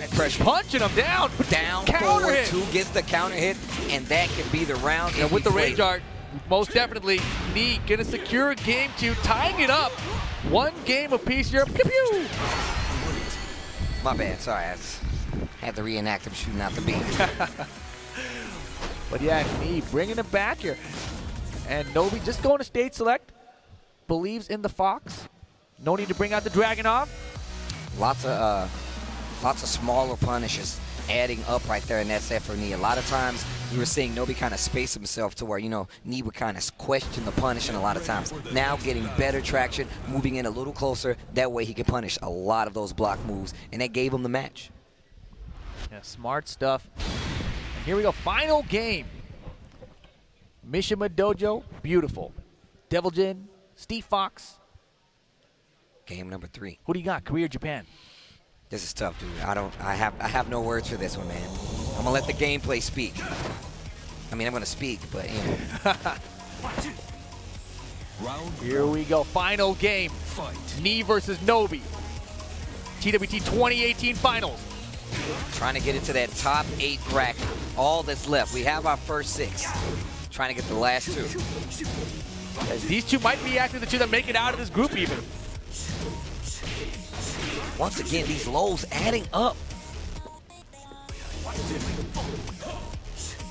B: And pressure punching him down.
A: Down
B: counter hit.
A: 4-2 gets the counter hit, and that can be the round.
B: And with the rage art, most definitely, Knee gonna secure game 2, tying it up. 1 game apiece here. Pew pew.
A: My bad. Sorry, I had to reenact him shooting out the beam.
B: But yeah, Knee bringing it back here. And Nobi just going to stage select. Believes in the Fox. No need to bring out the Dragunov.
A: Lots of smaller punishes adding up right there in that set for Knee. A lot of times we were seeing Nobi kind of space himself to where, you know, Knee would kind of question the punishing a lot of times. Now getting better traction, moving in a little closer. That way he could punish a lot of those block moves, and that gave him the match.
B: Yeah, smart stuff. And here we go, final game. Mishima Dojo, beautiful. Devil Jin, Steve Fox.
A: Game number 3.
B: Who do you got, Korea or Japan?
A: This is tough, dude. I have no words for this one, man. I'm gonna let the gameplay speak. I mean, I'm gonna speak, but you know.
B: Here we go, final game. Knee versus Nobi. TWT 2018 Finals.
A: Trying to get into that top 8 bracket. All that's left. We have our first 6. Trying to get the last 2.
B: As these two might be actually the 2 that make it out of this group even.
A: Once again, these lows adding up.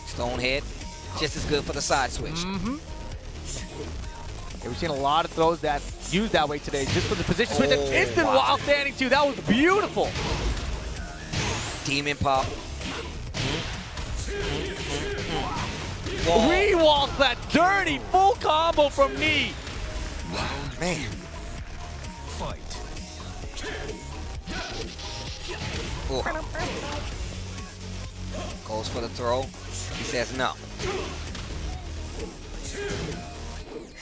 A: Stonehead, just as good for the side switch.
B: Yeah, we've seen a lot of throws that used that way today, just for the position switch. An instant while standing too. That was beautiful.
A: Demon pop.
B: Re-walk that dirty full combo from Knee.
A: Man.
I: Fight.
A: Goes for the throw. He says no.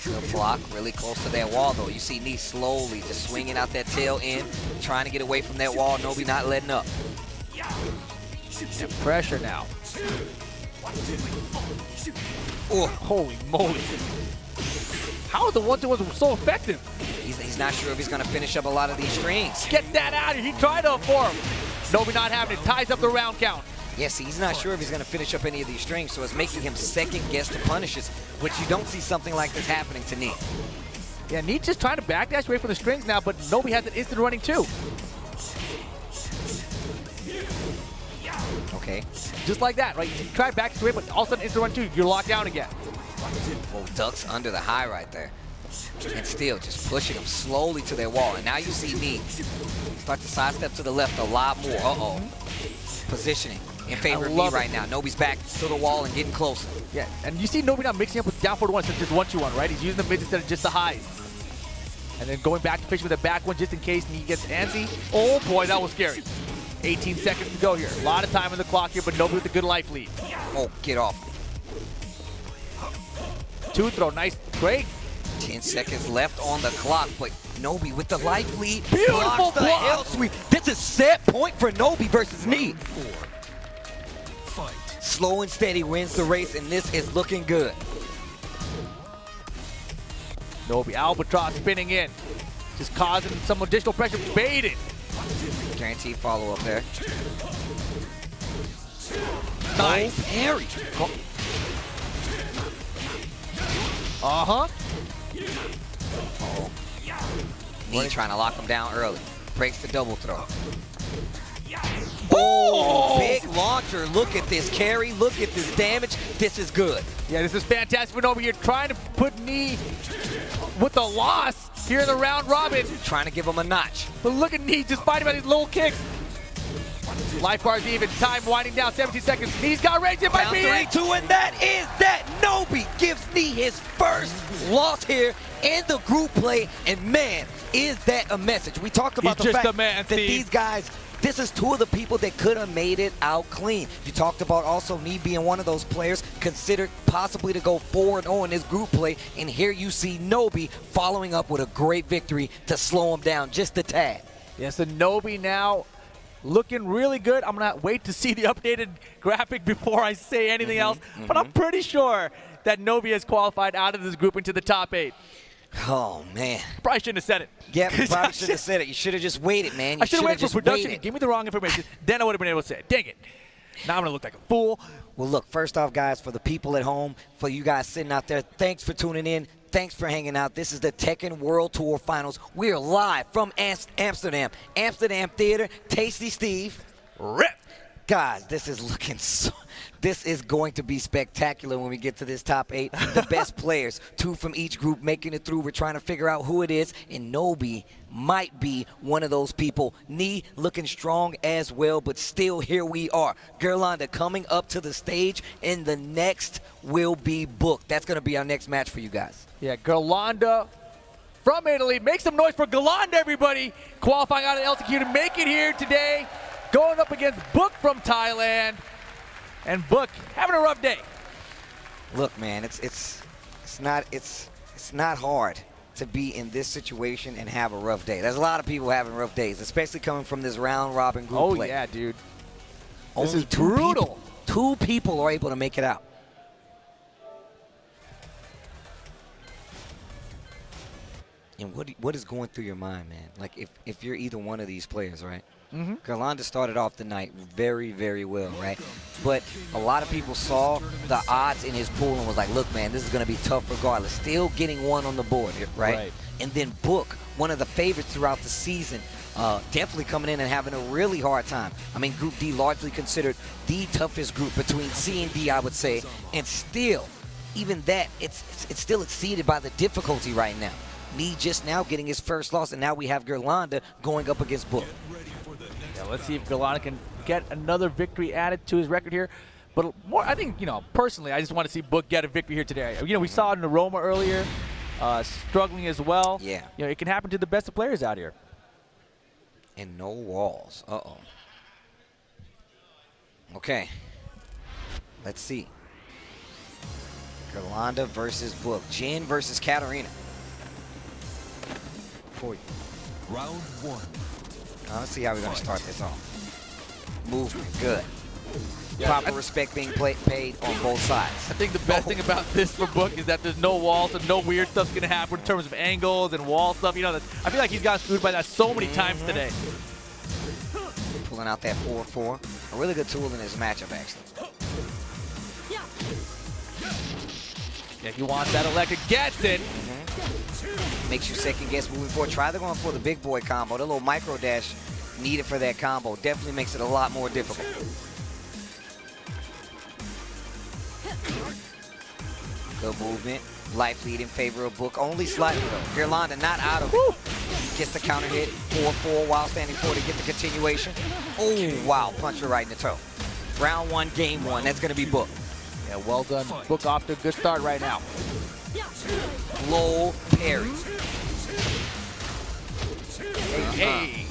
A: Good block, really close to that wall though. You see Knee slowly just swinging out that tail end, trying to get away from that wall. Nobi not letting up.
B: And pressure now.
A: Oh,
B: holy moly. How is the 1-2-1 so effective?
A: He's not sure if he's gonna finish up a lot of these strings.
B: Get that out of here. He tried to for him. Nobi not having it. Ties up the round count.
A: Yes, he's not sure if he's gonna finish up any of these strings, so it's making him second guess the punishes, which you don't see something like this happening to Knee.
B: Yeah, Knee just trying to backdash away for the strings now, but Nobi has an instant running too.
A: Okay.
B: Just like that, right? You try back away, but all of a sudden instant run too. You're locked down again.
A: Oh, ducks under the high right there. And still just pushing him slowly to their wall. And now you see Knee start to sidestep to the left a lot more. Uh-oh. Positioning in favor of Knee right now. Nobi's back to the wall and getting closer.
B: Yeah, and you see Nobi now mixing up with down forward one instead of just 1-2-1, right? He's using the mids instead of just the highs. And then going back to fishing with a back one just in case Knee gets antsy. Oh boy, that was scary. 18 seconds to go here. A lot of time on the clock here, but Nobi with a good life lead.
A: Oh, get off.
B: Two throw, nice, great.
A: 10 seconds left on the clock, but Nobi with the life lead.
B: Beautiful
A: blocks the hell sweep. This is set point for Nobi versus Knee.
I: Fight.
A: Slow and steady wins the race, and this is looking good.
B: Nobi, Albatross spinning in. Just causing some additional pressure, baited.
A: Guaranteed follow-up there.
B: Nice.
A: Oh, parry.
B: Uh-huh.
A: Oh. Knee trying to lock him down early. Breaks the double throw. Oh, big launcher. Look at this carry. Look at this damage. This is good.
B: Yeah, this is fantastic. But over here trying to put Knee with the loss here in the round robin.
A: Trying to give him a notch.
B: But look at Knee just fighting about these little kicks. Life bars even. Time winding down. 17 seconds. Knee's got range. It might be it.
A: 3, 2, and that is that. Nobi gives Knee his first loss here in the group play. And man, is that a message. We talked about the fact that these guys, this is two of the people that could have made it out clean. You talked about also Knee being one of those players considered possibly to go 4-0 in this group play. And here you see Nobi following up with a great victory to slow him down just a tad.
B: Yes, and Nobi now looking really good. I'm going to wait to see the updated graphic before I say anything else. But I'm pretty sure that Nobi has qualified out of this group into the top 8.
A: Oh, man.
B: Probably shouldn't have said it.
A: Yeah, you probably shouldn't have said it. You should have just waited, man.
B: I should have waited for production. Give me the wrong information. Then I would have been able to say it. Dang it. Now I'm going to look like a fool.
A: Well, look, first off, guys, for the people at home, for you guys sitting out there, thanks for tuning in. Thanks for hanging out. This is the Tekken World Tour Finals. We are live from Amsterdam. Amsterdam Theater. Tasty Steve.
B: Rip.
A: Guys, this is looking so... This is going to be spectacular when we get to this top 8. The best players, 2 from each group making it through. We're trying to figure out who it is, and Nobi might be one of those people. Knee looking strong as well, but still here we are. Girlanda coming up to the stage, and the next will be booked. That's going to be our next match for you guys.
B: Yeah, Girlanda from Italy. Make some noise for Girlanda, everybody. Qualifying out of LTQ to make it here today. Going up against Book from Thailand. And Book having a rough day.
A: Look, man, it's not hard to be in this situation and have a rough day. There's a lot of people having rough days, especially coming from this round robin group play.
B: Oh yeah, dude.
A: Only
B: this is brutal.
A: Two people are able to make it out. And what is going through your mind, man? Like if you're either one of these players, right? Girlanda started off the night very, very well, right? But a lot of people saw the odds in his pool and was like, look, man, this is going to be tough regardless. Still getting one on the board, right? And then Book, one of the favorites throughout the season, definitely coming in and having a really hard time. I mean, Group D largely considered the toughest group between C and D, I would say, and still, even that, it's still exceeded by the difficulty right now. Me just now getting his first loss, and now we have Girlanda going up against Book.
B: Yeah, let's see if Girlanda can get another victory added to his record here. But more, I think, personally, I just want to see Book get a victory here today. We saw it in Aroma earlier, struggling as well.
A: Yeah.
B: It can happen to the best of players out here.
A: And no walls. Uh-oh. Okay. Let's see. Girlanda versus Book. Jin versus Katarina. For you.
I: Round one.
A: Let's see how we're going to start this off. Movement, good. Proper respect being paid on both sides.
B: I think the best thing about this for Book is that there's no walls, so no weird stuff's going to happen in terms of angles and wall stuff. I feel like he's got screwed by that so many times today.
A: Pulling out that 4-4. A really good tool in this matchup, actually.
B: Yeah, he wants that electric. Gets it.
A: Makes you second guess moving forward. Try the going for the big boy combo. The little micro dash needed for that combo definitely makes it a lot more difficult. Good movement. Life lead in favor of Book. Only slightly though. Girlanda not out of it. Gets the counter hit. 4-4 while standing forward to get the continuation. Oh, wow. Punch her right in the toe. Round one, game one. That's going to be Book.
B: Yeah, well done. Book off to a good start right now.
A: Low parry.
B: Hey.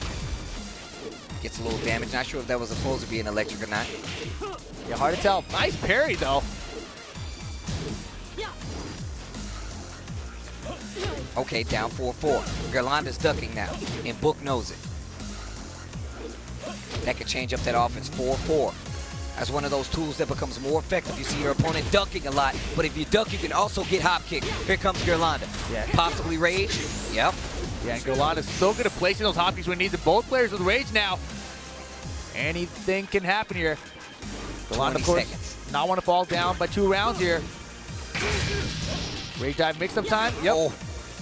A: Gets a little damage. Not sure if that was supposed to be an electric or not.
B: Yeah, hard to tell. Nice parry, though.
A: Okay, down 4-4. Girlanda's ducking now, and Book knows it. That could change up that offense. 4-4. That's one of those tools that becomes more effective. You see your opponent ducking a lot, but if you duck, you can also get hop kick. Here comes Girlanda.
B: Yeah.
A: Possibly rage. Yep.
B: Yeah, and Girlanda's so good at placing those hop kicks when he needs it. Both players with rage now. Anything can happen here. Girlanda, of course, not want to fall down by 2 rounds here. Rage dive mix-up time. Yep.
A: Oh,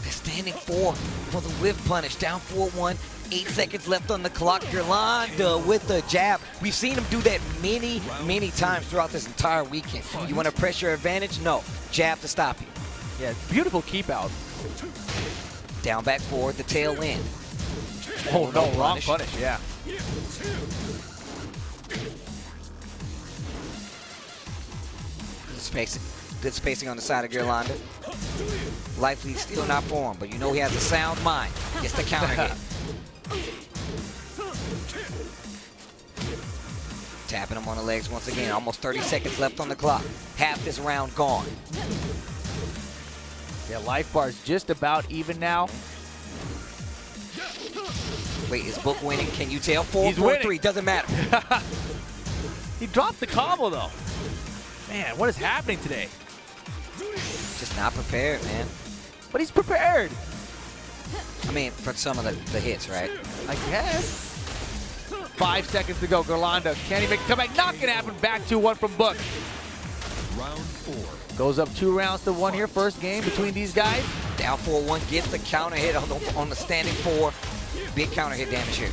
A: they're standing 4 for the whiff punish. Down 4-1. 8 seconds left on the clock. Girlanda with the jab. We've seen him do that many times throughout this entire weekend. You want to press your advantage? No. Jab to stop you.
B: Yeah, beautiful keep out.
A: Down back forward, the tail end.
B: Oh, no, wrong punish, yeah.
A: Good spacing on the side of Girlanda. Life lead still not for him, but you know he has a sound mind. Gets the counter hit. Tapping him on the legs once again. Almost 30 seconds left on the clock. Half this round gone.
B: Yeah, life bar's just about even now.
A: Wait, is Book winning? Can you tell? 4-4-3, doesn't matter.
B: He dropped the combo, though. Man, what is happening today?
A: Just not prepared, man.
B: But he's prepared.
A: I mean, for some of the hits, right?
B: I guess. 5 seconds to go. Girlanda, can he make a comeback? Not going to happen. Back 2-1 from Book.
I: Round 4.
B: Goes up 2 rounds to 1 here. First game between these guys.
A: Down 4-1, gets the counter hit on the standing 4. Big counter hit damage here.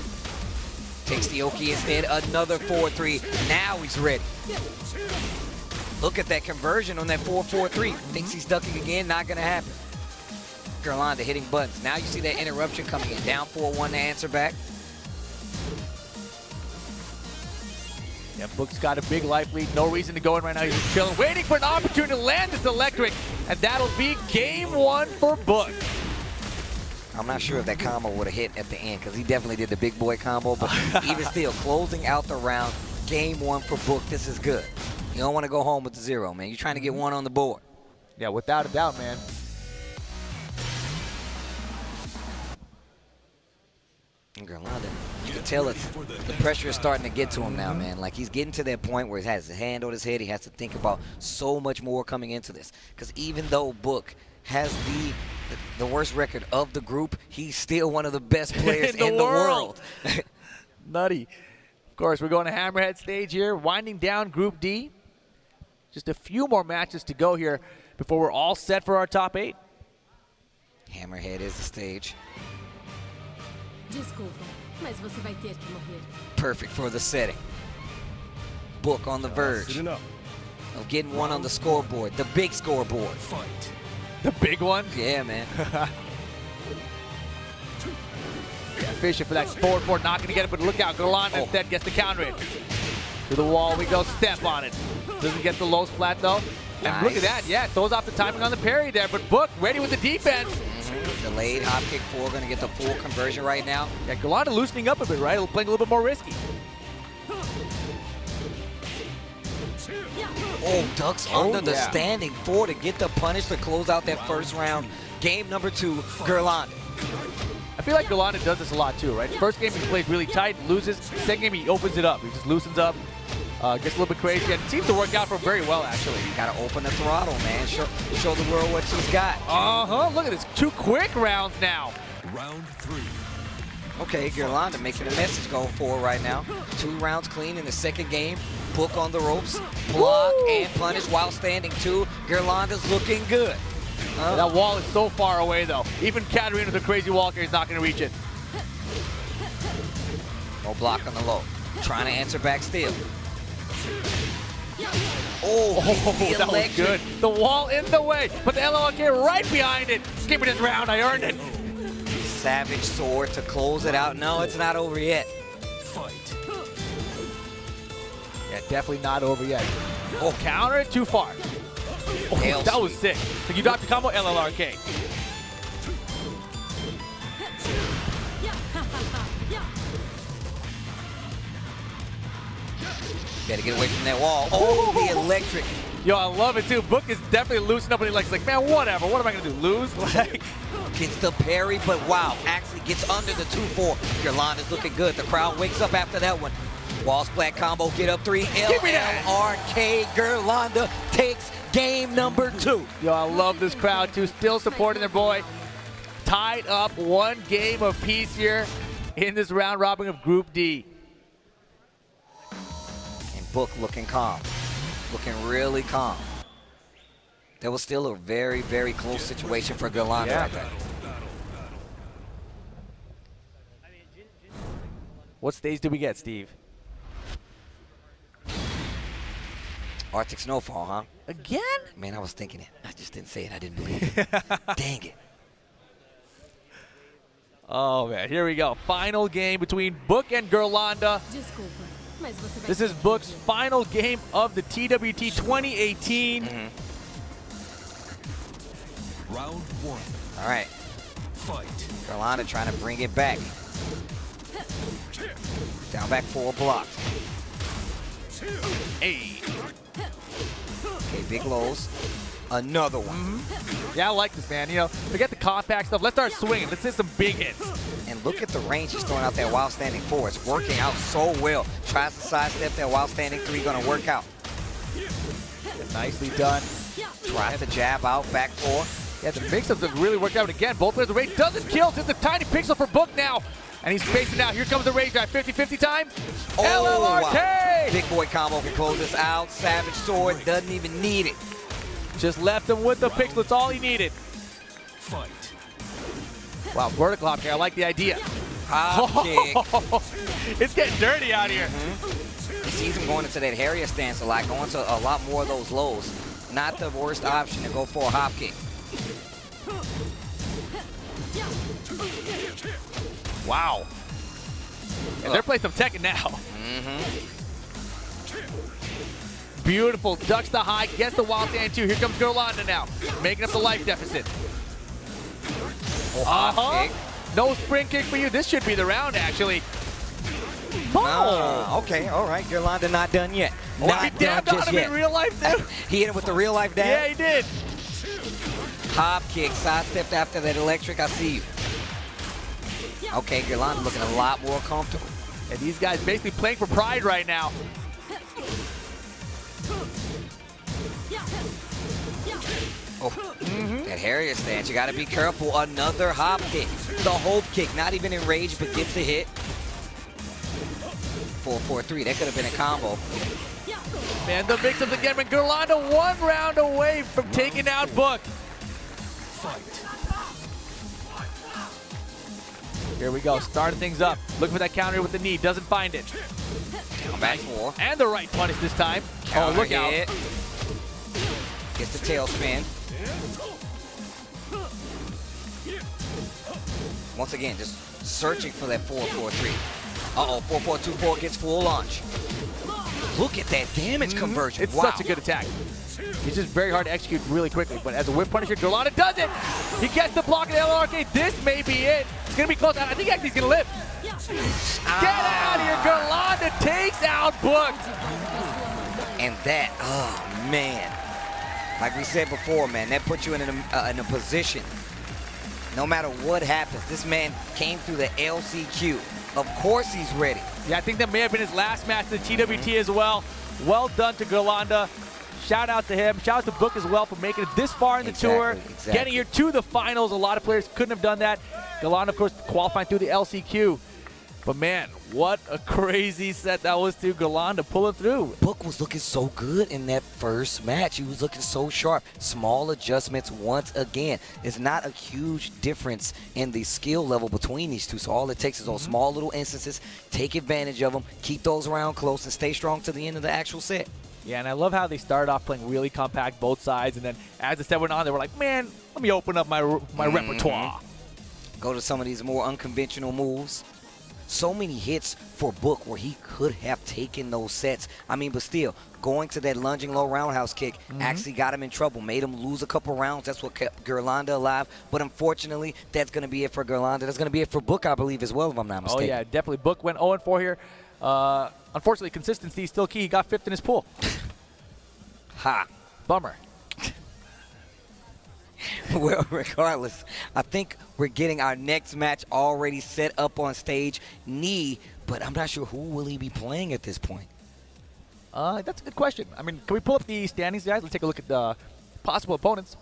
A: Takes the Oki instead. Another 4-3. Now he's ready. Look at that conversion on that 4-4-3. Thinks he's ducking again. Not going to happen. Girlanda hitting buttons. Now you see that interruption coming in. Down 4-1 to answer back.
B: Yeah, Book's got a big life lead. No reason to go in right now. He's just chilling, waiting for an opportunity to land this electric. And that'll be game 1 for Book.
A: I'm not sure if that combo would have hit at the end because he definitely did the big boy combo. But even still, closing out the round, game 1 for Book. This is good. You don't want to go home with the 0, man. You're trying to get 1 on the board.
B: Yeah, without a doubt, man.
A: Girlanda, you can tell the pressure is starting to get to him now, man. Like, he's getting to that point where he has his hand on his head. He has to think about so much more coming into this. Because even though Book has the worst record of the group, he's still one of the best players in the world.
B: Nutty. Of course, we're going to Hammerhead stage here, winding down Group D. Just a few more matches to go here before we're all set for our top 8.
A: Hammerhead is the stage. Perfect for the setting. Book on the verge of getting one on the scoreboard, the big scoreboard.
B: The big one?
A: Yeah, man.
B: Fishing for that forward four, not going to get it, but look out, Girlanda instead gets the counter it. To the wall we go, step on it. Doesn't get the low splat though. And look at that, yeah, throws off the timing on the parry there, but Book ready with the defense.
A: Delayed hop kick 4, going to get the full conversion right now.
B: Yeah, Girlanda loosening up a bit, right? Playing a little bit more risky.
A: Oh, ducks under the standing 4 to get the punish to close out that first round. Game number 2, Girlanda.
B: I feel like Girlanda does this a lot too, right? First game he plays really tight, loses. Second game he opens it up. He just loosens up, gets a little bit crazy, and it seems to work out for him very well, actually.
A: You gotta open the throttle, man. Show the world what she's got.
B: Look at this, 2 quick rounds now.
I: Round 3.
A: Okay, Girlanda making a message going forward right now. 2 rounds clean in the second game. Book on the ropes, block and punish while standing 2. Girlanda's looking good.
B: That wall is so far away though. Even Katarina with a crazy walker is not going to reach it.
A: No block on the low. Trying to answer back still. Oh,
B: that was good. The wall in the way, but the LLK right behind it. Give me this round, I earned it.
A: Savage sword to close it out. No, it's not over yet.
B: Yeah, definitely not over yet. Oh, counter it too far. Oh, that was sick. So you dropped the combo, LLRK.
A: Better get away from that wall. Oh, the electric.
B: Yo, I love it too. Book is definitely loosening up when he likes, like, man, whatever. What am I going to do? Lose? Like,
A: gets the parry, but wow, actually gets under the 2-4. Girlanda's looking good. The crowd wakes up after that one. Wall splat combo, get up 3. LLRK. Girlanda takes game number 2.
B: Yo, I love this crowd too. Still supporting their boy. Tied up, 1 game apiece here in this round robin of Group D.
A: And Book looking calm. Looking really calm. That was still a very, very close situation for Girlanda right there.
B: What stage did we get, Steve?
A: Arctic Snowfall, huh?
B: Again?
A: Man, I was thinking it. I just didn't say it. I didn't believe it. Dang it.
B: Oh, man. Here we go. Final game between Book and Girlanda. This is Book's final game of the TWT 2018.
I: Round 1.
A: All right.
I: Fight.
A: Girlanda trying to bring it back. Down back 4 blocks.
B: Hey.
A: Okay, big lows. Another one.
B: Yeah, I like this, man. You know, forget the compact stuff. Let's start swinging. Let's hit some big hits.
A: And look at the range he's throwing out there while standing 4. It's working out so well. Tries to sidestep that while standing 3. Going to work out.
B: Nicely done.
A: Tries to jab out, back 4.
B: Yeah, the mix-ups have really worked out. Again, both players, the rage doesn't kill. Just a tiny pixel for Book now. And he's facing out. Here comes the rage drive. 50-50 time.
A: Oh,
B: LLRK!
A: Wow. Big boy combo can close this out. Savage sword doesn't even need it.
B: Just left him with the pixel. That's all he needed.
I: Fight.
B: Wow, vertical hop kick. I like the idea.
A: Hop kick.
B: It's getting dirty out here.
A: He sees him going into that Harrier stance a lot, going to a lot more of those lows. Not the worst option to go for a hop kick.
B: Wow. And they're playing some Tekken now. Beautiful. Ducks the high, gets the wild stand too. Here comes Girlanda now, making up the life deficit. No spring kick for you. This should be the round, actually.
A: Okay, all right. Girlanda not done yet. Not
B: he
A: done
B: dabbed on
A: just
B: him
A: yet.
B: in real life, too.
A: He hit him with the real life dab?
B: Yeah, he did.
A: Hop kick, sidestepped after that electric. I see you. Okay, Girlanda looking a lot more comfortable.
B: And these guys basically playing for pride right now.
A: That Harrier stance, you got to be careful. Another hop kick. The hope kick, not even in rage, but gets the hit. 4-4-3, that could have been a combo.
B: Man, the mix-ups again, but Girlanda 1 round away from taking out Book. Here we go, starting things up. Looking for that counter with the knee, doesn't find it.
A: Come back for.
B: And the right punish this time.
A: Counter
B: look out.
A: hit. Gets the tail spin. Once again, just searching for that 4-4-3. Uh-oh, 4-4-2-4 gets full launch. Look at that damage conversion.
B: It's
A: wow.
B: such a good attack. It's just very hard to execute really quickly, but as a whip punisher, Girlanda does it! He gets the block of the LRK. This may be it. It's gonna be close. I think actually he's gonna live. Get out of here, Girlanda takes out Book.
A: And that, oh man. Like we said before, man, that puts you in a position. No matter what happens, this man came through the LCQ. Of course he's ready.
B: Yeah, I think that may have been his last match to the TWT as well. Well done to Girlanda. Shout out to him. Shout out to Book as well for making it this far in the tour. Getting here to the finals. A lot of players couldn't have done that. Girlanda, of course, qualifying through the LCQ. But man, what a crazy set that was to Girlanda pulling through.
A: Book was looking so good in that first match. He was looking so sharp. Small adjustments once again. It's not a huge difference in the skill level between these two. So all it takes is those small little instances. Take advantage of them. Keep those around close and stay strong to the end of the actual set.
B: Yeah, and I love how they started off playing really compact both sides. And then as the set went on, they were like, man, let me open up my repertoire.
A: Go to some of these more unconventional moves. So many hits for Book where he could have taken those sets. I mean, but still, going to that lunging low roundhouse kick actually got him in trouble, made him lose a couple rounds. That's what kept Girlanda alive. But unfortunately, that's going to be it for Girlanda. That's going to be it for Book, I believe, as well, if I'm not mistaken.
B: Oh, yeah, definitely. Book went 0-4 here. Unfortunately, consistency is still key. He got 5th in his pool.
A: Ha.
B: Bummer.
A: Well, regardless, I think we're getting our next match already set up on stage. Knee, but I'm not sure who will he be playing at this point.
B: That's a good question. I mean, can we pull up the standings, guys? Let's take a look at the possible opponents.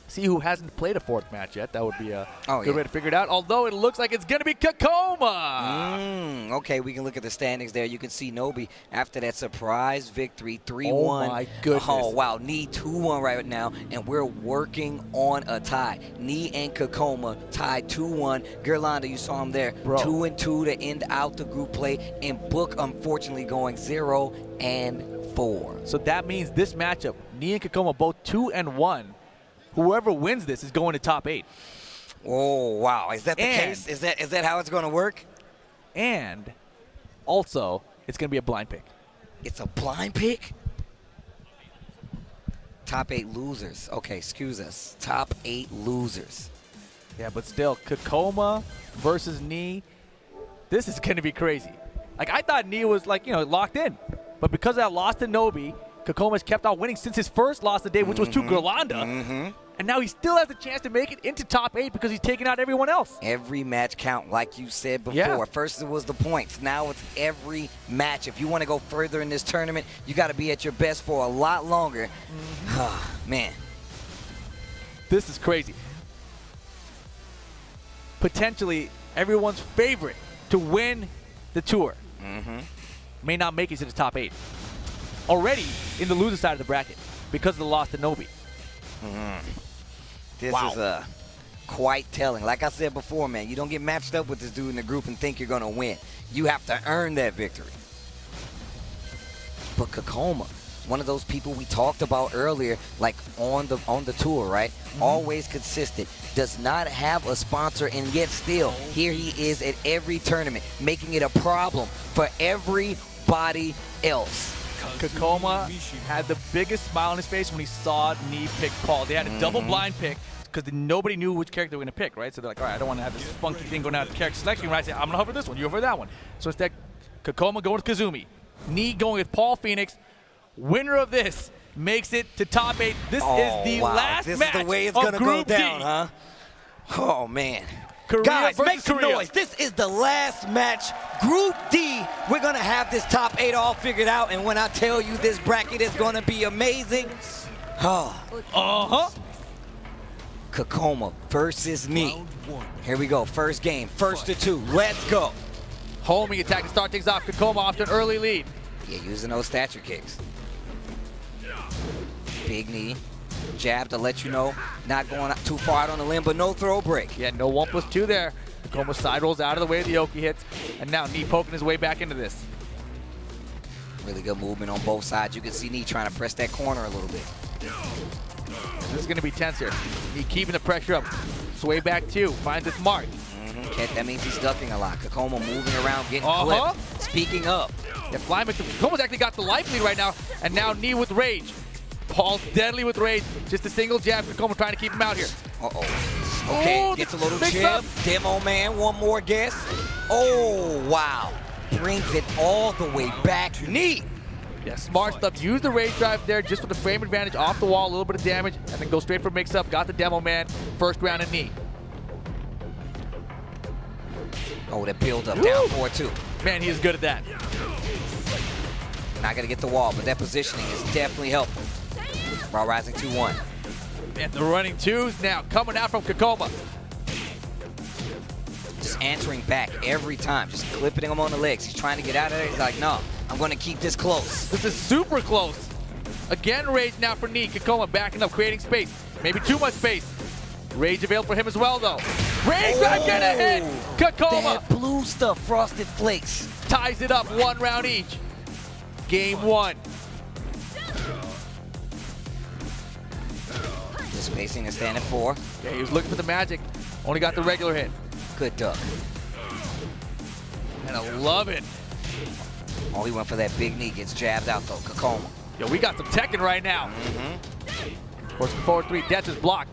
B: See who hasn't played a 4th match yet. That would be a good way to figure it out. Although it looks like it's going to be Kkokkoma.
A: Okay, we can look at the standings there. You can see Nobi after that surprise victory, 3-1.
B: Oh, my goodness.
A: Oh, wow. Knee 2-1 right now, and we're working on a tie. Knee and Kkokkoma tied 2-1. Girlanda, you saw him there, 2-2 to end out the group play, and Book, unfortunately, going 0-4.
B: So that means this matchup, Knee and Kkokkoma both 2-1. Whoever wins this is going to top 8.
A: Oh, wow. Is that the case? Is that how it's going to work?
B: And also, it's going to be a blind pick.
A: It's a blind pick? Top 8 losers. Okay, excuse us. Top 8 losers.
B: Yeah, but still, Kkokkoma versus Knee, this is going to be crazy. Like, I thought Knee was, like, locked in. But because of that loss to Nobi, Kokkoma's kept on winning since his first loss of the day, which was to Girlanda. And now he still has a chance to make it into top 8 because he's taking out everyone else.
A: Every match count, like you said before.
B: Yeah.
A: First it was the points. Now it's every match. If you want to go further in this tournament, you got to be at your best for a lot longer. Man.
B: This is crazy. Potentially everyone's favorite to win the tour may not make it to the top 8. Already in the loser side of the bracket because of the loss to Nobi.
A: This is quite telling. Like I said before, man, you don't get matched up with this dude in the group and think you're going to win. You have to earn that victory. But Kkokkoma, one of those people we talked about earlier, like on the tour, right? Always consistent, does not have a sponsor, and yet still, here he is at every tournament, making it a problem for everybody else.
B: Kkokkoma had the biggest smile on his face when he saw Knee pick Paul. They had a double blind pick because nobody knew which character they were going to pick, right? So they're like, all right, I don't want to have this funky thing going out of character selection. Right? I say, I'm going to hover this one, you hover that one. So instead, Kkokkoma going with Kazumi. Knee going with Paul Phoenix. Winner of this makes it to top 8. This is the last match
A: This is the way it's
B: going to
A: go down, huh? Oh, man.
B: Korea
A: Guys, make some
B: Korea.
A: noise. This is the last match. Group D, we're going to have this top 8 all figured out. And when I tell you this bracket is going to be amazing, Kkokkoma versus Knee. Here we go. First game. First to 2. Let's go.
B: Homing attack to start things off. Kkokkoma off to an early lead.
A: Yeah, using those stature kicks. Big knee. Jab to let you know, not going too far out on the limb, but no throw break.
B: Yeah, no 1+2 there. Kkokkoma side rolls out of the way of the Oki hits, and now Knee poking his way back into this.
A: Really good movement on both sides. You can see Knee trying to press that corner a little bit.
B: This is going to be tense here. Knee keeping the pressure up. Sway back two, finds its mark.
A: That means he's ducking a lot. Kkokkoma moving around, getting clipped. Speaking up.
B: Yeah, Kkokoma's actually got the life lead right now, and now Knee with rage. Paul's deadly with rage. Just a single jab. Kkokkoma trying to keep him out here.
A: Okay,
B: Ooh,
A: gets a little chip. Demo man, one more guess. Oh, wow. Brings it all the way back. Knee.
B: Yeah, smart stuff. Use the rage drive there just for the frame advantage off the wall, a little bit of damage, and then go straight for mix-up. Got the demo man. First round in Knee.
A: Oh, that build up down 4-2.
B: Man, he is good at that.
A: Not going to get the wall, but that positioning is definitely helpful. While rising 2-1.
B: And the running twos now coming out from Kkokkoma.
A: Just answering back every time, just clipping him on the legs. He's trying to get out of there. He's like, no, I'm going to keep this close.
B: This is super close. Again, rage now for Knee. Kkokkoma backing up, creating space. Maybe too much space. Rage available for him as well, though. Rage back in a hit. Kkokkoma.
A: That blue stuff, Frosted Flakes.
B: Ties it up, 1 round each. Game 1.
A: Spacing and stand at 4.
B: Yeah, he was looking for the magic. Only got the regular hit.
A: Good duck.
B: And I love it.
A: Oh, he went for that big knee. Gets jabbed out, though. Kkokkoma.
B: Yo, we got some Tekken right now. Forcing forward 3. Death is blocked.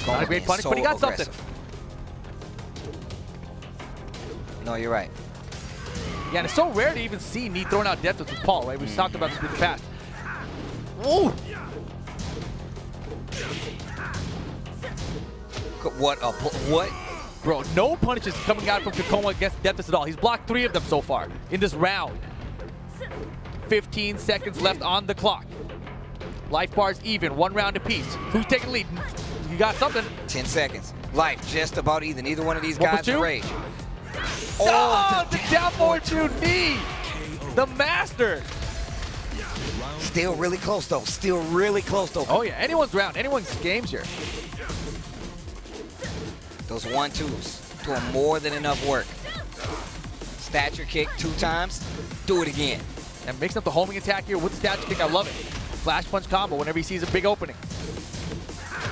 B: Not a great punish, but he got something.
A: No, you're right.
B: Yeah, and it's so rare to even see Knee throwing out death with Paul, right? We've talked about this in the past. Ooh!
A: What?
B: Bro, no punishes coming out from Kkokkoma against Deathus at all. He's blocked 3 of them so far in this round. 15 seconds left on the clock. Life bars even, 1 round apiece. Who's taking lead? You got something.
A: 10 seconds. Life just about even. Neither one of these guys are rage.
B: Oh, the down forward 2 Knee. The master.
A: Still really close, though. Still really close, though.
B: Oh, yeah. Anyone's round. Anyone's games here.
A: Those 1-2s doing more than enough work. Stature kick 2 times. Do it again.
B: And mixing up the homing attack here with the stature kick. I love it. Flash punch combo whenever he sees a big opening.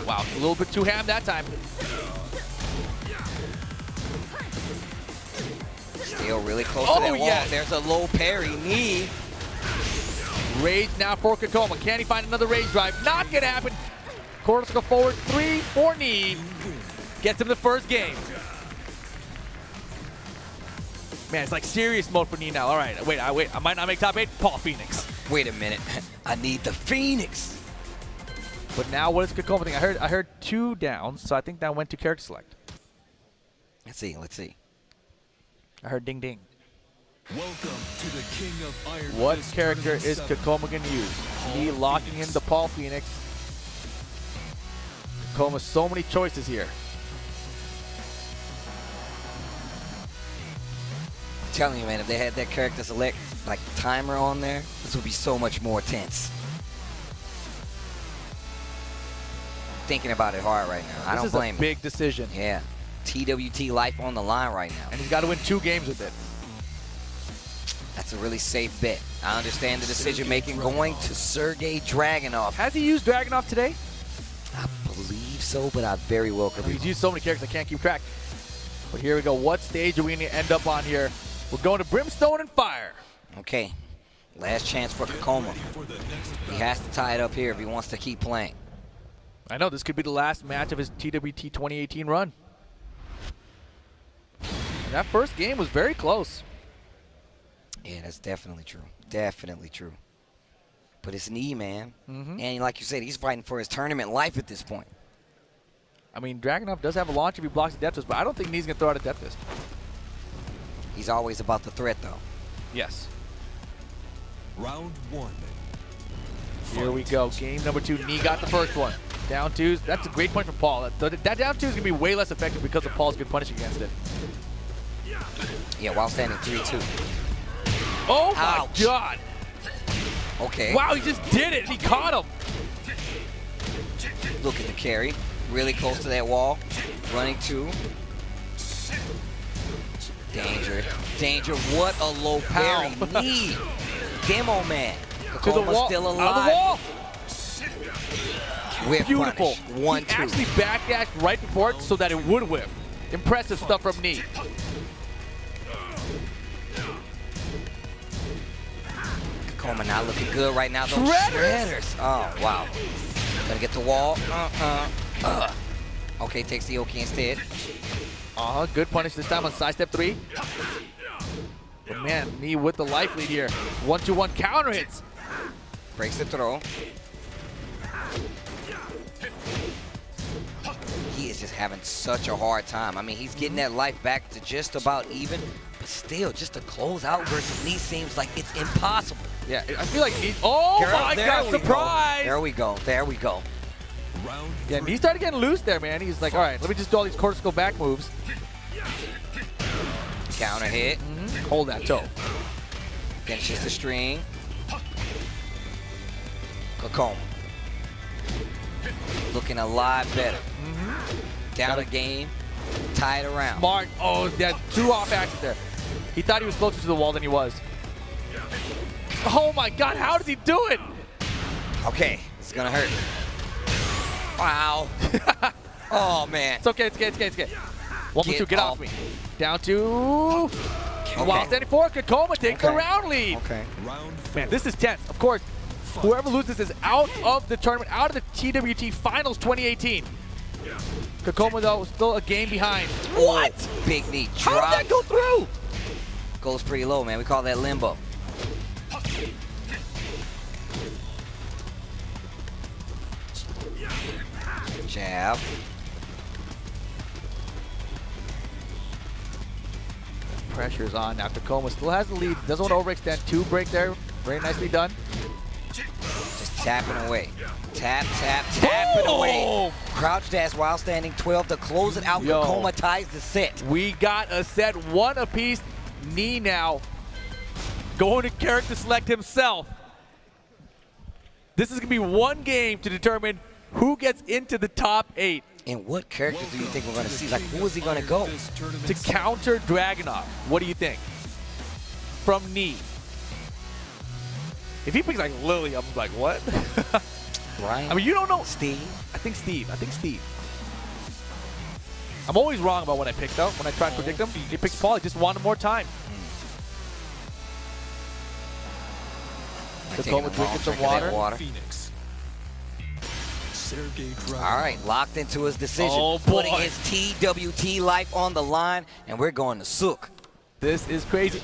B: Wow, a little bit too ham that time.
A: Still really close to that wall.
B: Yeah.
A: There's a low parry. Knee.
B: Rage now for Kkokkoma. Can he find another rage drive? Not gonna happen. Quarter circle forward 3 for Knee. Gets him the first game. Man, it's like serious mode for Knee now. All right, wait, I might not make top 8. Paul Phoenix.
A: Wait a minute. I need the Phoenix.
B: But now what is Kkokkoma think? I heard 2 downs, so I think that went to character select.
A: Let's see.
B: I heard ding ding.
I: Welcome to the King of Iron.
B: What character is Kkokkoma gonna use? Knee locking in the Paul Phoenix. Kkokkoma, so many choices here.
A: I'm telling you, man, if they had that character select like timer on there, this would be so much more tense. Thinking about it hard right now. I don't blame him.
B: This is a big decision.
A: Yeah. TWT life on the line right now.
B: And he's got to win 2 games with it.
A: That's a really safe bet. I understand the decision making going to Sergey Dragunov.
B: Has he used Dragunov today?
A: I believe so, but I very well could be.
B: He's used so many characters I can't keep track. But here we go. What stage are we going to end up on here? We're going to Brimstone and Fire.
A: Okay. Last chance for Kkokkoma. He has to tie it up here if he wants to keep playing.
B: I know this could be the last match of his TWT 2018 run. That first game was very close.
A: Yeah, that's definitely true. Definitely true. But it's Knee, man. And like you said, he's fighting for his tournament life at this point.
B: I mean, Dragunov does have a launch if he blocks the Death Fist, but I don't think Knee's going to throw out a Death Fist.
A: He's always about the threat, though.
B: Yes.
I: Round 1.
B: Here we go. Game number 2. Knee got the first one. Down 2s. That's a great point for Paul. That down 2 is going to be way less effective because of Paul's good punish against it.
A: Yeah, while standing 3-2.
B: Oh,
A: ouch.
B: My God.
A: Okay.
B: Wow, he just did it. He caught him.
A: Look at the carry. Really close to that wall. Running 2. Danger, what a low parry knee. Demo man. Kkokkoma still alive.
B: Out of the wall.
A: Whip
B: Beautiful.
A: Punish. 1-2.
B: He actually backdashed right before it so that it would whip. Impressive stuff from Knee.
A: Kkokkoma not looking good right now. Those shredders. Oh, wow. Gonna get the wall. Okay, takes the Oki instead.
B: Good punish this time on side step 3. But man, Knee with the life lead here. 1-2-1 counter hits.
A: Breaks the throw. He is just having such a hard time. I mean, he's getting that life back to just about even, but still, just to close out versus Knee seems like it's impossible.
B: Yeah, I feel like Knee. Oh my God! Surprise!
A: There we go. There we go.
B: Yeah, Knee started getting loose there, man. He's like, all right, let me just do all these cortical back moves.
A: Counter hit.
B: Hold that toe.
A: Finishes the string. Kkokkoma. Looking a lot better. Down a game. Tied around.
B: Smart. Oh, that 2 off actions there. He thought he was closer to the wall than he was. Oh my God, how did he do it?
A: Okay, it's gonna hurt. Wow. Oh man.
B: It's okay, it's okay, it's okay, it's okay. 1-2, get off me. Down to... While standing forward, Kkokkoma takes the round lead.
A: Okay.
B: Man, this is tense. Of course, whoever loses is out of the tournament, out of the TWT Finals 2018. Kkokkoma, though, still a game behind. What?
A: Big knee drop.
B: How did that go through?
A: Goes pretty low, man. We call that limbo. Jab.
B: Pressure's on now. Kkokkoma still has the lead. Doesn't want to overextend. 2 break there. Very nicely done.
A: Just tapping away. Tapping away. Crouch dash while standing 12 to close it out. Kkokkoma ties the set.
B: We got a set 1 apiece. Knee now going to character select himself. This is going to be 1 game to determine who gets into the top 8.
A: And what characters do you think we're going to see? Like, who is he going to go?
B: To counter Dragunov. What do you think? From Knee. If he picks like Lily, I'm like, what?
A: Ryan?
B: I mean, you don't know.
A: Steve?
B: I think Steve. I'm always wrong about what I pick, though. When I try to predict him, he picks Paul. He just wanted more time. Kkokkoma drinking some water.
A: All right, locked into his decision. Putting his TWT life on the line, and we're going to Sook.
B: This is crazy.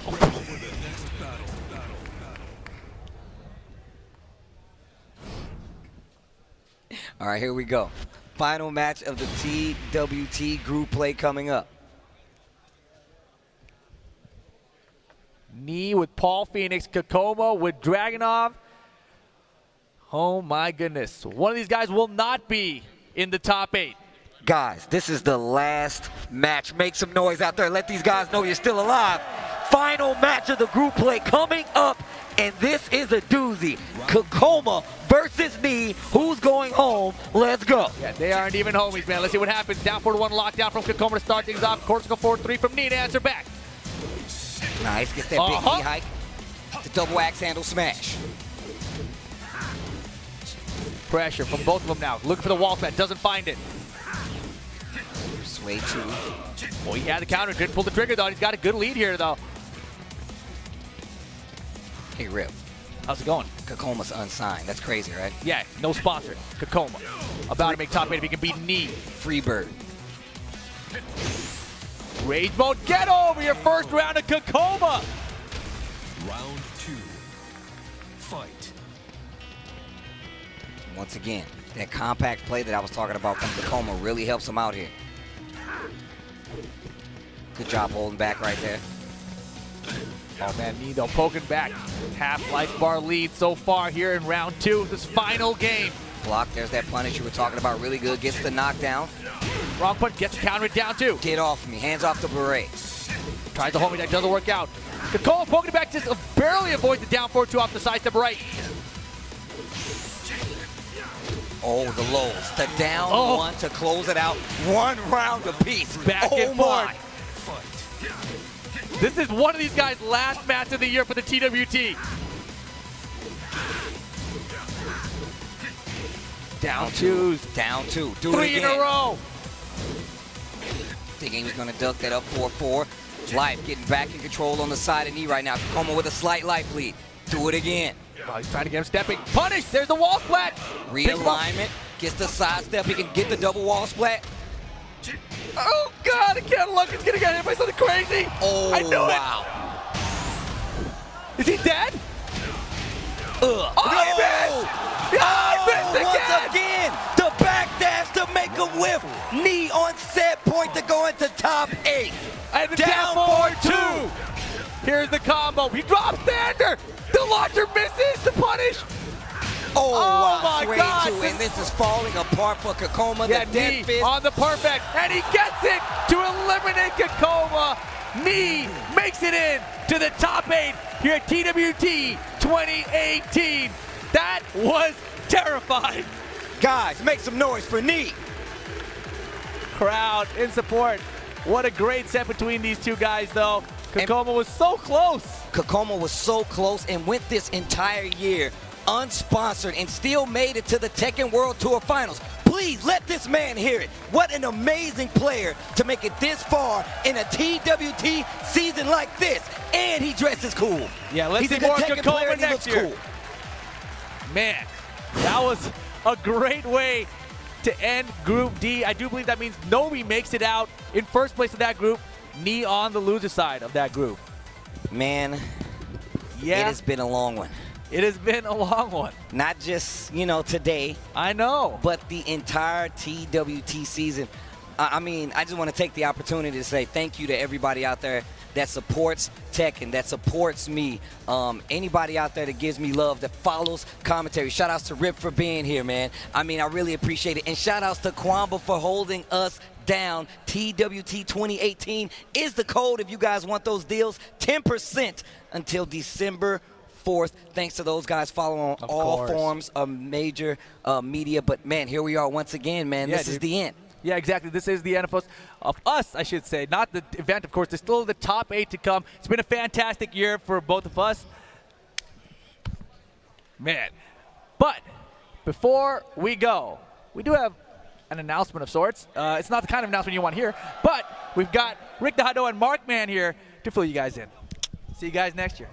A: All right, here we go. Final match of the TWT group play coming up.
B: Knee with Paul Phoenix, Kkokkoma with Dragunov. Oh my goodness. One of these guys will not be in the top 8.
A: Guys, this is the last match. Make some noise out there. Let these guys know you're still alive. Final match of the group play coming up, and this is a doozy. Kkokkoma versus Knee. Who's going home? Let's go.
B: Yeah, they aren't even homies, man. Let's see what happens. Down 4-1 lockdown from Kkokkoma to start things off. Corsica 4-3 from Knee to answer back.
A: Nice, gets that big knee hike. The double axe handle smash.
B: Pressure from both of them now. Looking for the wall pad, doesn't find it.
A: Sway 2.
B: Well, he had the counter, didn't pull the trigger though. He's got a good lead here though.
A: Hey, Rip.
B: How's it going?
A: Kkokoma's unsigned. That's crazy, right?
B: Yeah, no sponsor. Kkokkoma. About to make top 8 if he can beat Knee.
A: Free bird.
B: Rage mode, get over your first round of Kkokkoma.
I: Round 2. Fight.
A: Once again, that compact play that I was talking about from Kkokkoma really helps him out here. Good job holding back right there.
B: Oh man, Knee though poking back. Half life bar lead so far here in round 2 of this final game.
A: Block, there's that punish you were talking about, really good. Gets the knockdown.
B: Wrong punch, gets the counter down too.
A: Get off me, hands off the beret.
B: Tries the homie, that doesn't work out. Kkokkoma poking it back, just barely avoids the down 4-2 off the side step right.
A: Oh, the lows. The down 1 to close it out. 1 round apiece.
B: Back and forth. This is one of these guys' last match of the year for the TWT.
A: Down two. Down two. Do it
B: Three
A: again.
B: in a row.
A: Thinking he's going to duck that up 4-4. Life getting back in control on the side of knee right now. Kkokkoma with a slight life lead. Do it again.
B: Oh, he's trying to get him stepping. Punish. There's the wall splat.
A: Realignment. Gets the side step. He can get the double wall splat.
B: Oh, God. I can't look. He's going to get hit by something crazy.
A: Oh,
B: I knew
A: wow.
B: It. Is he dead?
A: Oh,
B: he missed. Oh, he missed
A: once again. The backdash to make a whiff. Knee on set point to go into top 8.
B: And the
A: down
B: 4-2. Here's the combo. He drops Sander. The launcher misses the punish.
A: Oh, wow.
B: My
A: Straight
B: God.
A: to, and this is falling apart for Kkokkoma.
B: Yeah,
A: the dead
B: knee
A: fist.
B: on the perfect, and he gets it to eliminate Kkokkoma. Knee makes it in to the top 8 here at TWT 2018. That was terrifying.
A: Guys, make some noise for Knee.
B: Crowd in support. What a great set between these two guys, though. Kkokkoma was so close.
A: Kkokkoma was so close and went this entire year unsponsored and still made it to the Tekken World Tour Finals. Please let this man hear it. What an amazing player to make it this far in a TWT season like this. And he dresses cool.
B: Yeah, let's
A: He's
B: see
A: a good
B: more
A: Tekken player
B: Kkokkoma
A: and he
B: next
A: looks
B: year.
A: cool.
B: Man, that was a great way to end Group D. I do believe that means Nobi makes it out in first place of that group. Knee on the loser side of that group.
A: Man,
B: yeah,
A: it has been a long one.
B: It has been a long one.
A: Not just, today.
B: I know.
A: But the entire TWT season. I mean, I just want to take the opportunity to say thank you to everybody out there that supports Tekken, that supports me. Anybody out there that gives me love, that follows commentary. Shout outs to Rip for being here, man. I mean, I really appreciate it. And shout outs to Kwamba for holding us down. TWT 2018 is the code if you guys want those deals. 10% until December 4th. Thanks to those guys following on all forms of major media. But, man, here we are once again, man. This is the end.
B: Yeah, exactly. This is the end of us, I should say. Not the event, of course. There's still the top 8 to come. It's been a fantastic year for both of us. Man. But before we go, we do have an announcement of sorts. It's not the kind of announcement you want to hear, but we've got Rick the Hado and Mark Man here to fill you guys in. See you guys next year.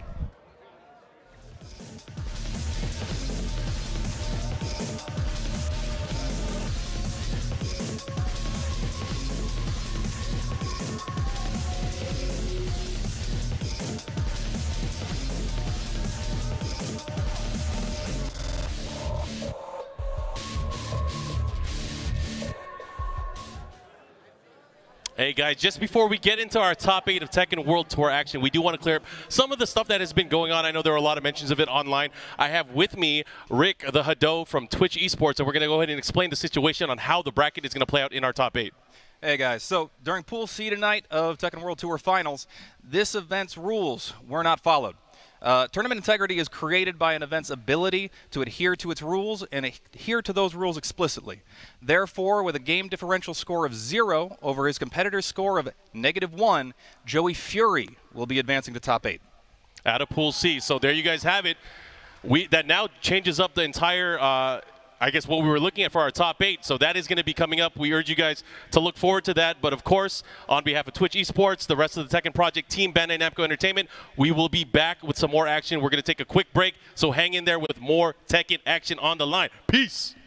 G: Hey guys, just before we get into our top 8 of Tekken World Tour action, we do want to clear up some of the stuff that has been going on. I know there are a lot of mentions of it online. I have with me Rick the Hado from Twitch eSports, and we're going to go ahead and explain the situation on how the bracket is going to play out in our top 8.
K: Hey guys, so during Pool C tonight of Tekken World Tour Finals, this event's rules were not followed. Tournament integrity is created by an event's ability to adhere to its rules and adhere to those rules explicitly. Therefore, with a game differential score of 0 over his competitor's score of -1, Joey Fury will be advancing to top 8.
G: Out of Pool C. So there you guys have it. That now changes up the entire I guess what we were looking at for our top 8, so that is going to be coming up. We urge you guys to look forward to that. But of course, on behalf of Twitch eSports, the rest of the Tekken Project team, Bandai Namco Entertainment, we will be back with some more action. We're going to take a quick break, so hang in there with more Tekken action on the line. Peace!